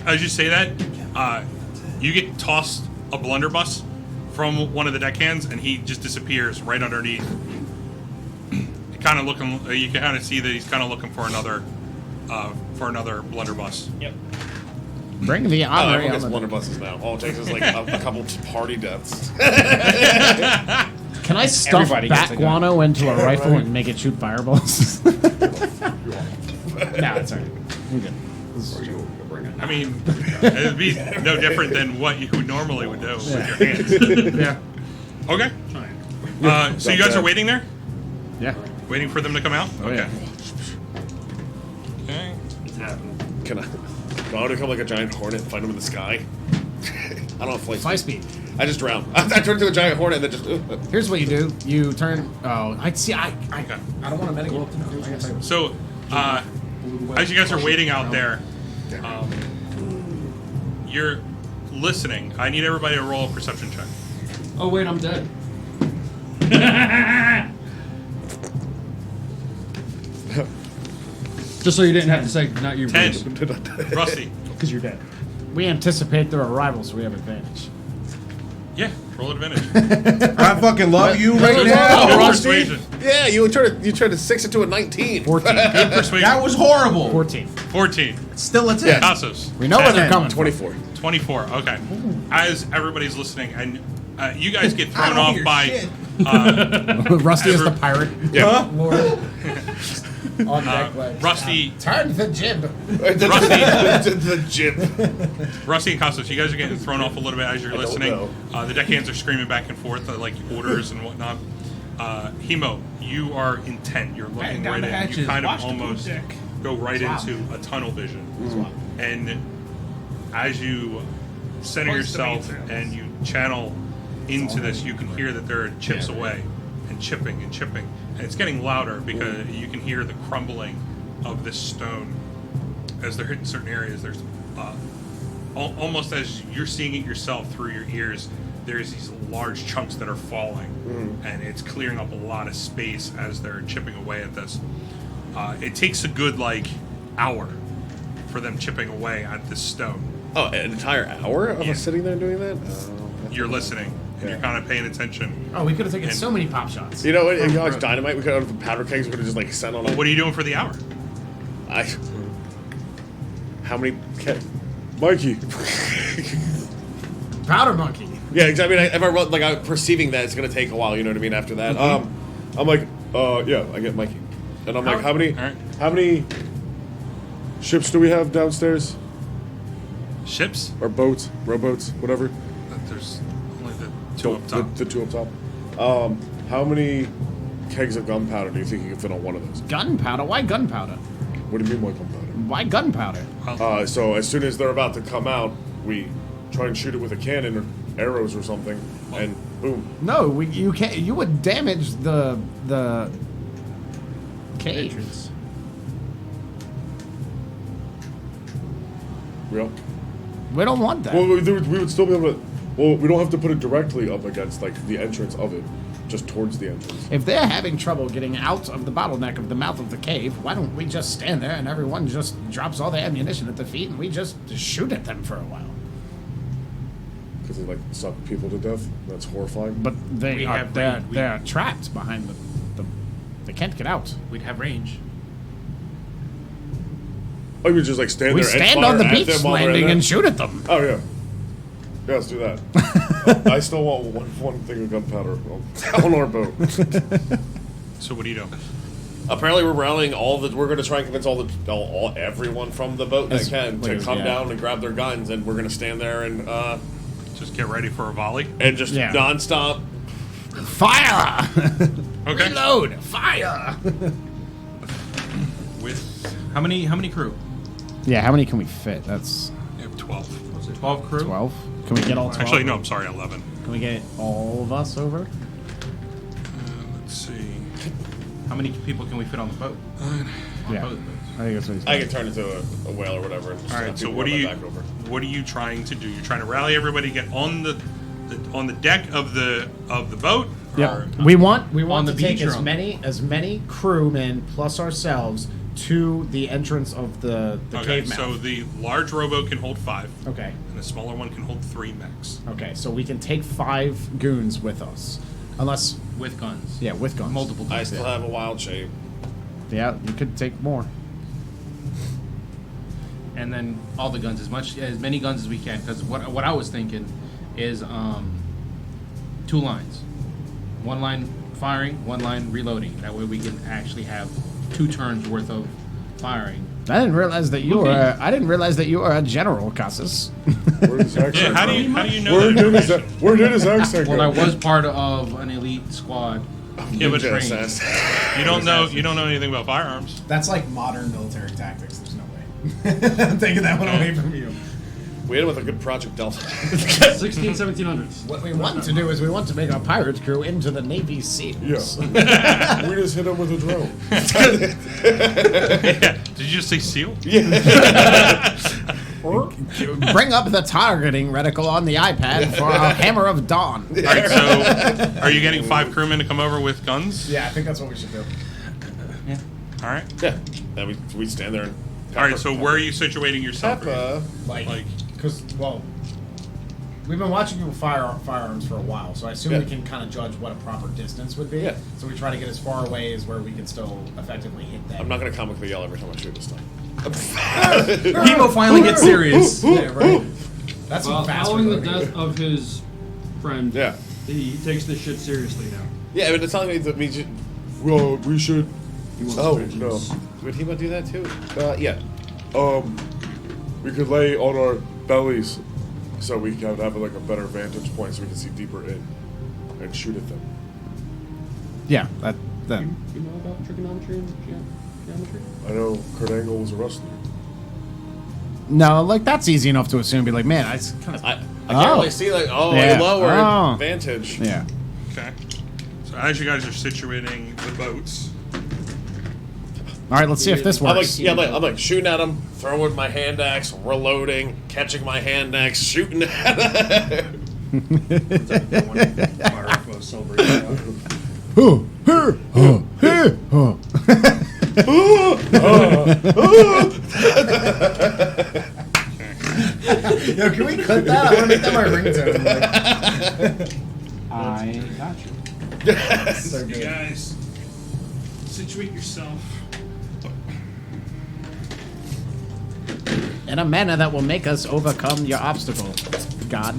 As you say that, you get tossed a blunderbuss from one of the deckhands, and he just disappears right underneath. Kind of looking. You can kind of see that he's kind of looking for another blunderbuss. Yep. bring the Oh, armory everyone on gets the blunderbusses now. All it takes is like a couple party deaths. Can I stuff Everybody gets bat a gun. guano into a rifle and make it shoot fireballs? No, it's alright. We're good. I mean, it'd be no different than what you normally would do with your hands. Yeah. Okay. So you guys are waiting there, Yeah. waiting for them to come out. Oh, Okay. yeah. Okay. Can I? I want to become like a giant hornet and find him in the sky. I don't have flight Fly speed. speed. I just drown. I turn into a giant hornet and then just. Here's what you do. You turn. Oh, I see. I don't want to metagame. So, as you guys are waiting out there, you're listening. I need everybody to roll a perception check. Oh wait, I'm dead. Just so you didn't have to say not you. 10. Rusty. Because you're dead. We anticipate their arrival, so we have advantage. Yeah, roll advantage. I fucking love you right Roll now. persuasion. Yeah, you tried to 6 it to a 19. 14. Good persuasion. That was horrible. 14. 14. Still a 10. Cassos. We know where they're 10. coming from. 24. 24. Okay. As everybody's listening, and you guys get I thrown don't off hear by. shit. Rusty is the pirate. Yeah. Lord. On deck, like, Rusty, turn the jib. the jib. Rusty and Costas, you guys are getting thrown off a little bit as you're don't listening. know. The deckhands are screaming back and forth, like orders and whatnot. Hemo, you are intent. You're looking Batten down right the in. You hatches. kind of Watch the poop almost deck. go right Wow. into a tunnel vision. And as you center Once the yourself main and you channel into this, you can hear that there are chips away and chipping and chipping. And it's getting louder because you can hear the crumbling of this stone as they're hitting certain areas. There's almost as you're seeing it yourself through your ears, there's these large chunks that are falling, and it's clearing up a lot of space as they're chipping away at this. It takes a good hour for them chipping away at this stone. Oh, an entire hour of Yeah. us sitting there doing that? You're listening and you're kind of paying attention. Oh, we could have taken And- so many pop shots. You know what? If you like dynamite, we could have the powder kegs. We could have just sent on. What are you doing for the hour? How many? Mikey. Powder monkey. Yeah, exactly. If I wrote I'm perceiving that it's gonna take a while. You know what I mean? After that, I'm like, yeah, I get Mikey, and I'm like, how many? All right. How many ships do we have downstairs? Ships? Or boats, rowboats, whatever. There's only the two up top. The two up top. How many kegs of gunpowder do you think you can fit on one of those? Gunpowder? Why gunpowder? What do you mean by gunpowder? Why gunpowder? So as soon as they're about to come out, we try and shoot it with a cannon or arrows or something, and boom. No, you can't. You would damage the cave. Real? We don't want that. Well, we would still be able to. Well, we don't have to put it directly up against the entrance of it, just towards the entrance. If they're having trouble getting out of the bottleneck of the mouth of the cave, why don't we just stand there and everyone just drops all the ammunition at their feet and we just shoot at them for a while? Because they suck people to death. That's horrifying. But We have range. they're trapped behind the they can't get out. We'd have range. Oh, you would just stand We there and stand fire on the at beach them while they're in landing there? and shoot at them. Oh yeah. Yeah, let's do that. I still want one thing of gunpowder on our boat. So what do you do? Apparently, we're rallying we're going to try and convince everyone from the boat that As- can to like, come yeah. down and grab their guns, and we're going to stand there and Just get ready for a volley. just Yeah. nonstop. Fire! Okay. Reload! Fire! With How many crew? Yeah, how many can we fit? That's you have 12. 12 crew? 12. Can we get all 12? Actually, no, I'm sorry, 11. Can we get all of us over? Let's see. How many people can we fit on the boat? Yeah. Both boats. I think that's what he's I can turn into a whale or whatever. And just All have right. So people what are run my you? back over. What are you trying to do? You're trying to rally everybody, get on the deck of the boat. Yeah, Or- we want On to the take beach or as on- many crewmen plus ourselves to the entrance of the Okay. cave mouth. So the large rowboat can hold 5, Okay. and the smaller one can hold 3 mechs. Okay, so we can take 5 goons with us, unless With guns. with guns. Multiple I guns. still have a wild shape. Yeah, you could take more. And then all the guns, as many guns as we can. Because what I was thinking is 2 lines. 1 line firing, 1 line reloading. That way we can actually have 2 turns worth of firing. I didn't realize that you were. I didn't realize that you were a general, Cassis. Where did his accent Yeah, how do you know Where that did his information? Where did his accent Well, go? I was part of an elite squad. Yeah, but Ninja assassin. you don't know anything about firearms. That's like modern military tactics. There's no way. I'm taking that one away from you. We hit him with a good Project Delta. 1700s. What we want to do is we want to make our pirate crew into the Navy SEALs. Yeah. We just hit him with a drone. Yeah. Did you just say seal? Bring up the targeting reticle on the iPad for our Hammer of Dawn. All right, so are you getting 5 crewmen to come over with guns? Yeah, I think that's what we should do. All right. Yeah. And we stand there and... All right, so where are you situating yourself? Peppa. Like, because, well, we've been watching people fire firearms for a while, so I assume we can kind of judge what a proper distance would be. Yeah. So we try to get as far away as where we can still effectively hit that. I'm not going to comically yell every time I shoot this time. Hemo finally gets serious. Yeah, right. That's Well, fast following the reloading. death of his friend, Yeah. he takes this shit seriously now. Yeah, but it's telling me that we should... wants Oh, vengeance. no. Would he do that too? Yeah. We could lay on our bellies so we can have like a better vantage point so we can see deeper in and shoot at them. Yeah, then. You know about trigonometry and geometry? I know Kurt Angle was a wrestler. No, like, that's easy enough to assume. Be like, man, I kind of... I can't really see, like, Yeah. lower vantage. Yeah. Okay. So as you guys are situating the boats, All right, let's see if this works. I'm like shooting at him, throwing my hand axe, reloading, catching my hand axe, shooting at him. Fire off a celebrate. Yo, can we cut that? I want to make that my ringtone. I got you. So you good. guys situate yourself. In a manner that will make us overcome your obstacle. God.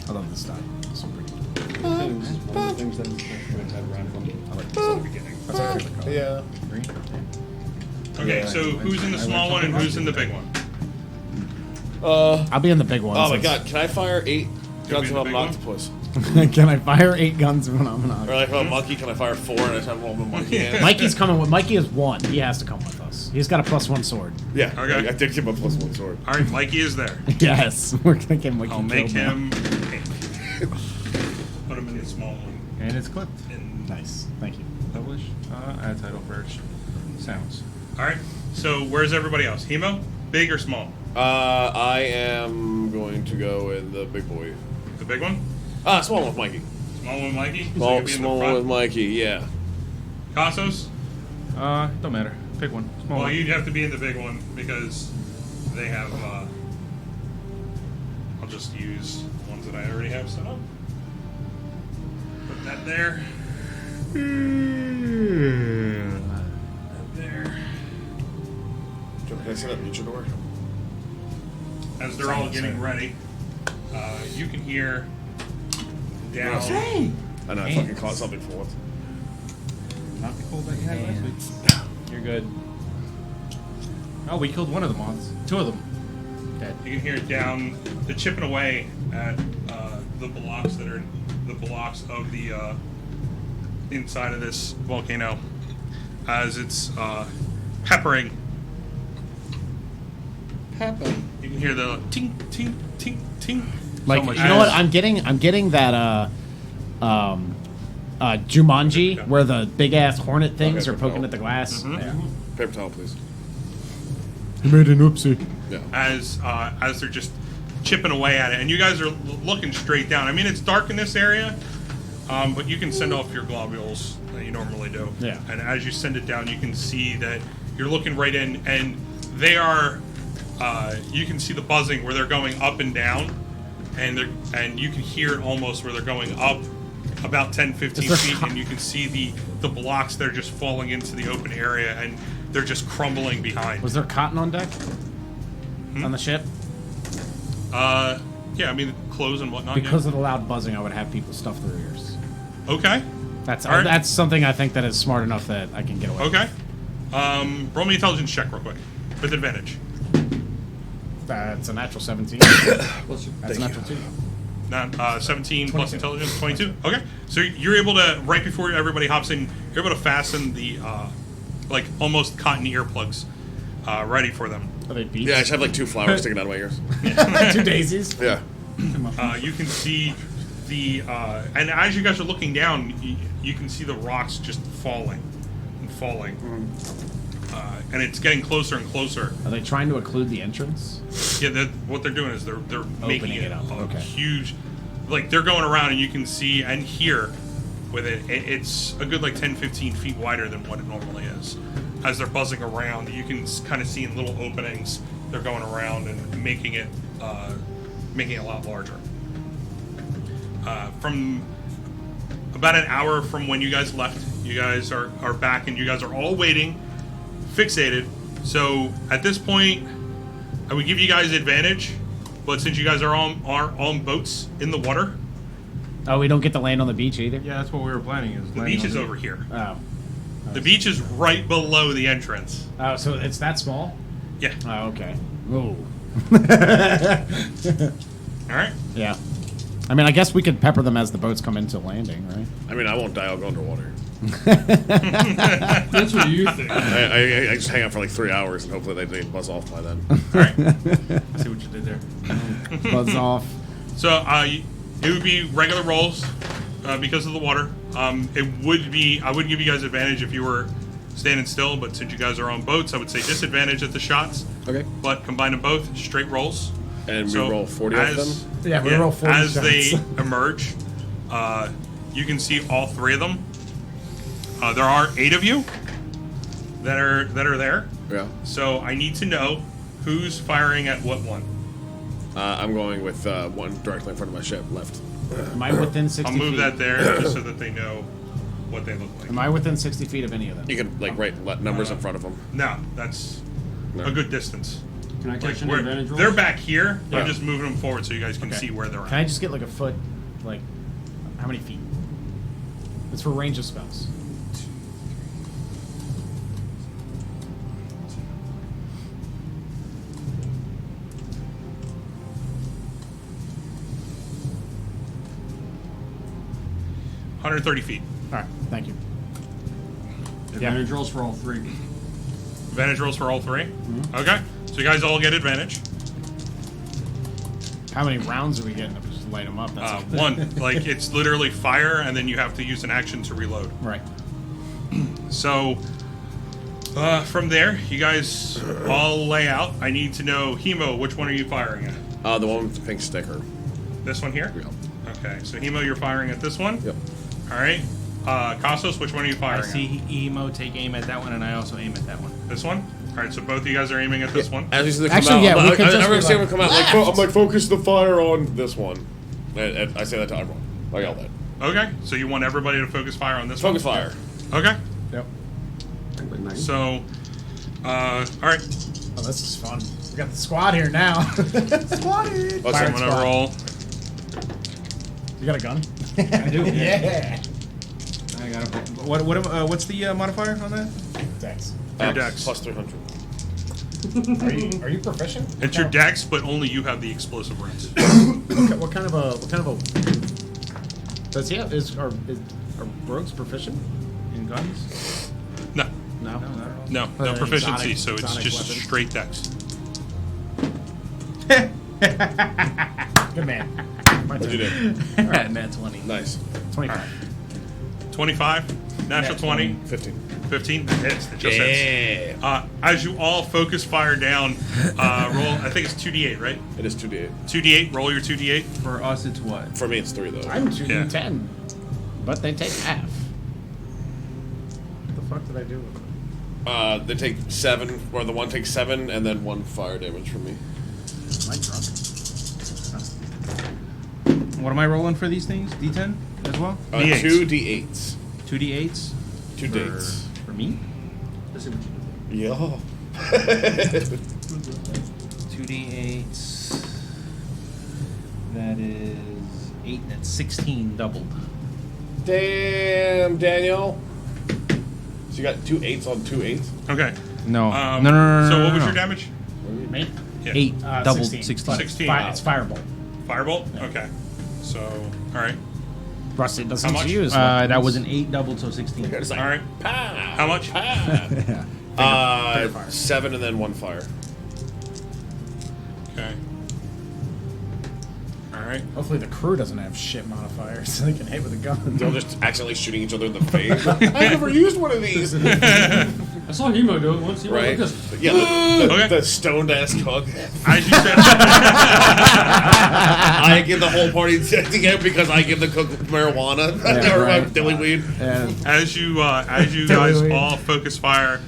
I love this style. Super good. One of the things that had random. I like this at the beginning. That's our favorite color. Yeah. Okay, so who's in the small one and who's in the big one? I'll be in the big one. Oh my god, can I fire 8 guns be of the an big one? octopus? Can I fire 8 guns when I'm Or like a monkey, can I fire 4 and I time roll with monkey hand? Mikey's coming with. Mikey is 1. He has to come with us. He's got a +1 sword. Yeah, Okay. I did give him a +1 sword. All right, Mikey is there. Yes, we're gonna get Mikey. I'll make killed now. him pink. Put him in the small one. And it's clipped. And Nice. Thank you. Publish. Add title first. Sounds. all right. So where's everybody else? Hemo, big or small? I am going to go in the big boy. The big one. Small one with Mikey. Small one, with Mikey. So you'll be in the Small one front. with Mikey, yeah. Casos. Don't matter. Pick one. Small Well, one. you'd have to be in the big one because they have. I'll just use ones that I already have set up. Put that there. That there. Can I see that mutual door? As they're all getting ready, you can hear down. I know, I fucking caught something for once. Not the cold that you had last week. You're good. Oh, we killed one of the moths. 2 of them. Dead. You can hear it down. They're chipping away at the blocks that are the blocks of the inside of this volcano as it's peppering. You can hear the ting ting ting ting. Like, much you know what? as- I'm getting that Jumanji where the big ass hornet things Okay, are poking no. at the glass. Yeah. Paper towel, please. You made an oopsie. Yeah. as they're just chipping away at it, and you guys are looking straight down. I mean, it's dark in this area, but you can send off your globules that you normally do. Yeah. And as you send it down, you can see that you're looking right in, and they are. You can see the buzzing where they're going up and down, and you can hear it almost where they're going up about 10, 15 feet, and you can see the blocks that are just falling into the open area, and they're just crumbling behind. Was there cotton on deck? On the ship? Yeah, I mean, clothes and whatnot. Because of the loud buzzing, I would have people stuff their ears. yeah. Okay. That's All right. that's something I think that is smart enough that I can get away with. Okay. Roll me intelligence check real quick with advantage. That's a natural 17. Plus, That's a natural 2. Not 17 plus intelligence, 22. Okay, so you're able to, right before everybody hops in, you're able to fasten the like almost cotton earplugs ready for them. Are they beets? Yeah, I just have like 2 flowers sticking out of my ears. 2 daisies. Yeah. You can see and as you guys are looking down, you can see the rocks just falling and falling. And it's getting closer and closer. Are they trying to occlude the entrance? Yeah, what they're doing is they're making it up. a Okay. huge, like they're going around and you can see and hear with it. It's a good like 10, 15 feet wider than what it normally is. As they're buzzing around, you can kind of see in little openings. They're going around and making it a lot larger. From about an hour from when you guys left, you guys are back and you guys are all waiting, fixated. So at this point, I would give you guys advantage, but since you guys are on boats in the water, Oh, we don't get to land on the beach either? Yeah, that's what we were planning. the beach is over here. Oh. The beach is right below the entrance. Oh, so it's that small? Yeah. Oh, okay. Ooh. All right. Yeah. I mean, I guess we could pepper them as the boats come into landing, right? I mean, I won't die. I'll go underwater. That's what you think. I just hang out for like 3 hours and hopefully they buzz off by then. All right. I see what you did there. Buzz off. So it would be regular rolls because of the water. It would be. I would give you guys advantage if you were standing still, but since you guys are on boats, I would say disadvantage at the shots. Okay. But combine them both, straight rolls. And we So roll 40 of them? Yeah, we roll 40 as shots. they emerge. You can see all 3 of them. There are 8 of you that are there. Yeah. So I need to know who's firing at what one. I'm going with one directly in front of my ship, left. Am I within 60 I'll feet? move that there just so that they know what they look like. Am I within 60 feet of any of them? You can like write numbers in front of them. No, that's a good distance. Can I Like catch any where- advantage rolls? they're back here. Yeah. I'm just moving them forward so you guys can see where they're Can I at. just get like a foot? Like, how many feet? It's for range of spells. Yeah. 130 feet. All right, thank you. Advantage rolls for all 3. Advantage rolls for all 3. Okay. So you guys all get advantage. How many rounds are we getting to just light them up? That's One. Like it's literally fire, and then you have to use an action to reload. right. So from there, you guys all lay out. I need to know, Hemo, which one are you firing at? The one with the pink sticker. This one here? Yeah. Okay, so Hemo, you're firing at this one? Yep. All right. Kasos, which one are you I firing see Emo take aim at that one, and I also aim at that one. at? This one? All right, so both of you guys are aiming at this one? As you see them come Actually, out, yeah, we could I just never be see like, them come out. Like, I'm like, focus the fire on this one. And I say that to everyone. I yell that. Okay, so you want everybody to focus fire on this Focus one? fire. Okay, Yep. so, all right. Oh, this is fun. We got the squad here now. Squatty. Oh, So I'm going to roll. You got a gun? I do. Yeah. I got what's the modifier on that? Dex. Your dex. Plus 300. Are you proficient? It's your dex, but only you have the explosive rounds. What kind of a? Does he have? Are rogues proficient? In guns? No, No. No, not at all. no Exotic- proficiency, so it's exotic just weapons. straight dex. Good man. What'd you do? Nat 20. Nice. 25. 25, natural 20, 15. 15, that hits. It just hits. As you all focus fire down, roll, I think it's 2d8, right? It is 2d8. 2d8, roll your 2d8. For us, it's what? For me, it's 3 though. I'm 2 Yeah. 10, but they take half. What the fuck did I do with it? They take 7, or the one takes 7, and then 1 fire damage from me. Am I drunk? What am I rolling for these things? D10 as well? D8s. 2 d8s. 2 D8s? 2 dates. For me? Let's see what you do. Yeah. 2 D8s. That is 8, that's 16 doubled. Damn, Daniel. So you got 2 8s on 2 8s? Okay. No. No. no. So what was your damage? Me? Yeah. 8 doubled 16. 16. But 16. It's firebolt. Firebolt? Okay. So, all right. Rusty doesn't How much? use. That was an 8 doubled, so 16. It's like, All right. pow. How much? Pow. Finger fire. 7 and then 1 fire. Okay. All right. Hopefully the crew doesn't have shit modifiers so they can hit with a gun. They'll just accidentally shooting each other in the face. I've never used one of these. I saw Hemo do it once. He Right? went like this. Yeah, Okay. the stoned ass cook. As you said, I give the whole party to because I give the cook marijuana or right. dilly weed. And as you guys all focus fire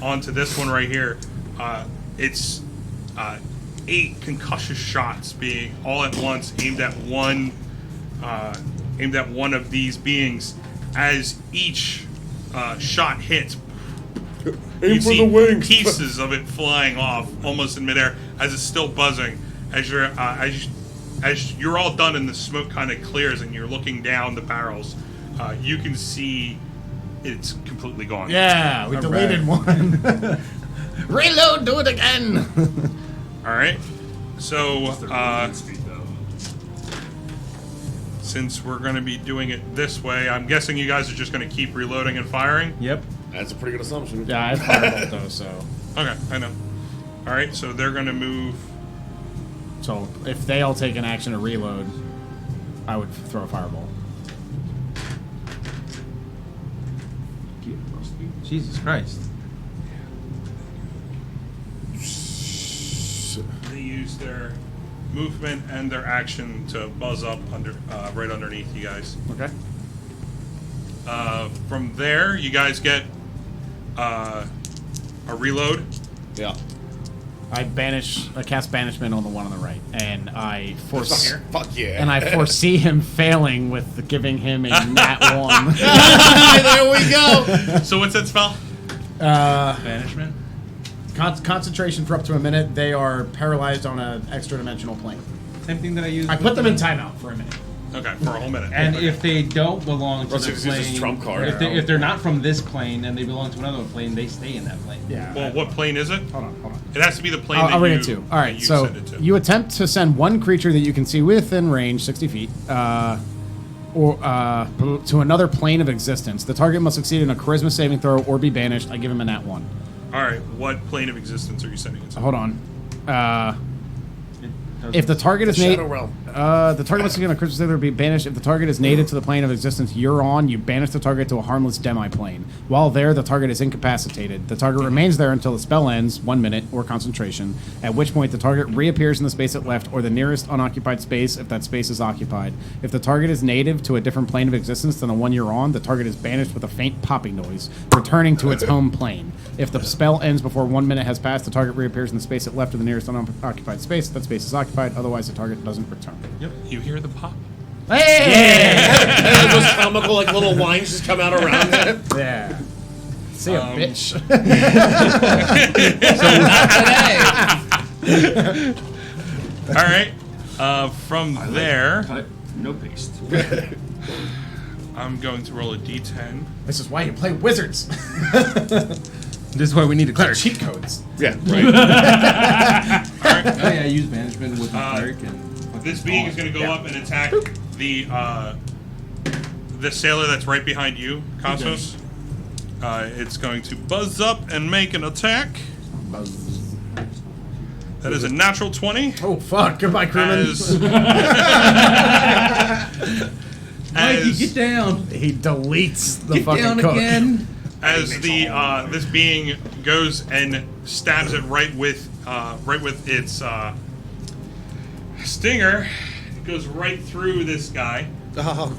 onto this one right here, it's 8 concussive shots being all at once aimed at one of these beings. As each shot hits, Aim you for see the wings. pieces of it flying off almost in midair as it's still buzzing. As you're all done and the smoke kind of clears and you're looking down the barrels, you can see it's completely gone. yeah, we deleted one. Reload, do it again. All right. So since we're going to be doing it this way, I'm guessing you guys are just going to keep reloading and firing. Yep. That's a pretty good assumption. Yeah, I firebolt though, so. Okay, I know. All right, so they're going to move. So if they all take an action to reload, I would throw a fireball. Jesus Christ. They use their movement and their action to buzz up right underneath you guys. Okay. From there, you guys get a reload. Yeah. I cast banishment on the one on the right, and I foresee Fuck yeah. and I foresee him failing with giving him a nat 1. There we go. So what's that spell? Banishment. Concentration for up to a minute. They are paralyzed on an extra dimensional plane. Same thing that I used. I put them in timeout for a minute. Okay, for a whole minute. And Okay. if they don't belong to Russ the uses his plane, trump card. if they're not from this plane and they belong to another plane, they stay in that plane. Yeah. Well, what plane is it? Hold on. It has to be the plane I'll that read you, it too. All right, you so send it to. you attempt to send one creature that you can see within range, 60 feet, or to another plane of existence. The target must succeed in a charisma saving throw or be banished. I give him a nat 1. All right, what plane of existence are you sending it to? Hold on. If the target is Shadow Realm. the target must succeed in a charisma saving throw or be banished. If the target is native to the plane of existence you're on, you banish the target to a harmless demi-plane. While there, the target is incapacitated. The target remains there until the spell ends, 1 minute, or concentration, at which point the target reappears in the space it left or the nearest unoccupied space if that space is occupied. If the target is native to a different plane of existence than the one you're on, the target is banished with a faint popping noise, returning to its home plane. If the spell ends before 1 minute has passed, the target reappears in the space it left or the nearest unoccupied space if that space is occupied, otherwise the target doesn't return. Yep, you hear the pop. Hey! And those comical like little lines just come out around it. Yeah. See a bitch. All right, from there, Cut, no paste. I'm going to roll a d10. This is why you play wizards. This is why we need a cleric. Cheat codes. Yeah, right. Oh yeah, I use management with my cleric and. This being is going to go up and attack the sailor that's right behind you, Cosmos. It's going to buzz up and make an attack. That is a natural 20. Oh fuck! Goodbye, crewman. Mikey, get down. He deletes the Get fucking down cook. again. As the this being goes and stabs it right with its stinger, it goes right through this guy, Oh,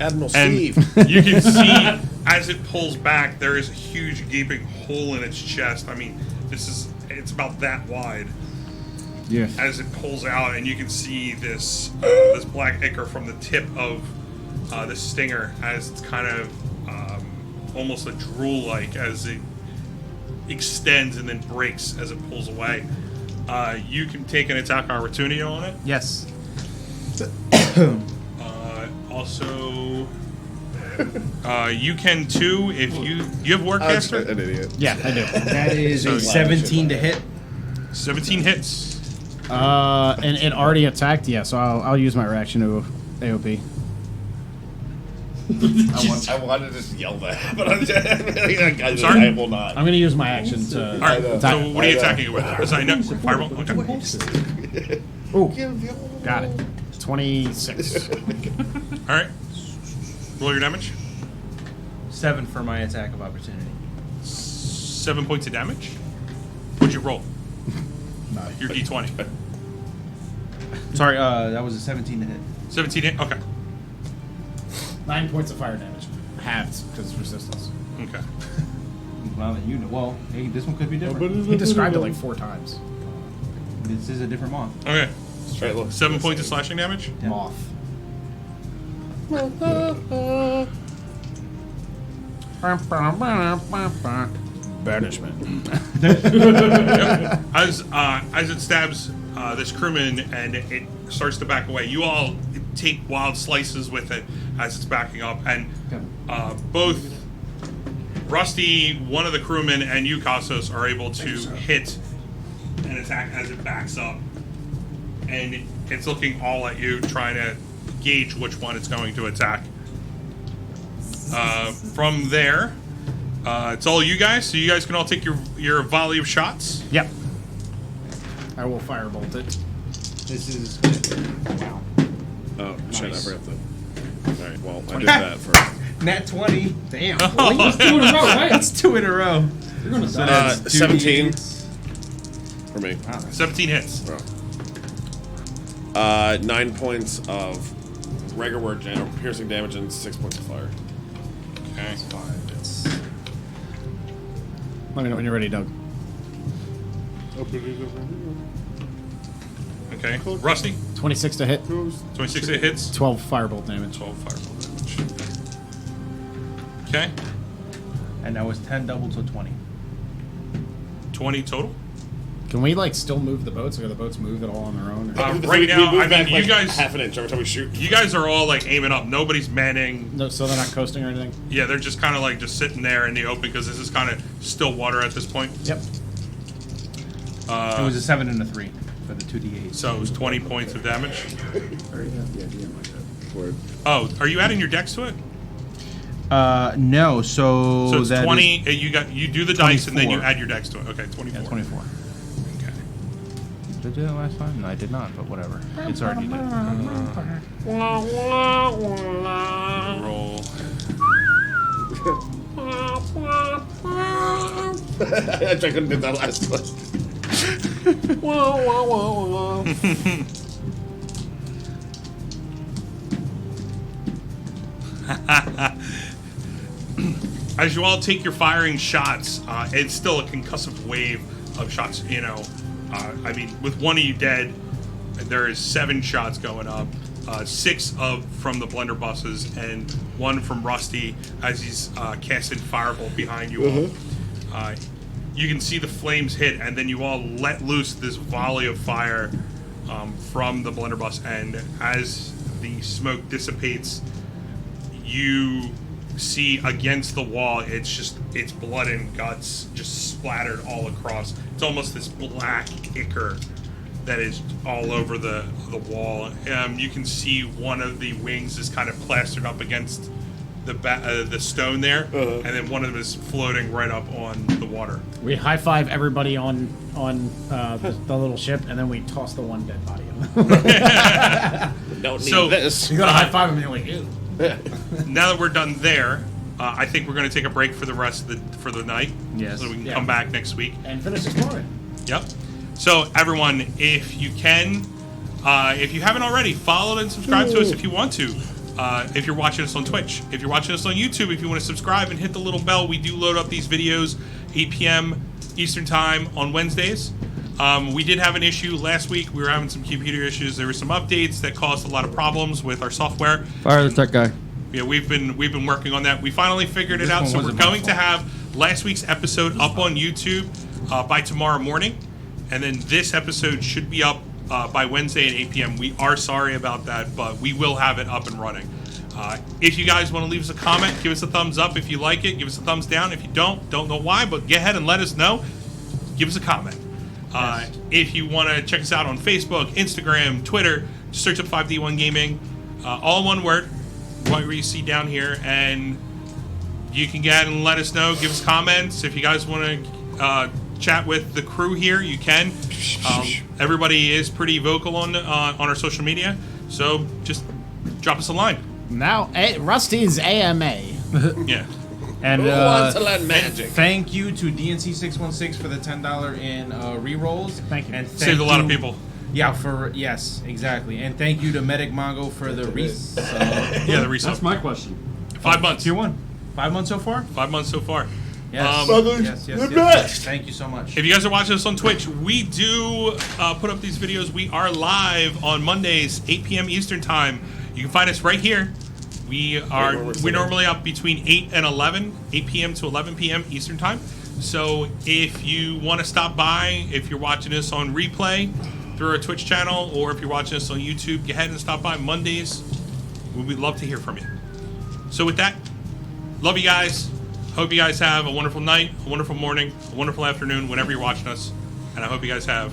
Admiral and Steve. you can see as it pulls back, there is a huge gaping hole in its chest. I mean, it's about that wide. Yeah. As it pulls out, and you can see this black ichor from the tip of the stinger as it's kind of almost a drool-like as it extends and then breaks as it pulls away. You can take an attack opportunity on it. Yes. Also, you can too if you have I was Warcaster. an idiot. Yeah, I do. That is a 17 to hit. 17 hits. And it already attacked. Yeah, so I'll use my reaction to AOP. I wanted to just yell that, but I Sorry? will not. I'm gonna use my action to. All right. know. So what are you I know. attacking it with? Is I know fireball. Okay. Ooh, got it. 26. All right. Roll your damage. 7 for my attack of opportunity. 7 points of damage. What'd you roll? Your d20. Sorry, that was a 17 to hit. 17 hit. Okay. 9 points of fire damage. Halved because it's resistance. Okay. Well, you know. Well, hey, this one could be different. He described it like 4 times. This is a different moth. Okay. Right, look. 7 points of slashing damage. Yeah. Moth. Banishment. As it stabs this crewman and it starts to back away, you all take wild slices with it as it's backing up, and both Rusty, one of the crewmen, and you, Kasos, are able to hit an attack as it backs up, and it's looking all at you, trying to gauge which one it's going to attack. From there, it's all you guys, so you guys can all take your volley of shots. Yep. I will firebolt it. This is. Wow. Oh, shit, I Nice. forgot the. Alright, well, I did that first. Nat 20. Damn. That's 2 in a row, right? That's 2 in a row. You're gonna So die. that's 2 17 D8s. for me. 17 hits. 9 points of regular piercing damage and 6 points of fire. Okay. Let me know when you're ready, Doug. Okay. Rusty, 26 to hit. 26 hits. 12 firebolt damage. 12 fireball damage. Okay. And that was 10 double to 20. 20 total. Can we like still move the boats? Or do the boats move at all on their own? Or? Right now, move I back mean, like you guys, half an inch every time we shoot. you guys are all like aiming up. Nobody's manning. No, so they're not coasting or anything. Yeah, they're just kind of like just sitting there in the open because this is kind of still water at this point. Yep. It was a 7 and a 3 for the 2d8. So it was 20 points of damage. Oh, are you adding your dex to it? No, so So it's that 20. is- You do the dice and then you 24. add your dex to it. Okay, 24. Yeah, 24. Okay. Did I do that last time? No, I did not, but whatever. It's already done. Roll. I couldn't do that last time. As you all take your firing shots, it's still a concussive wave of shots. You know, I mean, with one of you dead, there is 7 shots going up. 6 from the blunderbusses and 1 from Rusty as he's casted firebolt behind you all. You can see the flames hit, and then you all let loose this volley of fire from the blunderbuss. And as the smoke dissipates, you see against the wall, it's blood and guts just splattered all across. It's almost this black ichor that is all over the wall. You can see one of the wings is kind of plastered up against the stone there, and then one of them is floating right up on the water. We high five everybody on the little ship, and then we toss the one dead body in. Don't need So- this. You gotta high five him, and you're like, ew. Now that we're done there, I think we're going to take a break for the rest of the night. Yes. So we can Yeah. come back next week. And finish exploring. Yep. So everyone, if you can, if you haven't already, follow and subscribe to us if you want to. If you're watching us on Twitch, if you're watching us on YouTube, if you want to subscribe and hit the little bell, we do load up these videos 8 p.m. Eastern time on Wednesdays. We did have an issue last week. We were having some computer issues. There were some updates that caused a lot of problems with our software. Fire the tech guy. Yeah, we've been working on that. We finally figured it This out, one so we're wasn't my going to have last week's episode up on YouTube by tomorrow morning, and then this episode should be up by Wednesday at 8 p.m. We are sorry about that, but we will have it up and running. If you guys want to leave us a comment, give us a thumbs up if you like it. Give us a thumbs down if you don't know why, but go ahead and let us know. Give us a comment. If you want to check us out on Facebook, Instagram, Twitter, just search up 5D1 Gaming, all one word. what you see down here, and you can get and let us know. Give us comments if you guys want to chat with the crew here. You can. Everybody is pretty vocal on our social media, so just drop us a line. Now, Rusty's AMA. Yeah. And Who wants to learn magic? thank you to DNC616 for the $10 in re-rolls. Thank you. And Saved a lot of people. Yeah, yes, exactly. And thank you to Medic Mongo for the Yeah, the resale. That's my question. 5 months. Tier 1. 5 months so far? 5 months so far. Yes. Brothers, yes. the best. Thank you so much. If you guys are watching us on Twitch, we do put up these videos. We are live on Mondays, 8 p.m. Eastern Time. You can find us right here. We're normally up between 8 and 11, 8 p.m. to 11 p.m. Eastern Time. So if you want to stop by, if you're watching us on replay through our Twitch channel, or if you're watching us on YouTube, go ahead and stop by Mondays. We would love to hear from you. So with that, love you guys. Hope you guys have a wonderful night, a wonderful morning, a wonderful afternoon, whenever you're watching us. And I hope you guys have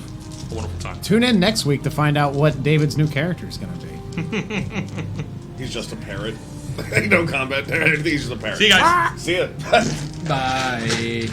a wonderful time. Tune in next week to find out what David's new character is going to be. He's just a parrot. No combat. He's just a parrot. See you guys. See ya. Bye.